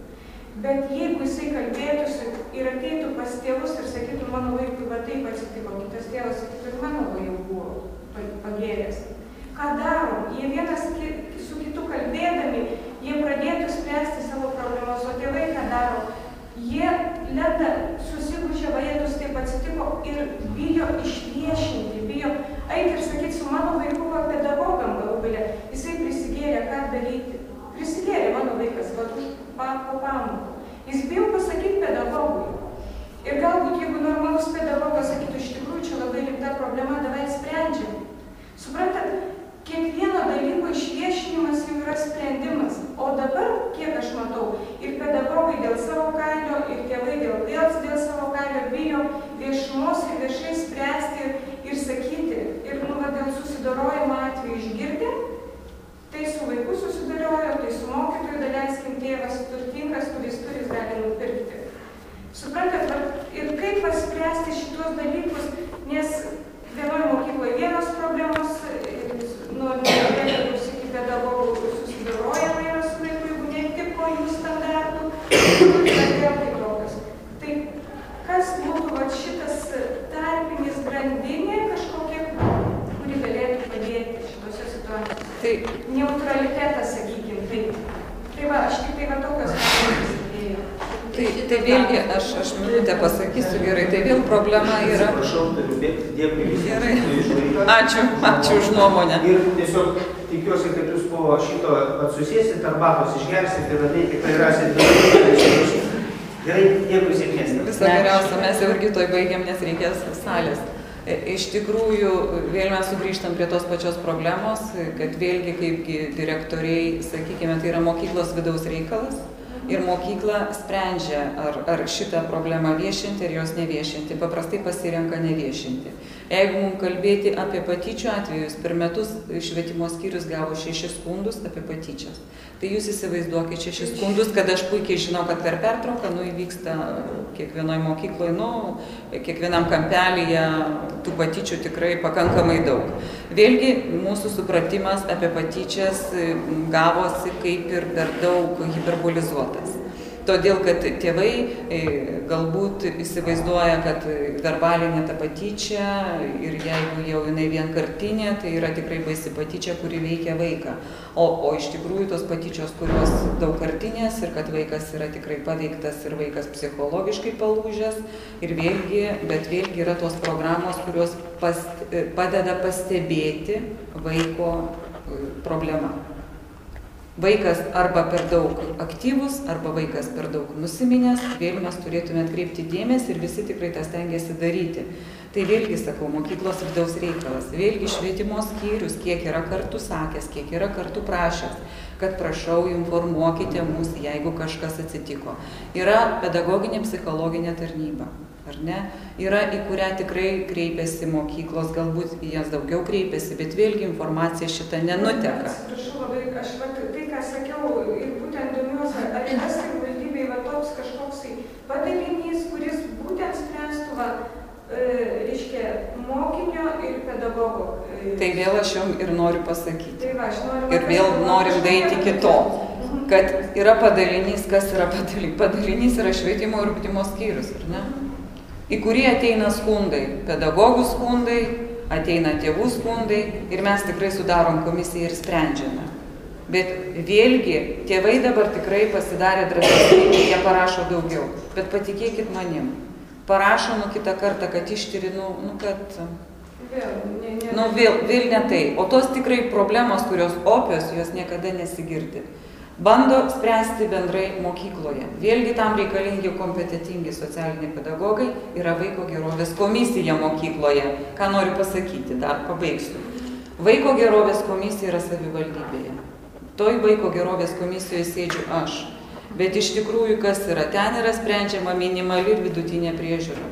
Bet jeigu jisai kalbėtųsi ir ateitų pas tėvus ir sakytų, mano vaikui va taip atsitiko, kitas tėvas sakytų, ir mano jau buvo pagėręs. Ką darom? Jie vienas su kitu kalbėdami, jie pradėtų spręsti savo problemas, o tėvai ką daro? Jie lenda, susigūžia, vajetus taip atsitiko ir bijo išviešinti, bijo eiti ir sakyti su mano vaiku pedagogam galų gale. Jisai prisigėrė, ką daryti. Prisigėrė mano vaikas, va už po pamokų. Jis bijo pasakyti pedagogui. Ir galbūt, jeigu normalus pedagogas sakytų, iš tikrųjų, čia labai rimta problema, davai sprendžiam. Suprantat, kiekvieno dalyko išviešinimas jau yra sprendimas. O dabar, kiek aš matau, ir pedagogai dėl savo kailio, ir tėvai dėl savo kailio bijo viešumos ir viešai spręsti ir sakyti. Ir dėl susidorojimo atveju išgirdę, tai su vaiku susidorojo, tai su mokytoju, daleiskim, tėvas turtingas, kuris turi, gali nupirkti. Suprantat, ir kaip spręsti šitos dalykus, nes vienoje mokykloje vienos problemos, nuo pedagogų iki pedagogų susidorojama yra su vaiku, jeigu netiko jų standartų, vėl kitokios. Tai kas būtų šitas tarpinis grandinė kažkokia, kuri galėtų padėti šitose situacijose? Tai neutralitetas, sakykime, taip. Tai va, aš tik tai tokios problemas idėjau. Tai vėlgi, aš minutę pasakysiu gerai, tai vėl problema yra... Atsiprašau, turiu bėgti, dėkui gerai. Ačiū už nuomonę. Ir tiesiog tikiuosi, kad jūs po šito susėsit, arbatos išgersit ir ateiti, tikrai rasit. Gerai, dėkui, sėkmės. Visą geriausia, mes jau irgi toj baigiam, nes reikės salės. Iš tikrųjų, vėl mes sugrįžtam prie tos pačios problemos, kad vėlgi kaipgi direktoriai, sakykime, tai yra mokyklos vidaus reikalas. Ir mokykla sprendžia, ar šitą problemą viešinti, ar jos neviešinti. Paprastai pasirenka neviešinti. Jeigu mums kalbėti apie patyčių atvejus, per metus švietimo skyrius gavo 6 skundus apie patyčias. Tai jūs įsivaizduokite 6 skundus, kad aš puikiai žinau, kad per pertrauką įvyksta kiekvienoje mokykloje, kiekvienam kampelyje tų patyčių tikrai pakankamai daug. Vėlgi, mūsų supratimas apie patyčias gavosi kaip ir per daug hiperbolizuotas. Todėl, kad tėvai galbūt įsivaizduoja, kad verbalinė ta patyčia ir jeigu jau jinai vienkartinė, tai yra tikrai baisi patyčia, kuri veikia vaiką. O iš tikrųjų tos patyčios, kurios daugkartinės ir kad vaikas yra tikrai paveiktas ir vaikas psichologiškai palūžęs. Bet vėlgi yra tos programos, kurios padeda pastebėti vaiko problemą. Vaikas arba per daug aktyvus, arba vaikas per daug nusiminęs, vėl mes turėtume atkreipti dėmesį ir visi tikrai tą stengiasi daryti. Tai vėlgi, sakau, mokyklos vidaus reikalas, vėlgi švietimo skyrius, kiek yra kartų sakęs, kiek yra kartų prašęs, kad prašau, informuokite mus, jeigu kažkas atsitiko. Yra pedagoginė psichologinė tarnyba, ar ne? Yra, į kurią tikrai kreipiasi mokyklos, galbūt į jas daugiau kreipiasi, bet vėlgi informacija šita nenuteka. Atsiprašau labai, aš tai, ką sakiau, ir būtent domiuosi, ar yra savivaldybėje toks kažkoks padalinys, kuris būtent spręstų, reiškia, mokinio ir pedagogo. Tai vėl aš jums ir noriu pasakyti. Tai va, aš noriu ir vėl norim daryti kito, kad yra padalinys, kas yra padalinys. Padalinys yra švietimo ir ugdymo skyrius, ar ne? Į kurį ateina skundai, pedagogų skundai, ateina tėvų skundai ir mes tikrai sudarom komisiją ir sprendžiame. Bet vėlgi, tėvai dabar tikrai pasidarė drąsesni, jie parašo daugiau. Bet patikėkit manim, parašo kitą kartą, kad ištyri, kad... Vėl ne tai. O tos tikrai problemos, kurios opios, jos niekada nesigirdi. Bando spręsti bendrai mokykloje. Vėlgi tam reikalingi kompetitingi socialiniai pedagogai, yra vaiko gerovės komisija mokykloje. Ką noriu pasakyti, dar pabaigsiu. Vaiko gerovės komisija yra savivaldybėje. Toj vaiko gerovės komisijoje sėdžiu aš. Bet iš tikrųjų, kas yra? Ten yra sprendžiama minimali ir vidutinė priežiūra.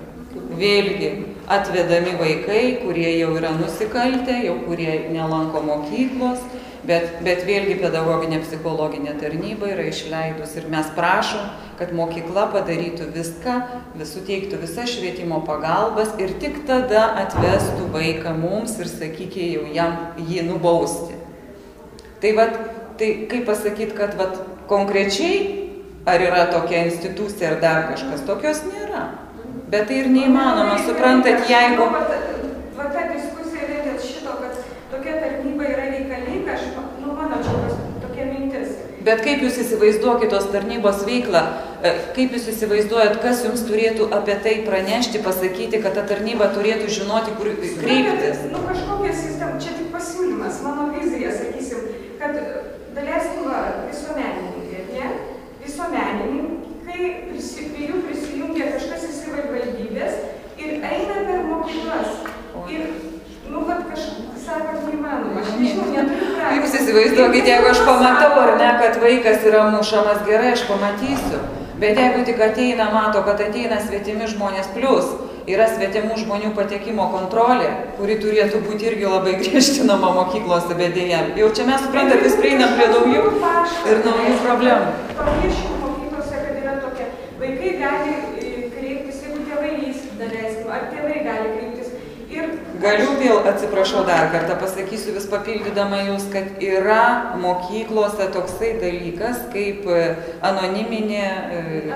Vėlgi atvedami vaikai, kurie jau yra nusikaltę, jau kurie nelanko mokyklos, bet vėlgi pedagoginė psichologinė tarnyba yra išleidus ir mes prašom, kad mokykla padarytų viską, suteiktų visas švietimo pagalbas ir tik tada atvestų vaiką mums ir sakykė jau jį nubausti. Tai kaip pasakyti, kad konkrečiai ar yra tokia institucija ar dar kažkas, tokios nėra. Bet tai ir neįmanoma, suprantat, jeigu... Va ta diskusija dėl šito, kad tokia tarnyba yra reikalinga, mano čia tokia mintis. Bet kaip jūs įsivaizduokite tos tarnybos veiklą, kaip jūs įsivaizduojat, kas jums turėtų apie tai pranešti, pasakyti, kad ta tarnyba turėtų žinoti, kur kreiptis? Kažkokia sistema, čia tik pasiūlymas, mano vizija, sakysim, kad daleiskim visuomenininkai, ne? Visuomenininkai, prie jų prisijungia kažkas į savivaldybės ir eina per mokyklas. Ir, kažkas sakot, neįmanoma. Aš nežinau, neturiu praktikos. Jūs įsivaizduokite, jeigu aš pamatau, ar ne, kad vaikas yra mušamas, gerai, aš pamatysiu. Bet jeigu tik ateina, mato, kad ateina svetimi žmonės, plus yra svetimų žmonių patekimo kontrolė, kuri turėtų būti irgi labai griežtinama mokyklose, bet dėja. Jau čia mes suprantat, vis prieinam prie naujų ir naujų problemų. Paviešinimo mokyklose, kad yra tokia, vaikai gali kreiptis, jeigu tėvai jais daleiskim, ar tėvai gali kreiptis. Galiu vėl, atsiprašau dar kartą, pasakysiu vis papildydama jūs, kad yra mokyklose toksai dalykas kaip anoniminė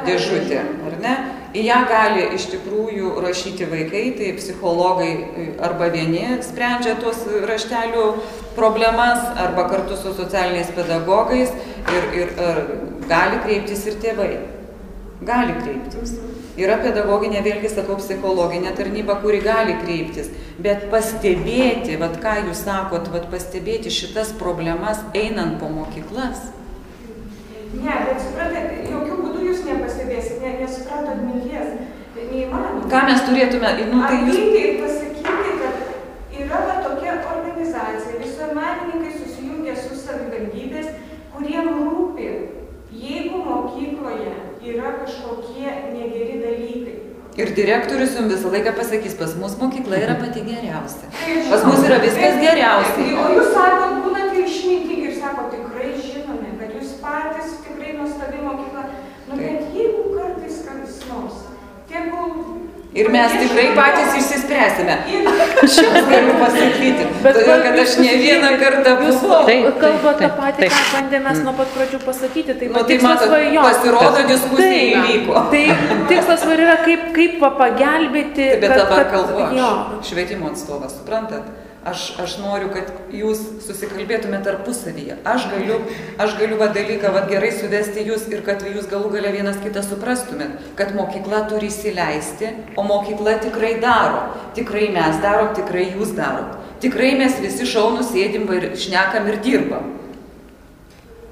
dėžutė, ar ne? Į ją gali iš tikrųjų rašyti vaikai, tai psichologai arba vieni sprendžia tuos raštelių problemas, arba kartu su socialiniais pedagogais ir gali kreiptis ir tėvai. Gali kreiptis. Yra pedagoginė, vėlgi sakau, psichologinė tarnyba, kuri gali kreiptis, bet pastebėti, ką jūs sakot, pastebėti šitas problemas einant po mokyklas. Ne, bet suprantat, jokių būdų jūs nepastebėsit, nesuprantat minties, tai neįmanoma. Ką mes turėtume, ateiti ir pasakyti, kad yra tokia organizacija, visuomenininkai susijungia su savivaldybės, kuriem rūpi, jeigu mokykloje yra kažkokie negeri dalykai. Ir Ir direktorius jums visą laiką pasakys, pas mus mokykla yra pati geriausia. Pas mus yra viskas geriausiai. O jūs sakot, būnate išmintingi ir sako, tikrai žinome, kad jūs patys tikrai nuostabi mokykla. Nu, bet jeigu kartais kas nors, tegul... Ir mes tikrai patys išsispręsime. Aš jums galiu pasakyti, todėl kad aš ne vieną kartą buvau. Kalba tą patį, ką bandėme nuo pat pradžių pasakyti. Tai matot, pasirodo, diskusija įvyko. Tai tikslas yra kaip pagelbėti. Bet dabar kalbu aš, švietimo atstovas, suprantat? Aš noriu, kad jūs susikalbėtumėte tarpusavyje. Aš galiu dalyką gerai suvesti jūs ir kad jūs galų gale vienas kitą suprastumėt, kad mokykla turi įsileisti, o mokykla tikrai daro. Tikrai mes darom, tikrai jūs darot. Tikrai mes visi šaunus sėdim ir šnekam ir dirbam.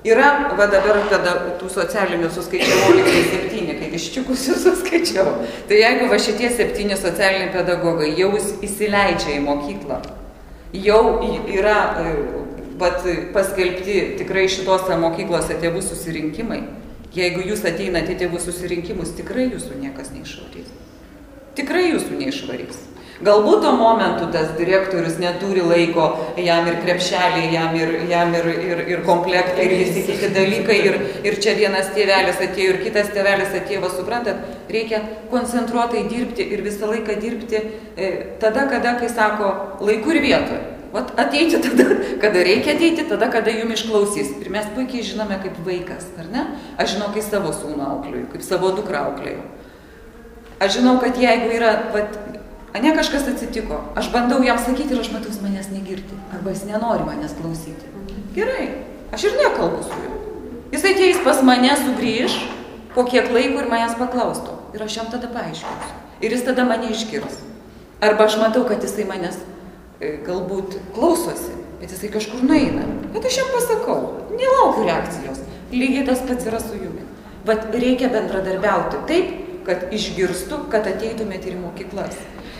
Yra, dabar tada tų socialinių suskaičiavau lygiai 7, kai iščiukusių suskaičiavau. Tai jeigu šitie 7 socialiniai pedagogai jau įsileidžia į mokyklą, jau yra paskelbti tikrai šitose mokyklose tėvų susirinkimai. Jeigu jūs ateinate į tėvų susirinkimus, tikrai jūsų niekas neišvarys. Tikrai jūsų neišvarys. Galbūt tuo momentu tas direktorius neturi laiko, jam ir krepšeliai, jam ir komplektai, ir visi kiti dalykai, ir čia vienas tėvelis atėjo, ir kitas tėvelis atėjo, suprantat, reikia koncentruotai dirbti ir visą laiką dirbti tada, kai sako laiku ir vietoje. Ateiti tada, kada reikia ateiti, tada, kada jum išklausys. Ir mes puikiai žinome kaip vaikas, ar ne? Aš žinau, kai savo sūnų auklėjau, kaip savo dukrą auklėjau. Aš žinau, kad jeigu yra, ane kažkas atsitiko, aš bandau jam sakyti ir aš matau, jis manęs negirdi. Arba jis nenori manęs klausyti. Gerai, aš ir nekalbu su juo. Jis ateis pas mane, sugrįž, po kiek laiko ir manęs paklausto. Ir aš jam tada paaiškinsiu. Ir jis tada mane išgirs. Arba aš matau, kad jisai manęs galbūt klausosi, bet jisai kažkur nueina. Bet aš jam pasakau, nelaukiu reakcijos. Lygiai tas pats yra su jumi. Bet reikia bendradarbiauti taip, kad išgirstų, kad ateitumėte ir į mokyklas.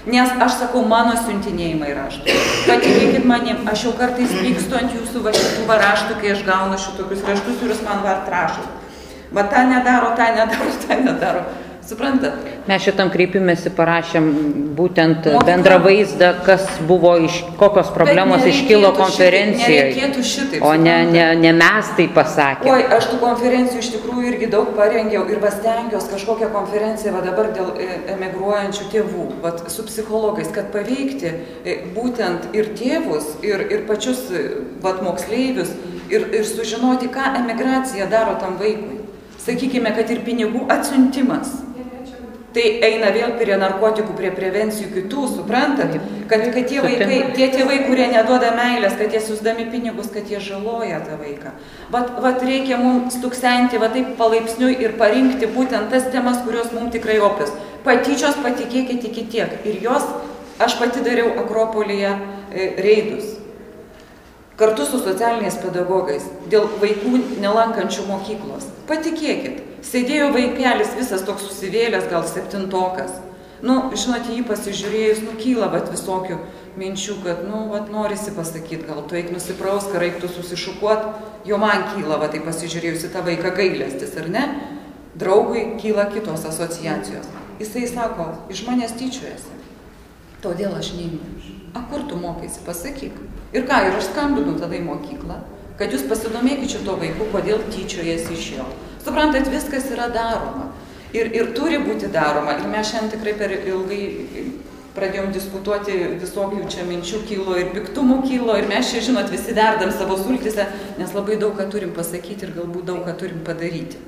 Nes aš sakau, mano siuntinėjimai raštų. Patikėkit manim, aš jau kartais pykstu ant jūsų šitų raštų, kai aš gaunu šitokius raštus ir jūs man rašot. Ta nedaro, tą nedaro, tą nedaro. Suprantat? Mes šitam kreipimėsi parašėm būtent bendrą vaizdą, kas buvo, kokios problemos iškilo konferencijoje. Nereikėtų šitaip. O ne mes tai pasakėme. Oi, aš tų konferencijų iš tikrųjų irgi daug parengiau ir stengiausi kažkokią konferenciją dabar dėl emigruojančių tėvų, su psichologais, kad paveikti būtent ir tėvus, ir pačius moksleivius, ir sužinoti, ką emigracija daro tam vaikui. Sakykime, kad ir pinigų atsiuntimas. Tai eina vėl prie narkotikų, prie prevencijų kitų, suprantat? Kad tie tėvai, kurie neduoda meilės, kad jie siųsdami pinigus, kad jie žaloja tą vaiką. Reikia mums stuksenti taip palaipsniui ir parinkti būtent tas temas, kurios mums tikrai opios. Patyčios, patikėkit, iki tiek. Ir jos, aš pati dariau Akropolyje reidus. Kartu su socialiniais pedagogais, dėl vaikų nelankančių mokyklos. Patikėkit, sėdėjo vaikelis visas toks susivėlęs, gal 7-tokas. Žinote, jį pasižiūrėjus, kyla visokių minčių, kad, norisi pasakyti, gal tu eik nusipraust, ką reiktų susišukuot, jo man kyla, tai pasižiūrėjus į tą vaiką gailestis, ar ne? Draugui kyla kitos asociacijos. Jisai sako, iš manęs tyčiojasi, todėl aš neimiu. A kur tu mokaisi, pasakyk. Ir ką, ir aš skambinu tada į mokyklą, kad jūs pasidomėkit šito vaikų, kodėl tyčiojasi iš jo. Suprantat, viskas yra daroma. Ir turi būti daroma. Ir mes šiandien tikrai per ilgai pradėjom diskutuoti, visokių čia minčių kilo ir piktumų kilo. Ir mes čia, žinot, visi verdam savo sultise, nes labai daug ką turim pasakyti ir galbūt daug ką turim padaryti.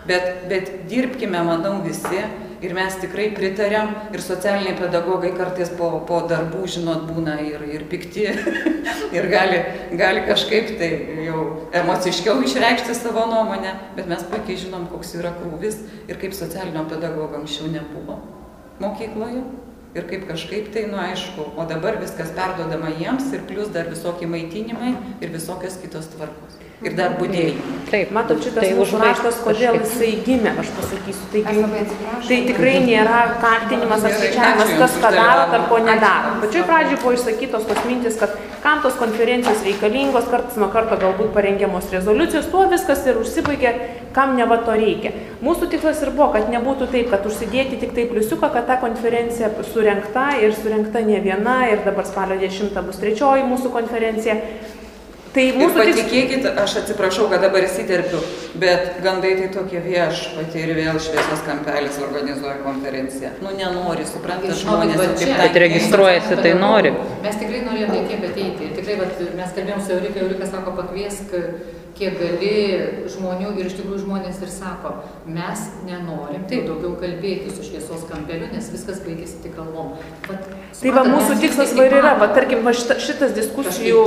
Bet dirbkime, manau, visi. Ir mes tikrai pritariam, ir socialiniai pedagogai kartais po darbų, žinot, būna ir pikti, ir gali kažkaip tai jau emociškiau išreikšti savo nuomonę, bet mes puikiai žinom, koks yra krūvis ir kaip socialinio pedagogo anksčiau nebuvo mokykloje, ir kaip kažkaip tai, aišku, o dabar viskas perduodama jiems ir plus dar visokie maitinimai ir visokios kitos tvarkos. ir dar budėjimų. Taip, matot, šitas mūsų raštas, kodėl jisai gimė, aš pasakysiu. Tai tikrai nėra kaltinimas ar skaičiavimas, kas ką daro, ar ko nedaro. Pačioj pradžioj buvo išsakytos tos mintis, kad kam tos konferencijos reikalingos, kartas nuo karto galbūt parengiamos rezoliucijos, tuo viskas ir užsibaigė, kam ne va to reikia. Mūsų tikslas ir buvo, kad nebūtų taip, kad užsidėti tik tai pliusiuką, kad ta konferencija surengta ir surengta ne viena ir dabar spalio 10 bus 3 mūsų konferencija. Tai mūsų patikėkit, aš atsiprašau, kad dabar įsiterpiu, bet gandai tai tokie viešpatie ir vėl Šviesos kampelis organizuoja konferenciją. Nu, nenori, suprantate, žmonės. Bet registruojasi, tai nori. Mes tikrai norėjome tiek ateiti. Tikrai, mes kalbėjom su Eurika sako, pakviesk kiek gali žmonių ir iš tikrųjų žmonės ir sako, mes nenorim taip daugiau kalbėti su Šviesos kampeliu, nes viskas baigėsi tik kalbom. Tai va, mūsų tikslas va ir yra, va, tarkim, va, šita diskusija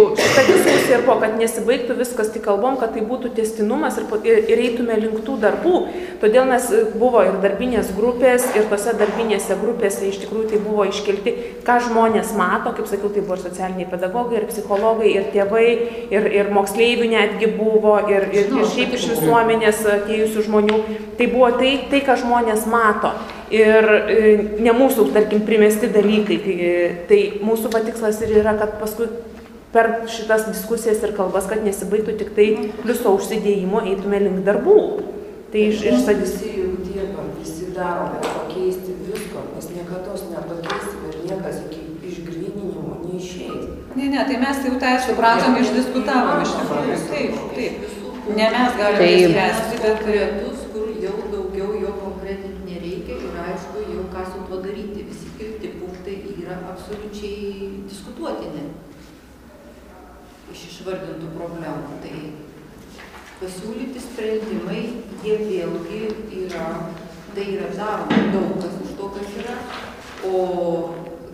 ir po, kad nesibaigtų viskas tik kalbom, kad tai būtų tęstinumas ir eitume link tų darbų. Todėl mes buvo ir darbinės grupės, ir tose darbinėse grupėse iš tikrųjų tai buvo iškelti, ką žmonės mato, kaip sakiau, tai buvo ir socialiniai pedagogai, ir psichologai, ir tėvai, ir moksleivių netgi buvo, ir šiaip iš visuomenės atėjusių žmonių. Tai buvo tai, ką žmonės mato. Ir ne mūsų, tarkim, primesti dalykai. Tai mūsų patikslas ir yra, kad paskui per šitas diskusijas ir kalbas, kad nesibaigtų tik tai pliuso užsidėjimo, eitume link darbų. Tai visi jau dirbam, visi darome, pakeisti visko, mes niekados nepakeisime ir niekas iki išgryninimo neišeis. Ne, tai mes jau tą supratom, išdiskutavom iš tikrųjų. Taip. Ne mes galime spręsti, bet konkretus, kur jau daugiau jo konkretinti nereikia ir aišku, jau ką su tuo daryti. Visi kiti punktai yra absoliučiai diskutuotini iš išvardintų problemų. Tai pasiūlyti sprendimai, jie vėlgi yra, tai yra daroma daug kas už to, kas yra, o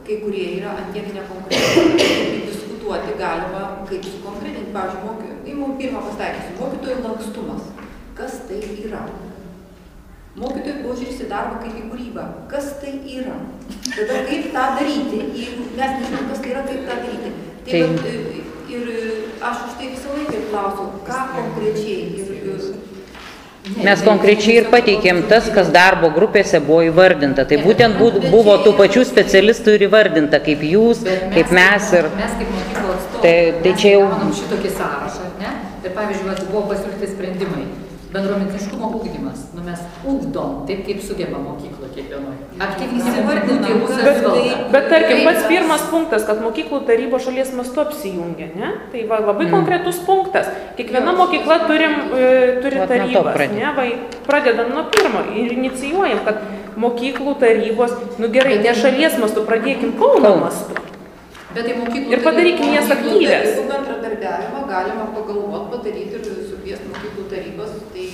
kai kurie yra antiek nekonkretinti. Diskutuoti galima, kaip sukonkretinti. Pavyzdžiui, pirmą pastaikysiu, mokytojų lankstumas. Kas tai yra? Mokytojų požiūris į darbą kaip į kūrybą. Kas tai yra? Tada kaip tą daryti? Jeigu mes nežinom, kas tai yra, kaip tą daryti. Ir aš už tai visą laiką klausiau, ką konkrečiai. Mes konkrečiai ir pateikėm tas, kas darbo grupėse buvo įvardinta. Tai būtent buvo tų pačių specialistų ir įvardinta, kaip jūs, kaip mes. Mes kaip mokyklo atstovai, mes gaunam šitokį sąrašą, ne? Ir pavyzdžiui, buvo pasiūlyti sprendimai. Bendruomeniškumo ugdymas. Mes ugdom taip, kaip sugeba mokyklo kiekvienoje. Bet tarkim, pats pirmas punktas, kad mokyklų tarybos šalies mastu apsijungia, ne? Tai va, labai konkretus punktas. Kiekviena mokykla turi tarybas, ne? Pradedam nuo pirmo ir inicijuojam, kad mokyklų tarybos, nu gerai, ne šalies mastu, pradėkim Kauno mastu. Ir padarykim jas aktyvės. Jeigu bendradarbiavimą galima pagalvoti, padaryti ir sukviesti mokyklų tarybas, tai...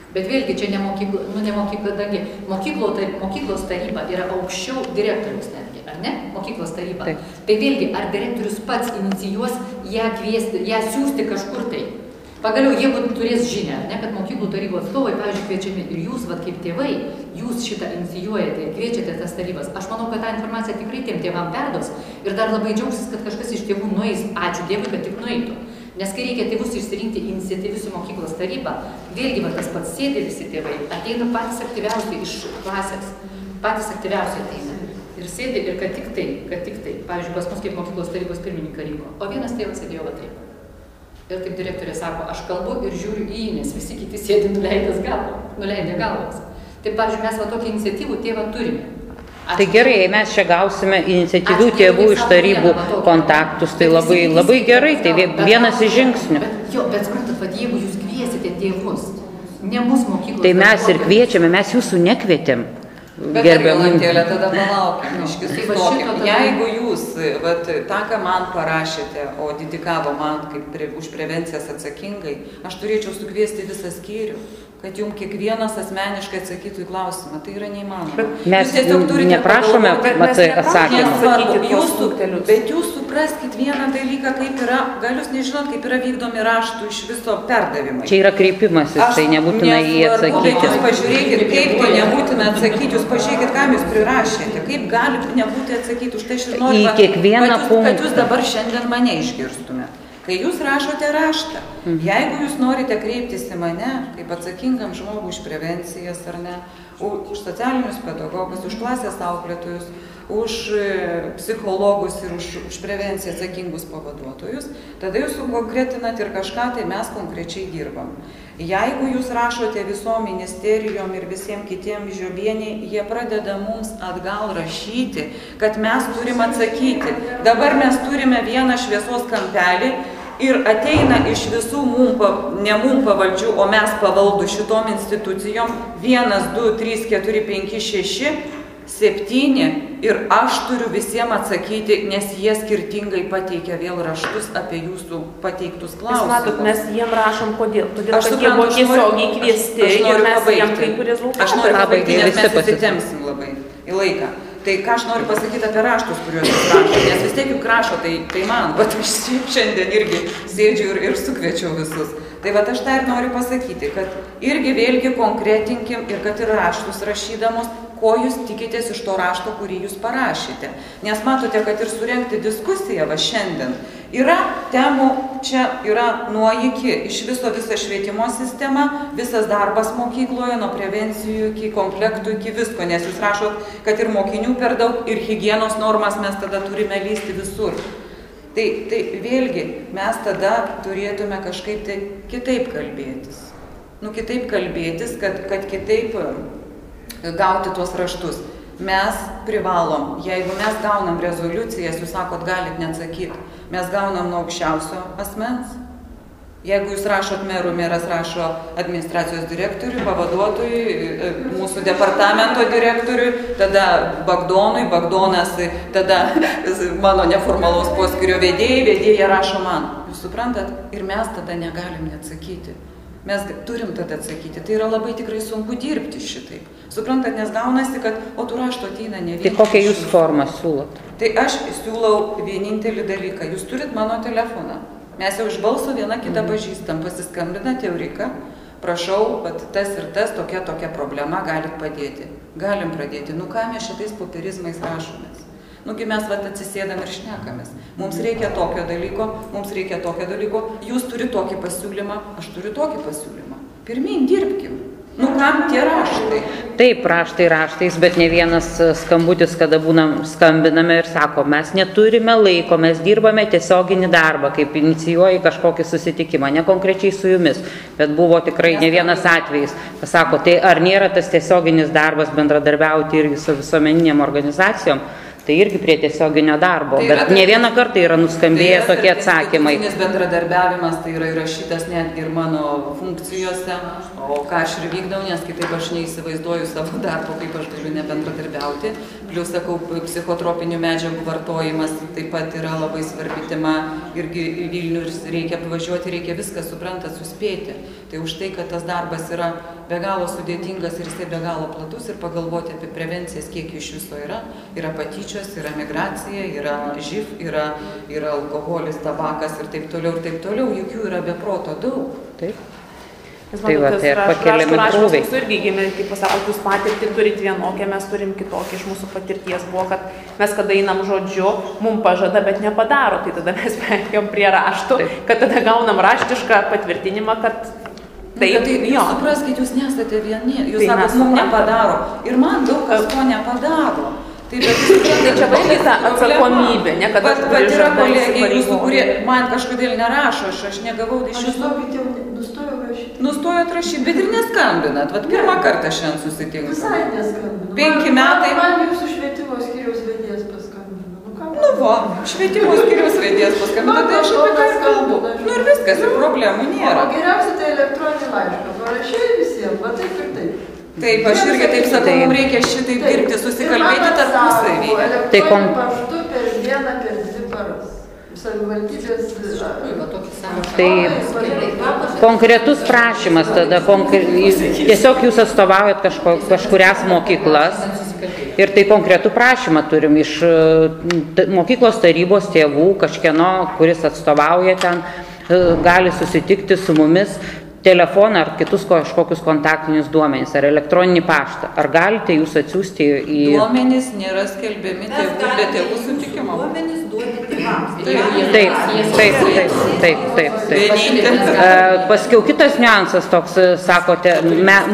Bet vėlgi čia ne mokykla, dangi. Mokyklos taryba yra aukščiau direktorius netgi, ar ne? Mokyklos taryba. Taip. Tai vėlgi, ar direktorius pats inicijuos ją kviesti, ją siūsti kažkur tai? Pagaliau, jeigu turės žinią, ne, kad mokyklų tarybos atstovai, pavyzdžiui, kviečiami ir jūs, kaip tėvai, jūs šitą inicijuojate ir kviečiate tas tarybas. Aš manau, kad tą informaciją tikrai tiem tėvam perduos ir dar labai džiaugsis, kad kažkas iš tėvų nueis. Ačiū Dievui, kad tik nueitų. Nes kai reikia tėvus išsirinkti iniciatyvius į mokyklos tarybą, vėlgi tas pats sėdi visi tėvai, ateina patys aktyviausiai iš klasės, patys aktyviausiai ateina. Ir sėdi ir kad tik tai, pavyzdžiui, pas mus kaip mokyklos tarybos pirmininką rinko, o vienas tėvas sėdėjo va taip. Ir taip direktorė sako, aš kalbu ir žiūriu į jį, nes visi kiti sėdi nuleidę galvas. Tai, pavyzdžiui, mes va tokį iniciatyvų tėvą turime. Tai gerai, jei mes čia gausime iniciatyvių tėvų iš tarybų kontaktus, tai labai gerai, tai vienas iš žingsnių. Bet suprantat, jeigu jūs kviesite tėvus, ne mūsų mokyklos... Tai mes ir kviečiame, mes jūsų nekvietėm. Bet Jolantėlė, tada palaukim, iškistokim. Jeigu jūs tą, ką man parašėte, o dedikavo man kaip už prevencijas atsakingai, aš turėčiau sukviesti visą skyrių, kad jums kiekvienas asmeniškai atsakytų į klausimą. Tai yra neįmanoma. Mes neprašome atsakymų. Bet jūs supraskit vieną dalyką, kaip yra, gal jūs nežinot, kaip yra vykdomi raštų iš viso perdavimai. Čia yra kreipimasis, tai nebūtina jį atsakyti. Bet jūs pažiūrėkit, kaip tai nebūtina atsakyti, jūs pažiūrėkit, kam jūs prirašėte, kaip gali nebūti atsakyti, už tai aš ir noriu, kad jūs dabar šiandien mane išgirstumėt. Kai jūs rašote raštą, jeigu jūs norite kreiptis į mane, kaip atsakingam žmogui už prevencijas ar ne, už socialinius pedagogus, už klasės auklėtojus, už psichologus ir už prevenciją atsakingus pavaduotojus, tada jūs sukonkretinat ir kažką, tai mes konkrečiai dirbam. Jeigu jūs rašote visom ministerijom ir visiems kitiems žiobieniai, jie pradeda mums atgal rašyti, kad mes turim atsakyti. Dabar mes turime vieną šviesos kampelį ir ateina iš visų ne mum pavaldžių, o mes pavaldų šitom institucijom 1, 2, 3, 4, 5, 6, 7 ir aš turiu visiems atsakyti, nes jie skirtingai pateikia vėl raštus apie jūsų pateiktus klausimus. Jūs matot, mes jiem rašom kodėl? Todėl, kad jie buvo tiesiogiai kviesti ir mes jiem kaip rezultatą. Aš noriu pabaigti, nes mes įsitemsim labai į laiką. Tai ką aš noriu pasakyti apie raštus, kuriuos jūs rašote, nes vis tiek juk rašo, tai man, bet aš šiandien irgi sėdžiu ir sukviečiau visus. Tai vat aš tą ir noriu pasakyti, kad irgi vėlgi konkretinkim ir kad ir raštus rašydamos, ko jūs tikitės iš to rašto, kurį jūs parašėte. Nes matote, kad ir surengti diskusiją va šiandien yra temų, čia yra nuo iki, iš visa švietimo sistema, visas darbas mokykloje, nuo prevencijų iki komplektų, iki visko, nes jūs rašot, kad ir mokinių per daug, ir higienos normas mes tada turime lysti visur. Tai vėlgi mes tada turėtume kažkaip tai kitaip kalbėtis. Kitaip kalbėtis, kad kitaip gauti tuos raštus. Mes privalom, jeigu mes gaunam rezoliucijas, jūs sakot, galit neatsakyti, mes gaunam nuo aukščiausio asmens. Jeigu jūs rašot merų, meras rašo administracijos direktoriui, pavaduotojui, mūsų departamento direktoriui, tada Bagdonui, Bagdonas, tada mano neformalaus poskyrio vedėja rašo man. Jūs suprantat? Ir mes tada negalim neatsakyti. Mes turim tada atsakyti. Tai yra labai tikrai sunku dirbti šitaip. Suprantat, nes gaunasi, kad o tų rašto ateina ne vienas. Tai kokią jūs formą siūlot? Tai aš siūlau vienintelį dalyką. Jūs turit mano telefoną. Mes jau iš balso viena kitą pažįstam. Pasiskambinat Eurika, prašau, bet tas ir tas, tokia problema, galit padėti. Galim pradėti. Ką mes šitais popierizmais rašomės? Mes atsisėdam ir šnekamės. Mums reikia tokio dalyko, jūs turite tokį pasiūlymą, aš turiu tokį pasiūlymą. Pirmyn, dirbkim. Kam tie raštai? Taip, raštai raštais, bet ne vienas skambutis, kada skambiname ir sako, mes neturime laiko, mes dirbame tiesioginį darbą, kaip inicijuoji kažkokį susitikimą, ne konkrečiai su jumis, bet buvo tikrai ne vienas atvejis. Pasako, tai ar nėra tas tiesioginis darbas bendradarbiauti irgi su visuomeninėm organizacijom? Tai irgi prie tiesioginio darbo, bet ne vieną kartą yra nuskambėję tokie atsakymai. Tai bendradarbiavimas tai yra įrašytas netgi ir mano funkcijose, o ką aš ir vykdau, nes kitaip aš neįsivaizduoju savo darbo, kaip aš galiu nebendradarbiauti. Plius, sakau, psichotropinių medžiagų vartojimas taip pat yra labai svarbi tema, irgi į Vilnių reikia pavažiuoti, reikia viską, suprantat, suspėti. Tai už tai, kad tas darbas yra be galo sudėtingas ir jisai be galo platus ir pagalvoti apie prevencijas, kiek iš viso yra patyčios, yra migracija, yra živ, yra alkoholis, tabakas ir taip toliau, juk jų yra be proto daug. Taip. Tai va, tai pakeliami krūviai. Mūsų irgi gimė, kaip pasakot, jūs patirtį turit vienokią, mes turim kitokį. Iš mūsų patirties buvo, kad mes kada einam žodžiu, mums pažada, bet nepadaro. Tai tada mes perėjom prie raštų, kad tada gaunam raštišką patvirtinimą, kad taip, jūs supraskite, jūs nesate vieni, jūs sakot, mums nepadaro. Ir man daug kas ko nepadaro. Tai čia vaikai ta atsakomybė, ne kad aš turiu yra kolegiai jūsų, kurie man kažkodėl nerašo, aš negavau iš jūsų. Nustojot rašyti, bet ir neskambinat. Pirmą kartą šiandien susitinkam. Visai neskambinat. 5 metai. Man jūsų švietimo skyriaus vedėjas paskambino. Švietimo skyriaus vedėjas paskambino, tai aš apie ką kalbu. Ir viskas, ir problemų nėra. O geriausia tai elektroninį laišką. Parašai visiems, va taip ir taip. Taip, aš irgi taip sakau, mums reikia šitaip dirbti, susikalbėti tarpusavy. Elektroniniu paštu per dieną, per 2 paras. Savivaldybės. Tai konkretus prašymas tada, tiesiog jūs atstovaujat kažkurias mokyklas ir tai konkretų prašymą turim iš mokyklos tarybos tėvų, kažkieno, kuris atstovauja ten, gali susitikti su mumis, telefoną ar kitus kažkokius kontaktinius duomenys, ar elektroninį paštą. Ar galite jūs atsiųsti į... Duomenys nėra skelbiami tėvų, be tėvų sutikimo. Duomenys duodi Paskiau kitas niuansas toks, sakote,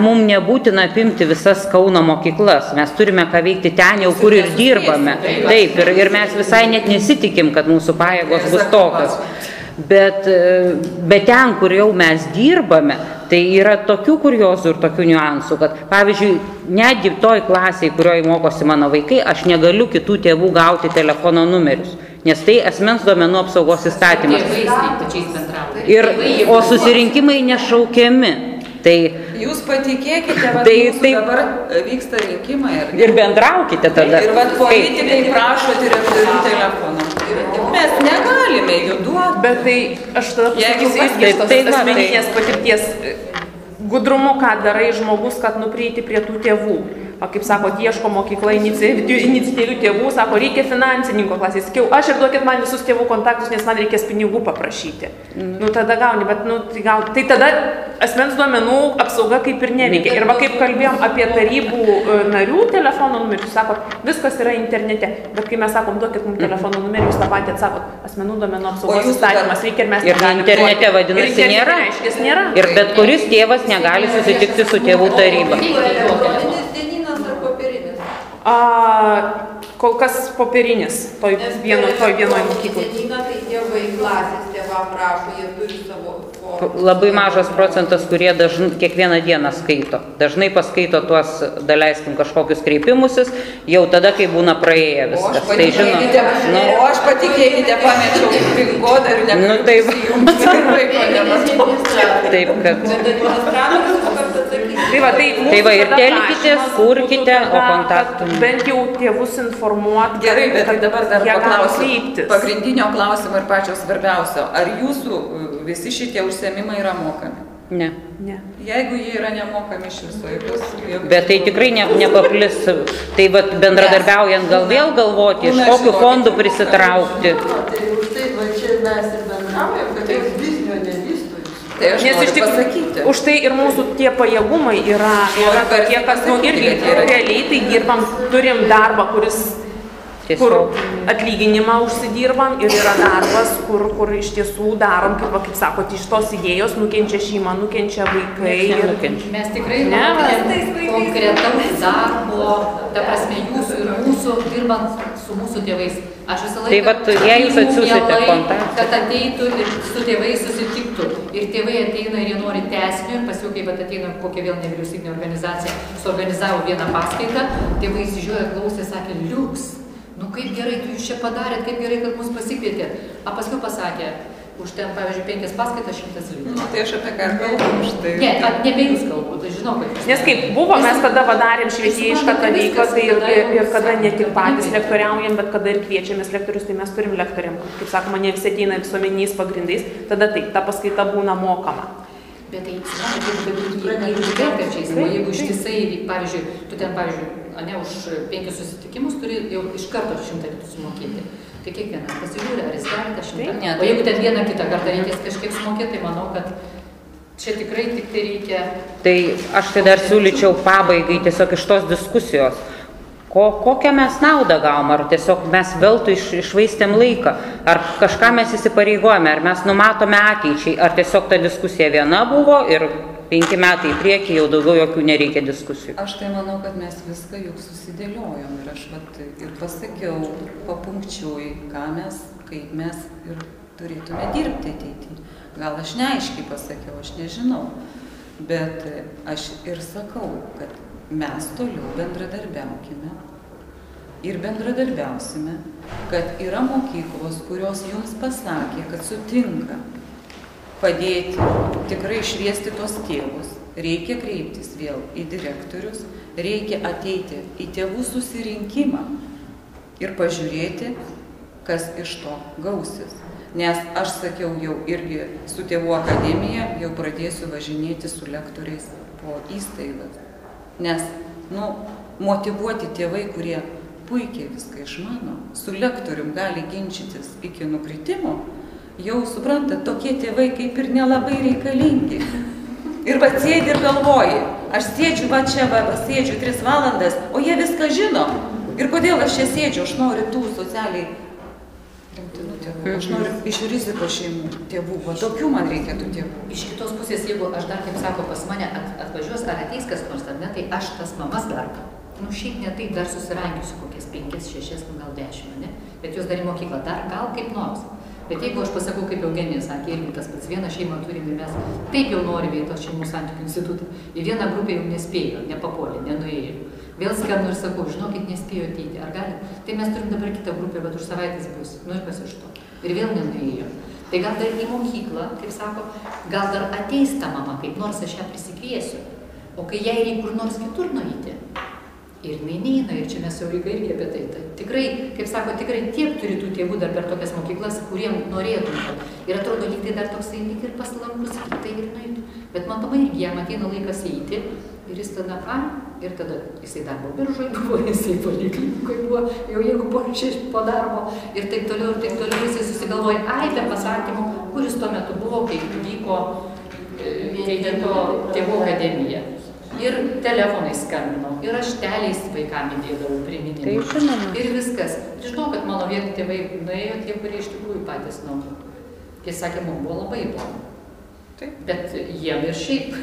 mums nebūtina apimti visas Kauno mokyklas, mes turime ką veikti ten jau, kur ir dirbame. Taip, ir mes visai net nesitikim, kad mūsų pajėgos bus tokios. Bet ten, kur jau mes dirbame, tai yra tokių kuriozų ir tokių niuansų, kad, pavyzdžiui, netgi toj klasėje, kurioje mokosi mano vaikai, aš negaliu kitų tėvų gauti telefono numerius, nes tai asmens duomenų apsaugos įstatymas. O susirinkimai nešaukiami. Tai jūs patikėkite, mūsų dabar vyksta rinkimai. Ir bendraukite tada. Ir politikai prašote rektorių telefoną. Mes negalime jų duoti. Bet tai aš tada pasakysiu irgi iš tos asmeninės patirties gudrumu, ką darai žmogus, kad nuprieiti prie tų tėvų. Kaip sako, ieško mokykla iniciatyvių tėvų, sako, reikia finansininko klasės. Sakiau, aš ir duokit man visus tėvų kontaktus, nes man reikės pinigų paprašyti. Nu, tada gauni, bet, tai tada asmens duomenų apsauga kaip ir neveikia. Ir va, kaip kalbėjom apie tarybų narių telefono numerius, sako, viskas yra internete. Bet kai mes sakom, duokit mums telefono numerį, jūs tą patį atsakot, asmenų duomenų apsaugos įstatymas reikia ir mes negalim. Ir internete vadinasi nėra. Ir bet kuris tėvas negali susitikti su tėvų taryba. Kol kas popierinis, toj vienoj mokyklai. Tai tėvai klasės tėvam prašo, jie turi savo formą. Labai mažas procentas, kurie kiekvieną dieną skaito. Dažnai paskaito tuos, daleiskim, kažkokius kreipimusis, jau tada, kai būna praėję viskas. O aš patikėkite, pamečiau pin kodą ir negaliu prisijungti. Taip, kad... Tai va, ir telkite, kurkite, o kontaktų. Bent jau tėvus informuoti. Gerai, bet dabar dar paklausiu pagrindinio klausimo ir pačio svarbiausio. Ar jūsų visi šitie užsiėmimai yra mokami? Ne. Jeigu jie yra nemokami iš viso. Bet tai tikrai nepaplis. Tai va, bendradarbiaujant gal vėl galvoti, iš kokių fondų prisitraukti. Tai už tai va čia mes ir bendraujam, kad tai biznio nevystų. Tai aš noriu pasakyti. Už tai ir mūsų tie pajėgumai yra tokie, kas irgi realiai tai dirbam, turim darbą, kur atlyginimą užsidirbam ir yra darbas, kur iš tiesų darom, kaip sakot, iš tos idėjos nukenčia šeima, nukenčia vaikai. Mes tikrai norime konkretaus darbo, ta prasme jūsų ir mūsų, dirbant su mūsų tėvais. Aš visą laiką mielai, kad ateitų ir su tėvais susitiktų. Ir tėvai ateina ir jie nori tęsinio ir paskiau, kaip ateina kokia vėl nevyriausybinė organizacija, suorganizavo vieną paskaitą, tėvai įsižiūrėjo, klausė, sakė, liuks. Nu kaip gerai, tu jūs čia padarėt, kaip gerai, kad mus pasikvietėt. A paskui pasakė, už ten, pavyzdžiui, 5 paskaitas 100 litų. Tai aš apie ką kalbu už tai. Ne, nebe jūs kalbu, tai žinau, kad jūs. Nes kaip buvo, mes tada padarėm švietėjišką tą veiklą, tai ir kada ne tik patys lektoriaujam, bet kada ir kviečiamės lektorius, tai mes turim lektoriam. Kaip sakoma, ne visi ateina visuomeniniais pagrindais, tada taip, ta paskaita būna mokama. Bet tai, jeigu perkačiais, o jeigu ištisai, pavyzdžiui, tu ten, pavyzdžiui, už 5 susitikimus turi jau iš karto 100 litų sumokėti. Tai kiekvienas pasižiūrė, ar jis gali tą 100. O jeigu ten vieną kitą kartą reikės kažkiek sumokėti, tai manau, kad čia tikrai tik tai reikia... Tai aš tai dar siūlyčiau pabaigai tiesiog iš tos diskusijos. Kokią mes naudą gavom, ar tiesiog mes veltui išvaistėm laiką, ar kažką mes įsipareigojame, ar mes numatome ateičiai, ar tiesiog ta diskusija viena buvo ir 5 metai į priekį jau daugiau jokių nereikia diskusijų. Aš tai manau, kad mes viską juk susidėliojom ir aš ir pasakiau papunkčiui, ką mes, kaip mes ir turėtume dirbti ateityje. Gal aš neaiškiai pasakiau, aš nežinau, bet aš ir sakau, kad mes toliau bendradarbiaukime ir bendradarbiausime, kad yra mokyklos, kurios jums pasakė, kad sutinka padėti, tikrai šviesti tos tėvus. Reikia kreiptis vėl į direktorius, reikia ateiti į tėvų susirinkimą ir pažiūrėti, kas iš to gausis. Nes aš sakiau jau irgi su tėvų akademija, jau pradėsiu važinėti su lektoriais po įstaigas. Nes, motyvuoti tėvai, kurie puikiai viską išmano, su lektorium gali ginčytis iki nukritimo, jau supranta, tokie tėvai kaip ir nelabai reikalingi. Ir va sėdi ir galvoji, aš sėdžiu va čia, sėdžiu 3 valandas, o jie viską žino. Ir kodėl aš čia sėdžiu, aš noriu tų socialiai Aš noriu iš rizikos šeimų tėvų, va tokių man reikėtų tėvų. Iš kitos pusės, jeigu aš dar, kaip sako, pas mane atvažiuos ar ateis kas nors, ar ne, tai aš tas mamas dar, šiaip ne taip dar susirankiusiu kokias 5, 6, gal 10, ne? Bet jos dar į mokyklą, dar gal kaip nors. Bet jeigu aš pasakau, kaip Eugenija sakė, irgi tas pats, vieną šeimą turime mes, taip jau norime į tos šeimų santykių institutą, į vieną grupę jau nespėjo, nepapolė, nenuėjo. Vėl skambinu ir sakau, žinokit, nespėjo ateiti, ar gali? Tai mes turim dabar kitą grupę, bet už savaitės bus, ir kas iš to. Ir vėl nenuėjo. Tai gal dar į mokyklą, kaip sako, gal dar ateis ta mama, kaip nors aš ją prisikviesiu, o kai jai reikia kur nors kitur nueiti. Ir neina, ir čia mes jau irgi apie tai. Tikrai, kaip sako, tikrai tiek turi tų tėvų dar per tokias mokyklas, kuriem norėtum. Ir atrodo, lyg tai dar toksai lyg ir paslankus, tai ir nueitų. Bet matomai, jam ateina laikas eiti, ir jis tada, ir tada jisai darbo biržoje buvo, jisai poliklinikoje buvo, jau jeigu po darbo, ir taip toliau, jisai susigalvoja, be pasakymų, kuris tuo metu buvo, kai vyko tėvų akademija. Ir telefonai skambinau, ir rašteliais vaikams įdėdavau priminimus. Ir viskas. Žinau, kad mano vieni tėvai nuėjo tie, kurie iš tikrųjų patys namų. Jie sakė, mums buvo labai įdomu. Bet jiem ir šiaip,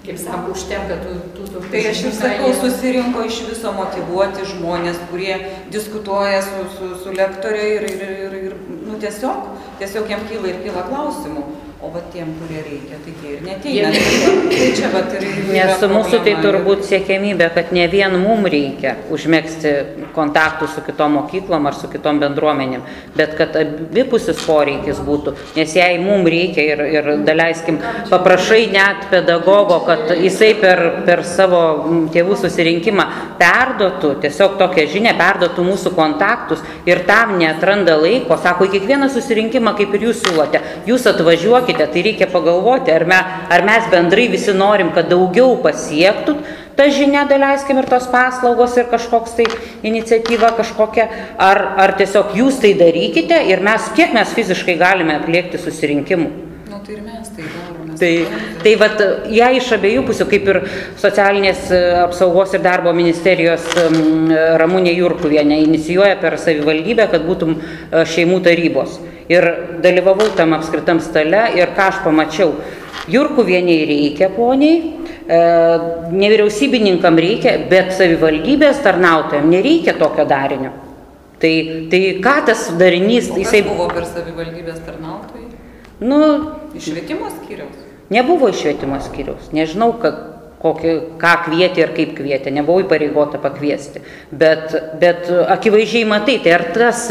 kaip sako, užtenka tų Tai aš ir sakau, susirinko iš viso motyvuoti žmonės, kurie diskutuoja su lektorė ir tiesiog jam kyla klausimų. O va tiem, kurie reikia, tai jie ir neteina. Tai čia vat ir Nes mūsų tai turbūt siekiamybė, kad ne vien mums reikia užmegzti kontaktų su kitom mokyklom ar su kitom bendruomenėm, bet kad abipusis poreikis būtų. Nes jei mums reikia ir daleiskim, paprašai net pedagogo, kad jisai per savo tėvų susirinkimą perduotų, tiesiog tokią žinią, perduotų mūsų kontaktus ir tam neatranda laiko, sako, į kiekvieną susirinkimą, kaip ir jūs siūlote, jūs atvažiuokite. Tai reikia pagalvoti, ar mes bendrai visi norim, kad daugiau pasiektų tą žinią, daleiskim, ir tos paslaugos ir kažkoks tai iniciatyva kažkokia, ar tiesiog jūs tai darykite ir kiek mes fiziškai galime atliekti susirinkimų. Tai ir mes tai darome. Tai vat, jei iš abiejų pusių, kaip ir socialinės apsaugos ir darbo ministerijos Ramunė Jurkuvienė inicijuoja per savivaldybę, kad būtum šeimų tarybos. Ir dalyvavau tam apskritam stale ir ką aš pamačiau. Jurkuvieniai reikia, poniai, nevyriausybininkam reikia, bet savivaldybės tarnautojams nereikia tokio darinio. Tai ką tas darinys... Kas buvo per savivaldybės tarnautojai? Iš švietimo skyriaus? Nebuvo iš švietimo skyriaus. Nežinau, ką kvietė ir kaip kvietė. Nebuvau įpareigota pakviesti. Bet akivaizdžiai matai, tai ar tas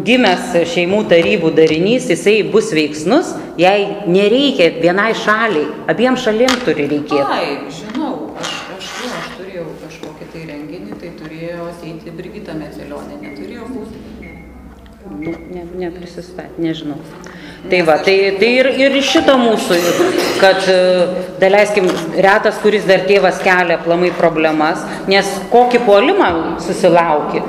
gimęs šeimų tarybų darinys, jisai bus veiksnus, jei nereikia vienai šaliai, abiem šalim turi reikėti. Žinau, aš turėjau kažkokį tai renginį, tai turėjo ateiti Brigita Mecelionė, neturėjo būti. Neprisistatė, nežinau. Tai va, tai ir šito mūsų, kad, daleiskim, retas, kuris dar tėvas kelia aplamai problemas, nes kokį puolimą susilauki,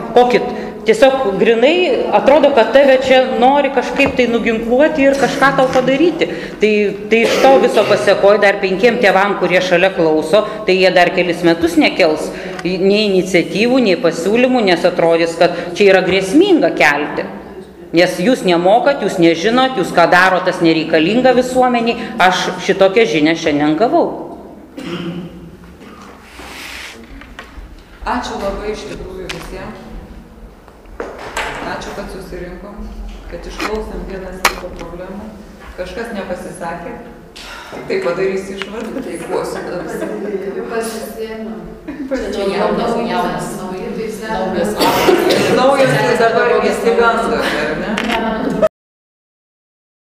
tiesiog grinai atrodo, kad tave čia nori kažkaip tai nuginkluoti ir kažką tau padaryti. Tai iš to viso pasiekoja dar 5 tėvam, kurie šalia klauso, tai jie dar kelis metus nekels nei iniciatyvų, nei pasiūlymų, nes atrodys, kad čia yra grėsminga kelti. Nes jūs nemokat, jūs nežinot, jūs ką daro, tas nereikalinga visuomeniai. Aš šitokią žinią šiandien gavau. Ačiū labai iš tikrųjų visiems. Ačiū, kad susirinkom, kad išklausėm vienas kito problemų. Kažkas nepasisakė. Tai padarysi išvadą, tai kuosi dar. Pasisėmėm. Naujas tai dabar įsigando.